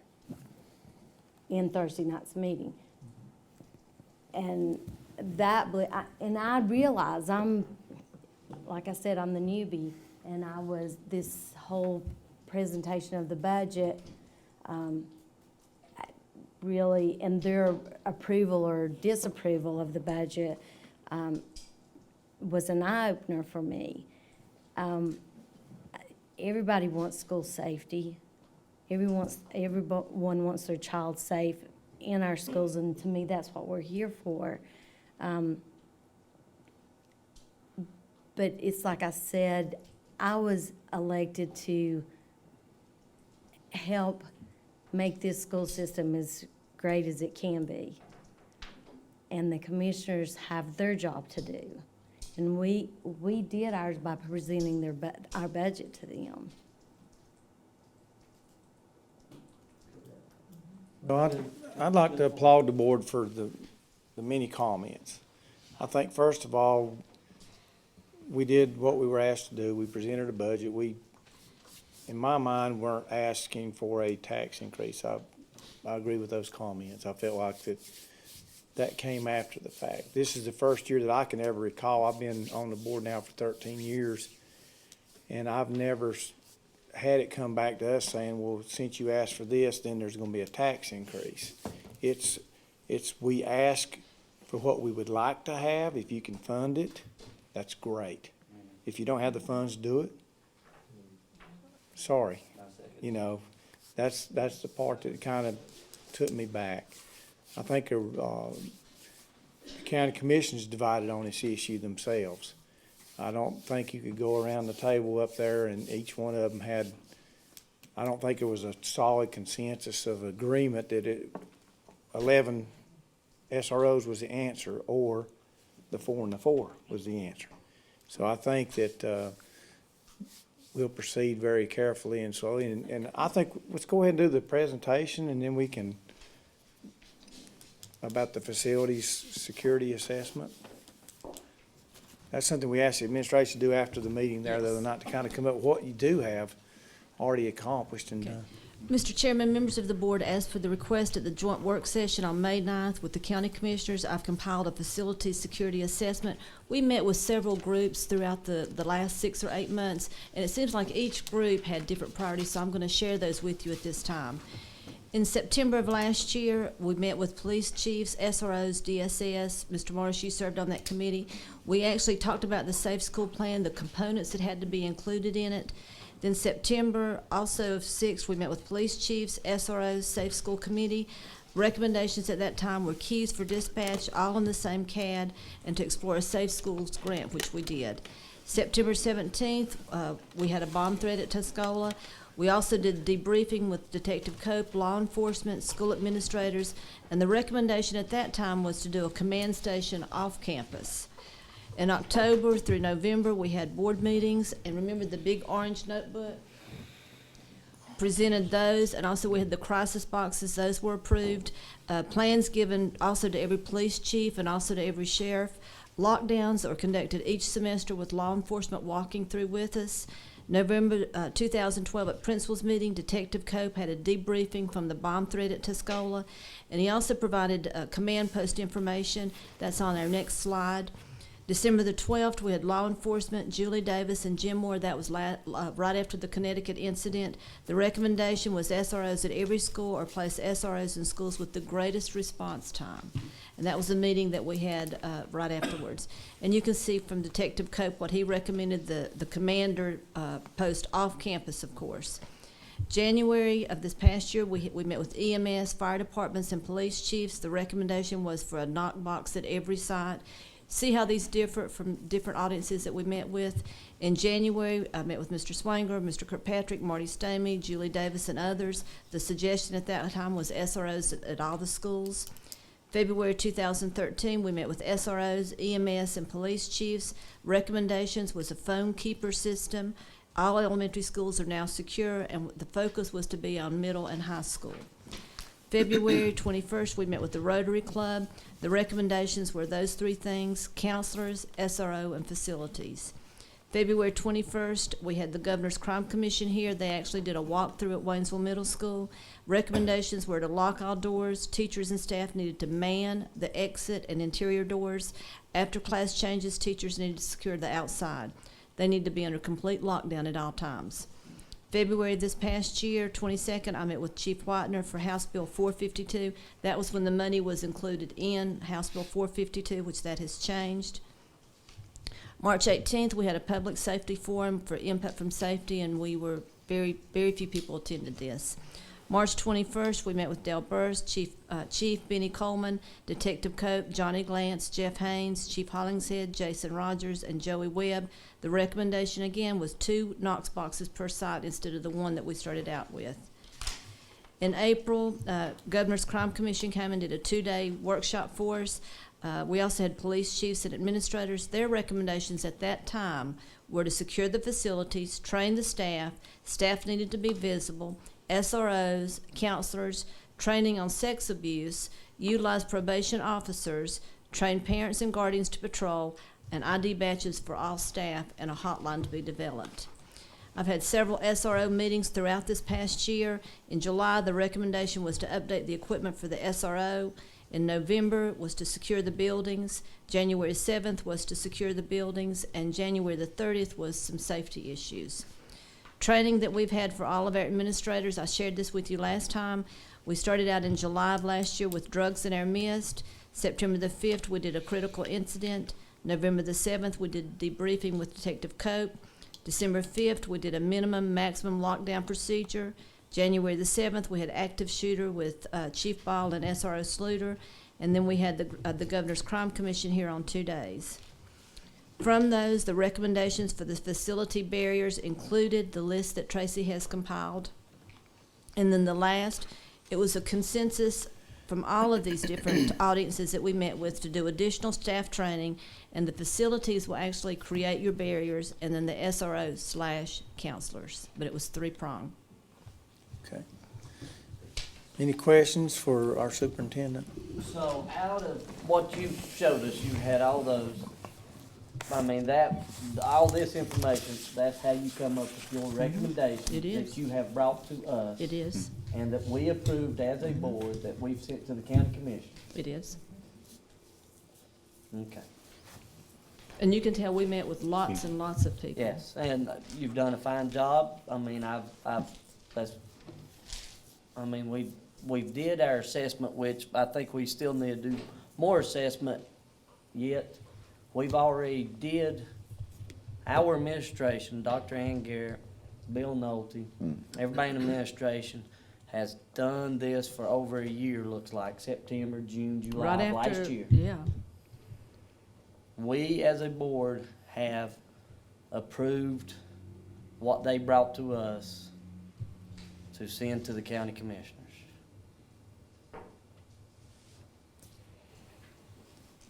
in Thursday night's meeting. And I realize like I said, I'm the newbie, and this whole presentation of the budget, really, and their approval or disapproval of the budget, was an eye-opener for me. Everybody wants school safety. Everyone wants their child safe in our schools, and to me, that's what we're here for. But it's like I said, I was elected to help make this school system as great as it can be. And the commissioners have their job to do. And we did ours by presenting our budget to them. Well, I'd like to applaud the board for the many comments. I think, first of all, we did what we were asked to do. We presented a budget. We, in my mind, weren't asking for a tax increase. I agree with those comments. I felt like that that came after the fact. This is the first year that I can ever recall. I've been on the board now for 13 years, and I've never had it come back to us saying, well, since you asked for this, then there's gonna be a tax increase. It's we ask for what we would like to have. If you can fund it, that's great. If you don't have the funds to do it, sorry. You know, that's the part that kind of took me back. I think the county commission's divided on this issue themselves. I don't think you could go around the table up there and each one of them had, I don't think there was a solid consensus of agreement that 11 SROs was the answer, or the 4 and the 4 was the answer. So I think that we'll proceed very carefully and slowly. And I think let's go ahead and do the presentation, and then we can, about the facilities security assessment. That's something we asked the administration to do after the meeting there the other night, to kind of come up with what you do have already accomplished and done. Mr. Chairman, members of the board, as for the request at the joint work session on May 9th with the county commissioners, I've compiled a facility security assessment. We met with several groups throughout the last 6 or 8 months, and it seems like each group had different priorities, so I'm going to share those with you at this time. In September of last year, we met with police chiefs, SROs, DSS. Mr. Morris, you served on that committee. We actually talked about the Safe School Plan, the components that had to be included in it. Then September, also of 6th, we met with police chiefs, SROs, Safe School Committee. Recommendations at that time were keys for dispatch, all in the same CAD, and to explore a Safe Schools grant, which we did. September 17th, we had a bomb threat at Tuscola. We also did debriefing with Detective Cope, law enforcement, school administrators, and the recommendation at that time was to do a command station off campus. In October through November, we had board meetings, and remember the big orange notebook? Presented those, and also we had the crisis boxes. Those were approved. Plans given also to every police chief and also to every sheriff. Lockdowns are conducted each semester with law enforcement walking through with us. November 2012 at principals meeting, Detective Cope had a debriefing from the bomb threat at Tuscola, and he also provided command post information. That's on our next slide. December the 12th, we had law enforcement, Julie Davis and Jim Moore. That was right after the Connecticut incident. The recommendation was SROs at every school, or place SROs in schools with the greatest response time. And that was a meeting that we had right afterwards. And you can see from Detective Cope what he recommended, the commander post off campus, of course. January of this past year, we met with EMS, fire departments, and police chiefs. The recommendation was for a knock box at every site. See how these differ from different audiences that we met with. In January, I met with Mr. Swanger, Mr. Kirkpatrick, Marty Stamey, Julie Davis, and others. The suggestion at that time was SROs at all the schools. February 2013, we met with SROs, EMS, and police chiefs. Recommendations was a phone keeper system. All elementary schools are now secure, and the focus was to be on middle and high school. February 21st, we met with the Rotary Club. The recommendations were those 3 things: counselors, SRO, and facilities. February 21st, we had the Governor's Crime Commission here. They actually did a walkthrough at Waynesville Middle School. Recommendations were to lock all doors. Teachers and staff needed to man the exit and interior doors. After class changes, teachers needed to secure the outside. They need to be under complete lockdown at all times. February this past year, 22nd, I met with Chief Whitener for House Bill 452. That was when the money was included in House Bill 452, which that has changed. March 18th, we had a public safety forum for input from safety, and we were very few people attended this. March 21st, we met with Dale Burris, Chief Benny Coleman, Detective Cope, Johnny Glantz, Jeff Haynes, Chief Hollingshead, Jason Rogers, and Joey Webb. The recommendation again was 2 Knox boxes per site instead of the 1 that we started out with. In April, Governor's Crime Commission came and did a 2-day workshop for us. We also had police chiefs and administrators. Their recommendations at that time were to secure the facilities, train the staff needed to be visible, SROs, counselors, training on sex abuse, utilize probation officers, train parents and guardians to patrol, and ID badges for all staff, and a hotline to be developed. I've had several SRO meetings throughout this past year. In July, the recommendation was to update the equipment for the SRO. In November was to secure the buildings, January 7th was to secure the buildings, and January the 30th was some safety issues. Training that we've had for all of our administrators, I shared this with you last time. We started out in July of last year with drugs in our midst. September the 5th, we did a critical incident. November the 7th, we did debriefing with Detective Cope. December 5th, we did a minimum maximum lockdown procedure. January the 7th, we had active shooter with Chief Ball and SRO Sluter. And then we had the Governor's Crime Commission here on 2 days. From those, the recommendations for the facility barriers included the list that Tracy has compiled. And then the last, it was a consensus from all of these different audiences that we met with to do additional staff training, and the facilities will actually create your barriers, and then the SRO/counselors. But it was 3-pronged. Okay. Any questions for our superintendent? So out of what you showed us, you had all those, I mean, all this information, that's how you come up with your recommendations It is. that you have brought to us. It is. And that we approved as a board, that we've sent to the county commission. It is. Okay. And you can tell we met with lots and lots of people. Yes, and you've done a fine job. I mean, we did our assessment, which I think we still need to do more assessment yet. We've already did our administration, Dr. Ann Garrett, Bill Nolte, everybody in administration has done this for over a year, looks like, September, June, July Right of after, last year. yeah. We, as a board, have approved what they brought to us to send to the county commissioners.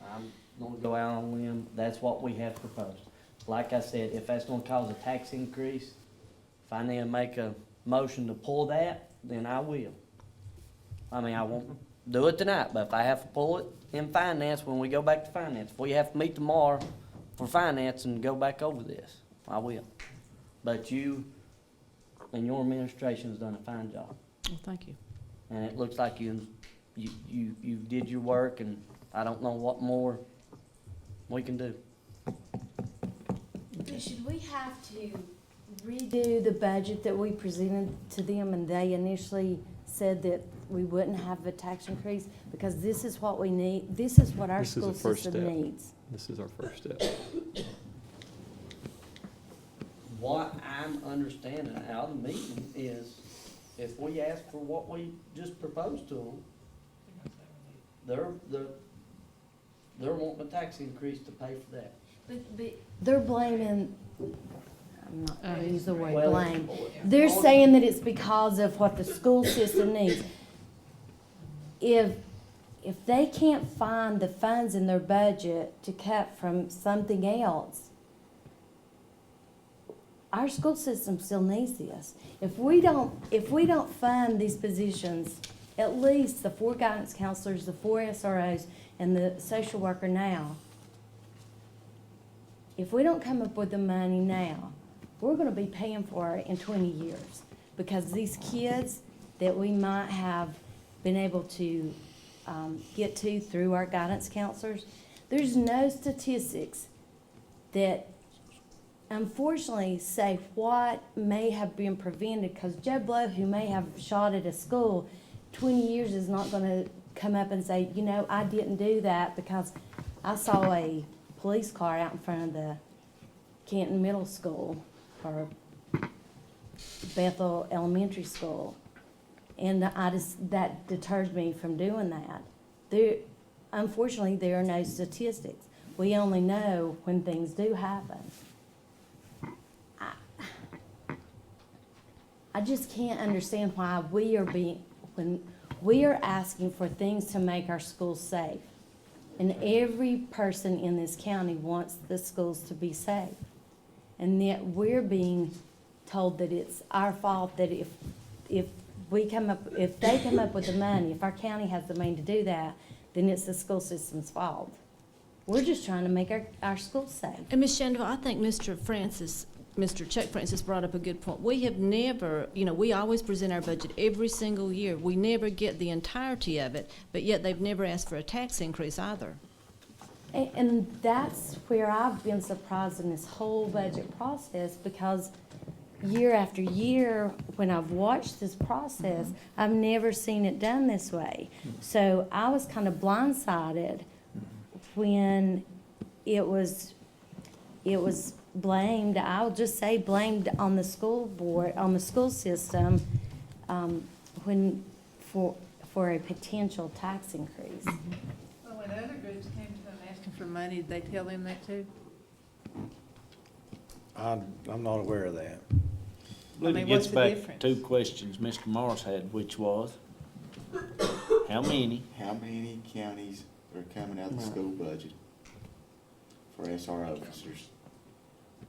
I'm gonna go out on a limb, that's what we have proposed. Like I said, if that's gonna cause a tax increase, if I need to make a motion to pull that, then I will. I mean, I won't do it tonight, but if I have to pull it in finance, when we go back to finance, if we have to meet tomorrow for finance and go back over this, I will. But you and your administration has done a fine job. Well, thank you. And it looks like you did your work, and I don't know what more we can do. Should we have to redo the budget that we presented to them and they initially said that we wouldn't have a tax increase? Because this is what we need, this is what our This is school the first system step. needs. This is our first step. What I'm understanding out of the meeting is, if we ask for what we just proposed to them, they're wanting a tax increase to pay for that. But they're blaming, I'm not gonna use the word Well, blame. They're saying that it's because of what the school system needs. If they can't find the funds in their budget to cut from something else, our school system still needs this. If we don't fund these positions, at least the 4 guidance counselors, the 4 SROs, and the social worker now, if we don't come up with the money now, we're gonna be paying for it in 20 years. Because these kids that we might have been able to get to through our guidance counselors, there's no statistics that unfortunately say what may have been prevented, because Joe Blow, who may have shot at a school, 20 years is not gonna come up and say, you know, I didn't do that because I saw a police car out in front of the Canton Middle School or Bethel Elementary School. And that deters me from doing that. Unfortunately, there are no statistics. We only know when things do happen. I just can't understand why when we are asking for things to make our schools safe, and every person in this county wants the schools to be safe, and yet we're being told that it's our fault that if they come up with the money, if our county has the money to do that, then it's the school system's fault. We're just trying to make our schools safe. And Ms. Shandor, I think Mr. Francis Mr. Chuck Francis brought up a good point. We have never, we always present our budget every single year. We never get the entirety of it, but yet they've never asked for a tax increase either. And that's where I've been surprised in this whole budget process, because year after year, when I've watched this process, I've never seen it done this way. So I was kind of blindsided when it was blamed, I'll just say blamed on the school board, on the school system, for a potential tax increase. Well, when other groups came to them asking for money, did they tell them that too? I'm not aware of that. Well, mean, it gets what's the back difference? to 2 questions Mr. Morris had, which was, how many? How many counties are coming out of the school budget for SR officers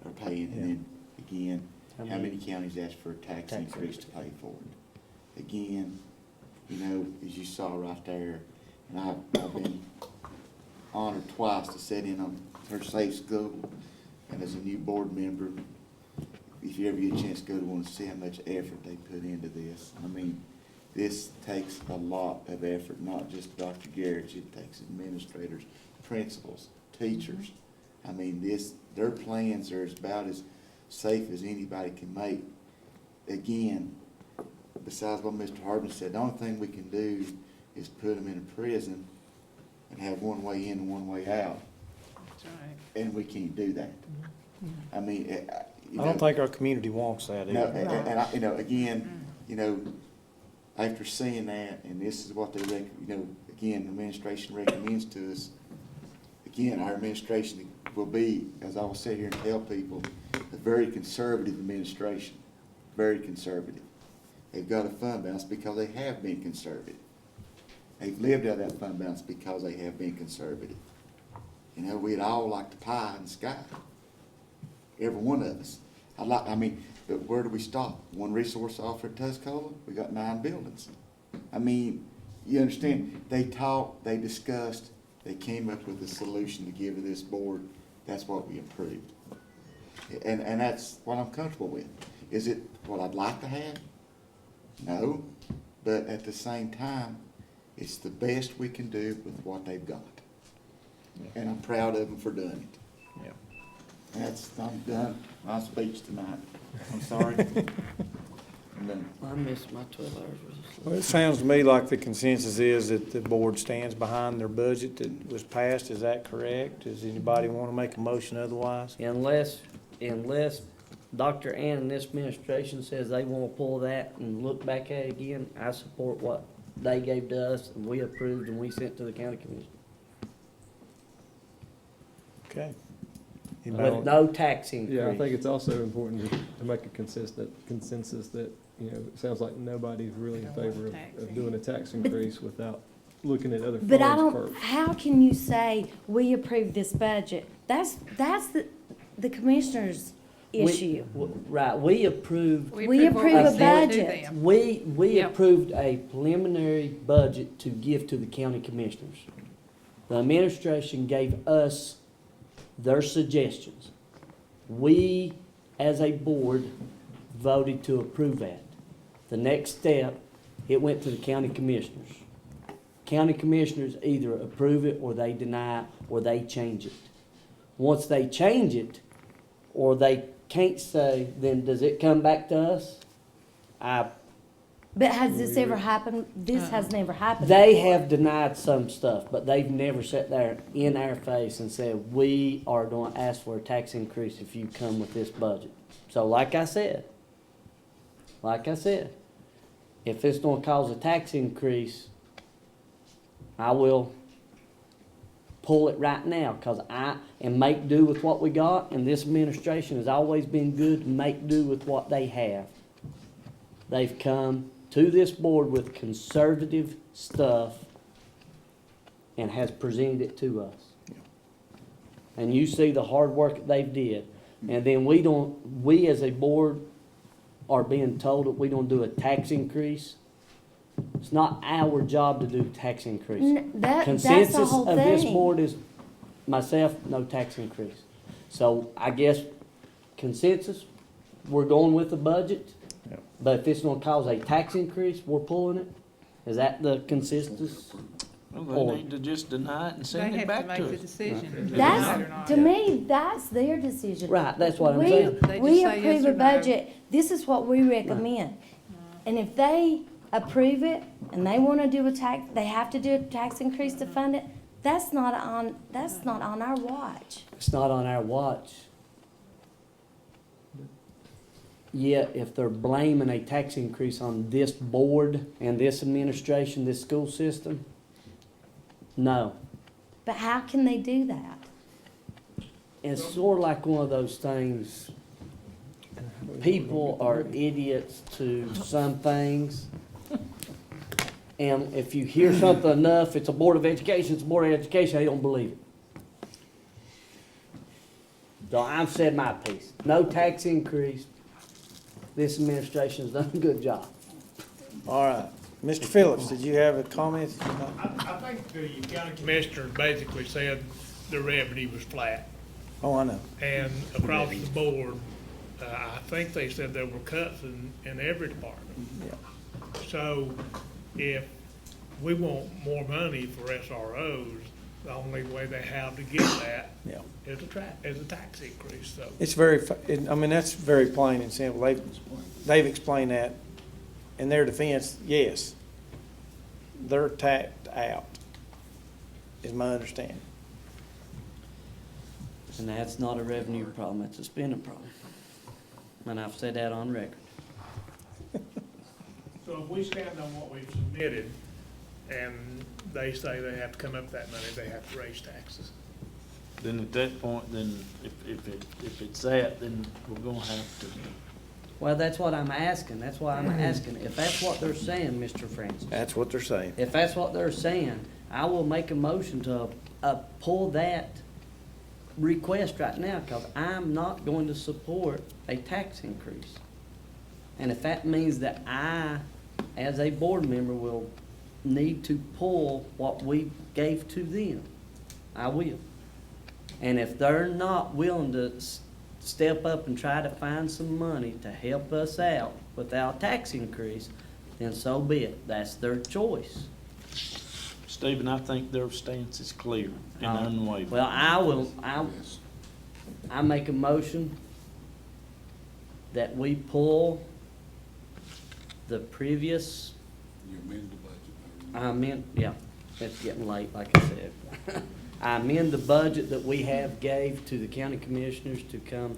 are paying? And then again, how many counties ask for a tax increase to pay for it? Again, as you saw right there, and I've been honored twice to sit in on her safe school, and as a new board member, if you ever get a chance to go to one, see how much effort they put into this. I mean, this takes a lot of effort, not just Dr. Garrett's, it takes administrators, principals, teachers. I mean, their plans are about as safe as anybody can make. Again, besides what Mr. Hardman said, the only thing we can do is put them in a prison and have one way in and one way out. That's right. And we can't do that. I mean, I don't think our community wants that no, either. and again, after seeing that, and this is what they again, the administration recommends to us. Again, our administration will be, as I will sit here and tell people, a very conservative administration, very conservative. They've got a fund balance because they have been conservative. They've lived out of that fund balance because they have been conservative. We'd all like the pie in the sky. Every one of us. But where do we stop? One resource officer at Tuscola, we got 9 buildings. I mean, you understand, they talked, they discussed, they came up with a solution to give to this board. That's what we approved. And that's what I'm comfortable with. Is it what I'd like to have? No. But at the same time, it's the best we can do with what they've got. And I'm proud of them for doing it. I'm done my speech tonight. I'm sorry. I'm done. I missed my 12 hours with this. Well, it sounds to me like the consensus is that the board stands behind their budget that was passed. Is that correct? Does anybody want to make a motion otherwise? Unless Dr. Ann and this administration says they want to pull that and look back at it again, I support what they gave to us and we approved and we sent to the county commission. Okay. With no tax increase. Yeah, I think it's also important to make a consensus that, it sounds like nobody's really in favor of doing a tax increase without looking at other funds But I don't, first. how can you say we approve this budget? That's the commissioner's issue. Right, we approved. We approve a budget. We approved a preliminary budget to give to the county commissioners. The administration gave us their suggestions. We, as a board, voted to approve that. The next step, it went to the county commissioners. County commissioners either approve it or they deny it or they change it. Once they change it or they can't say, then does it come back to us? But has this ever happened? This has never happened. They before. have denied some stuff, but they've never sat there in our face and said, we are going to ask for a tax increase if you come with this budget. So like I said, if it's going to cause a tax increase, I will pull it right now and make do with what we got. And this administration has always been good to make do with what they have. They've come to this board with conservative stuff and has presented it to us. And you see the hard work that they've did. And then we as a board are being told that we don't do a tax increase. It's not our job to do tax increase. That's the Consensus whole of this thing. board is myself, no tax increase. So I guess consensus, we're going with the budget. Yep. But if it's gonna cause a tax increase, we're pulling it? Is that the consensus? Well, Or- they need to just deny it and They send it have to back make to the us. decision. That's, Whether or not. to me, that's their decision. Right, that's what I'm We- saying. They We just say approve yes a or no. budget, this is what we recommend. And if they approve it and they wanna do a tax, they have to do a tax increase to fund it, that's not on our watch. It's not on our watch. Yet, if they're blaming a tax increase on this board and this administration, this school system, no. But how can they do that? It's sort of like one of those things, people are idiots to some things. And if you hear something enough, it's a Board of Education, it's a Board of Education, they don't believe it. So I've said my piece. No tax increase. This administration's done a good job. All right. Mr. Phillips, did you have a comment? I think the county commissioners basically said the revenue was flat. Oh, I know. And across the board, I think they said there were cuts in every department. Yeah. So if we want more money for SROs, the only way they have to get that Yeah. is a tax increase, so. It's very, I mean, that's very plain and simple. They've explained that. In their defense, yes, they're tapped out, is my understanding. And that's not a revenue problem, it's a spending problem. And I've said that on record. So if we stand on what we've submitted, and they say they have to come up that money, they have to raise taxes. Then at that point, then if it's that, then we're gonna have to. Well, that's what I'm asking, that's why I'm asking. If that's what they're saying, Mr. Francis, That's what they're saying. if that's what they're saying, I will make a motion to pull that request right now, because I'm not going to support a tax increase. And if that means that I, as a board member, will need to pull what we gave to them, I will. And if they're not willing to step up and try to find some money to help us out without a tax increase, then so be it. That's their choice. Stephen, I think their stance is clear and unwavering. Well, I make a motion that we pull the previous, You amend the budget. yeah, it's getting late, like I said. I amend the budget that we have gave to the county commissioners to come,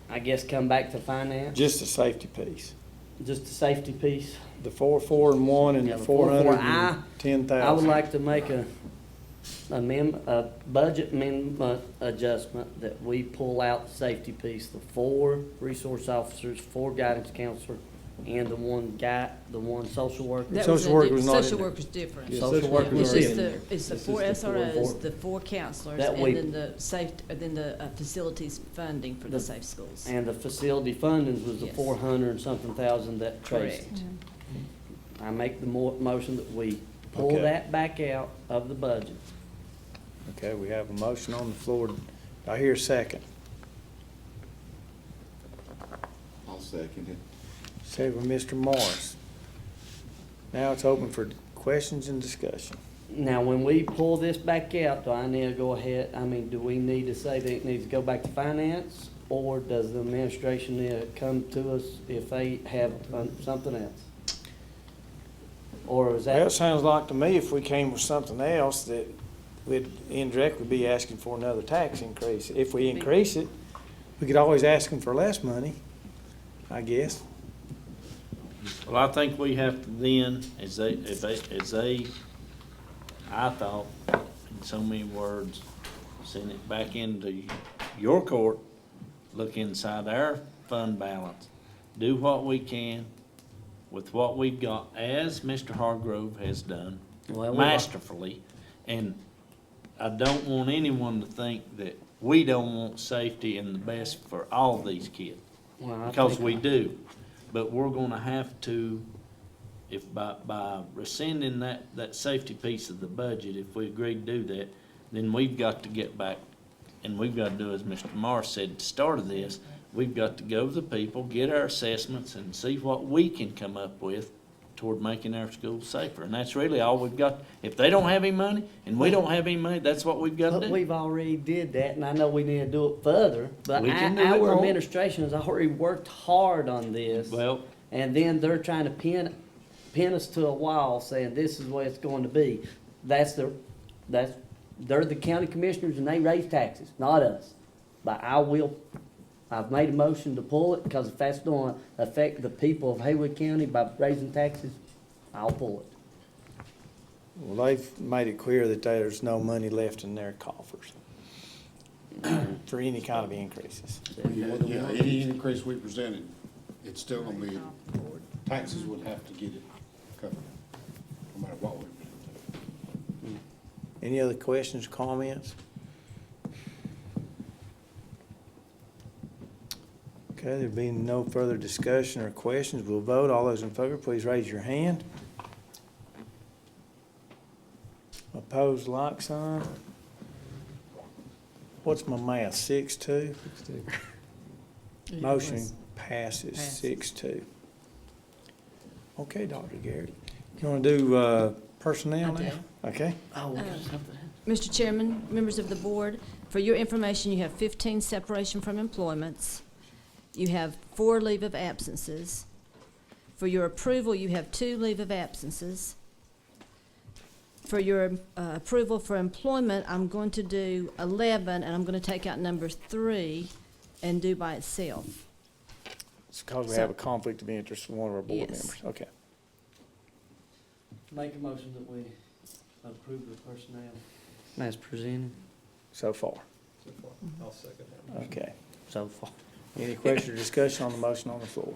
I guess, come back to finance. Just a safety piece. Just the safety piece. The 4, and 1, and Yeah, the the 4, I would 410,000. like to make a budget amendment adjustment that we pull out the safety piece, the 4 resource officers, 4 guidance counselor, and the one social worker. That Social worker was not in Social there. worker's different. Yeah, social worker It's was just in the, there. it's the This 4 is the 4 and 4. SROs, the 4 counselors, That and we- then the facilities funding for the safe schools. And the facility fundings was the Yes. 400 and something thousand that Tracy. Correct. I make the motion that we pull Okay. that back out of the budget. Okay, we have a motion on the floor. I hear a second. I'll second it. Second by Mr. Morris. Now it's open for questions and discussion. Now, when we pull this back out, do I need to go ahead, do we need to say that it needs to go back to finance? Or does the administration need to come to us if they have something else? Or is Well, it that, sounds like to me if we came with something else that we'd indirectly be asking for another tax increase. If we increase it, we could always ask them for less money, I guess. Well, I think we have to then, I thought, in so many words, send it back into your court, look inside our fund balance, do what we can with what we've got, as Mr. Hargrove has done Well, we- masterfully. And I don't want anyone to think that we don't want safety and the best for all these kids. Well, I Because think- we do, but we're gonna have to, if by rescinding that safety piece of the budget, if we agree to do that, then we've got to get back and we've got to do, as Mr. Morris said at the start of this, we've got to go to the people, get our assessments, and see what we can come up with toward making our schools safer. And that's really all we've got. If they don't have any money, and we don't have any money, that's what we've got to But do. we've already did that, and I know we need to do it further, but We can do it our more. administration has already worked hard on this. Well, And then they're trying to pin us to a wall saying this is the way it's going to be. They're the county commissioners and they raise taxes, not us. But I've made a motion to pull it, because if that's going to affect the people of Haywood County by raising taxes, I'll pull it. Well, they've made it clear that there's no money left in their coffers for any kind of increases. Yeah, any increase we presented, it's still gonna be, taxes would have to get it covered, no matter what we present. Any other questions, comments? Okay, there being no further discussion or questions, we'll vote. All those in favor, please raise your hand. Opposed, like sign. What's my math, 6-2? Motion passes 6-2. Okay, Dr. Garrett. You want to do personnel now? Okay. Mr. Chairman, members of the board, for your information, you have 15 separation from employments. You have 4 leave of absences. For your approval, you have 2 leave of absences. For your approval for employment, I'm going to do 11, and I'm going to take out number 3 and do by itself. It's because we So- have a conflict of interest with one of our board Yes. members. Okay. Make a motion that we approve the personnel as presented. So far. I'll second that. Okay. So far. Any question or discussion on the motion on the floor?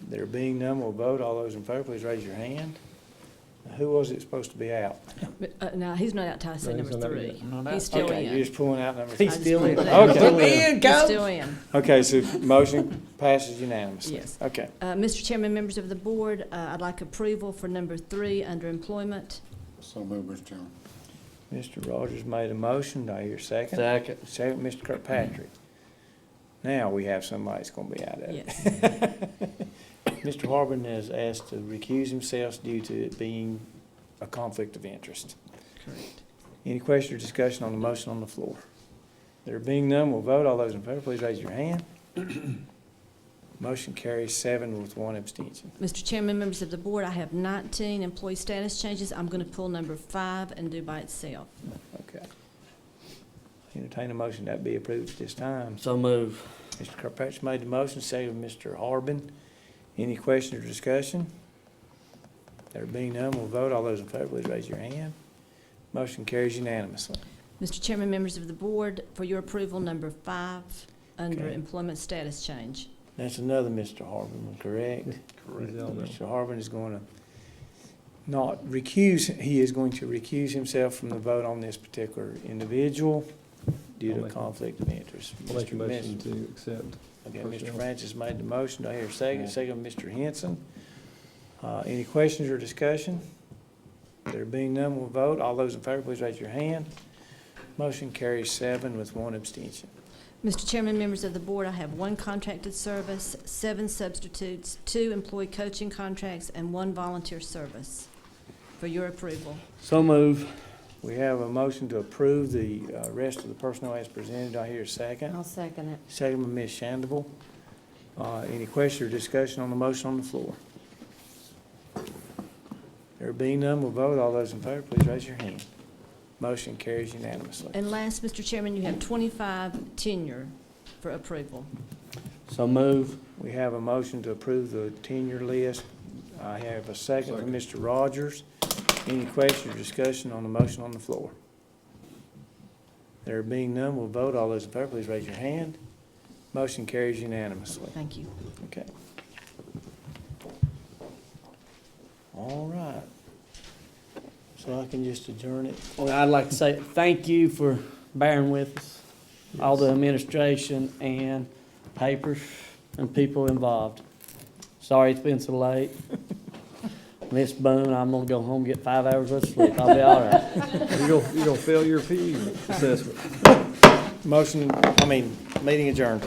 There being none, we'll vote. All those in favor, please raise your hand. Now, who was it supposed to be out? No, he's not out till I say No, number he's not 3. yet. Not out. He's still Okay, in. you're just pulling out number He's I just still in. pulled it out. Okay. Come in, He's coach. still in. Okay, so motion passes unanimously. Yes. Okay. Mr. Chairman, members of the board, I'd like approval for number 3 under employment. So move, Mr. Chairman. Mr. Rogers made a motion. Do I hear a second? Second. Second, Mr. Kirkpatrick. Now we have somebody that's gonna be out of it. Yes. Mr. Harbin has asked to recuse himself due to it being a conflict of interest. Correct. Any question or discussion on the motion on the floor? There being none, we'll vote. All those in favor, please raise your hand. Motion carries 7 with 1 abstention. Mr. Chairman, members of the board, I have 19 employee status changes. I'm going to pull number 5 and do by itself. Okay. Entertain a motion that be approved at this time. So move. Mr. Kirkpatrick made the motion, second Mr. Harbin. Any question or discussion? There being none, we'll vote. All those in favor, please raise your hand. Motion carries unanimously. Mr. Chairman, members of the board, for your approval, number 5 under Okay. employment status change. That's another Mr. Harbin, correct? Correct. Mr. Harbin is going to not recuse, he is going to recuse himself from the vote on this particular individual due I'll to make- conflict of interest. I'll make a Mr. motion to accept. Okay, Mr. personnel. Francis made the motion. Do I hear a second? Second, Mr. Henson. Any questions or discussion? There being none, we'll vote. All those in favor, please raise your hand. Motion carries 7 with 1 abstention. Mr. Chairman, members of the board, I have 1 contracted service, 7 substitutes, 2 employee coaching contracts, and 1 volunteer service for your approval. So move. We have a motion to approve the rest of the personnel as presented. Do I hear a second? I'll second it. Second by Ms. Shandable. Any question or discussion on the motion on the floor? There being none, we'll vote. All those in favor, please raise your hand. Motion carries unanimously. And last, Mr. Chairman, you have 25 tenure for approval. So move. We have a motion to approve the tenure list. I have a second from Mr. Rogers. Any question or discussion on the motion on the floor? There being none, we'll vote. All those in favor, please raise your hand. Motion carries unanimously. Thank you. Okay. All right. So I can just adjourn it. Well, I'd like to say thank you for bearing with us, all the administration and papers and people involved. Sorry it's been so late. Miss Boone, I'm gonna go home, get 5 hours of sleep. I'll be all right. You're gonna fail your PE assessment. Meeting adjourned.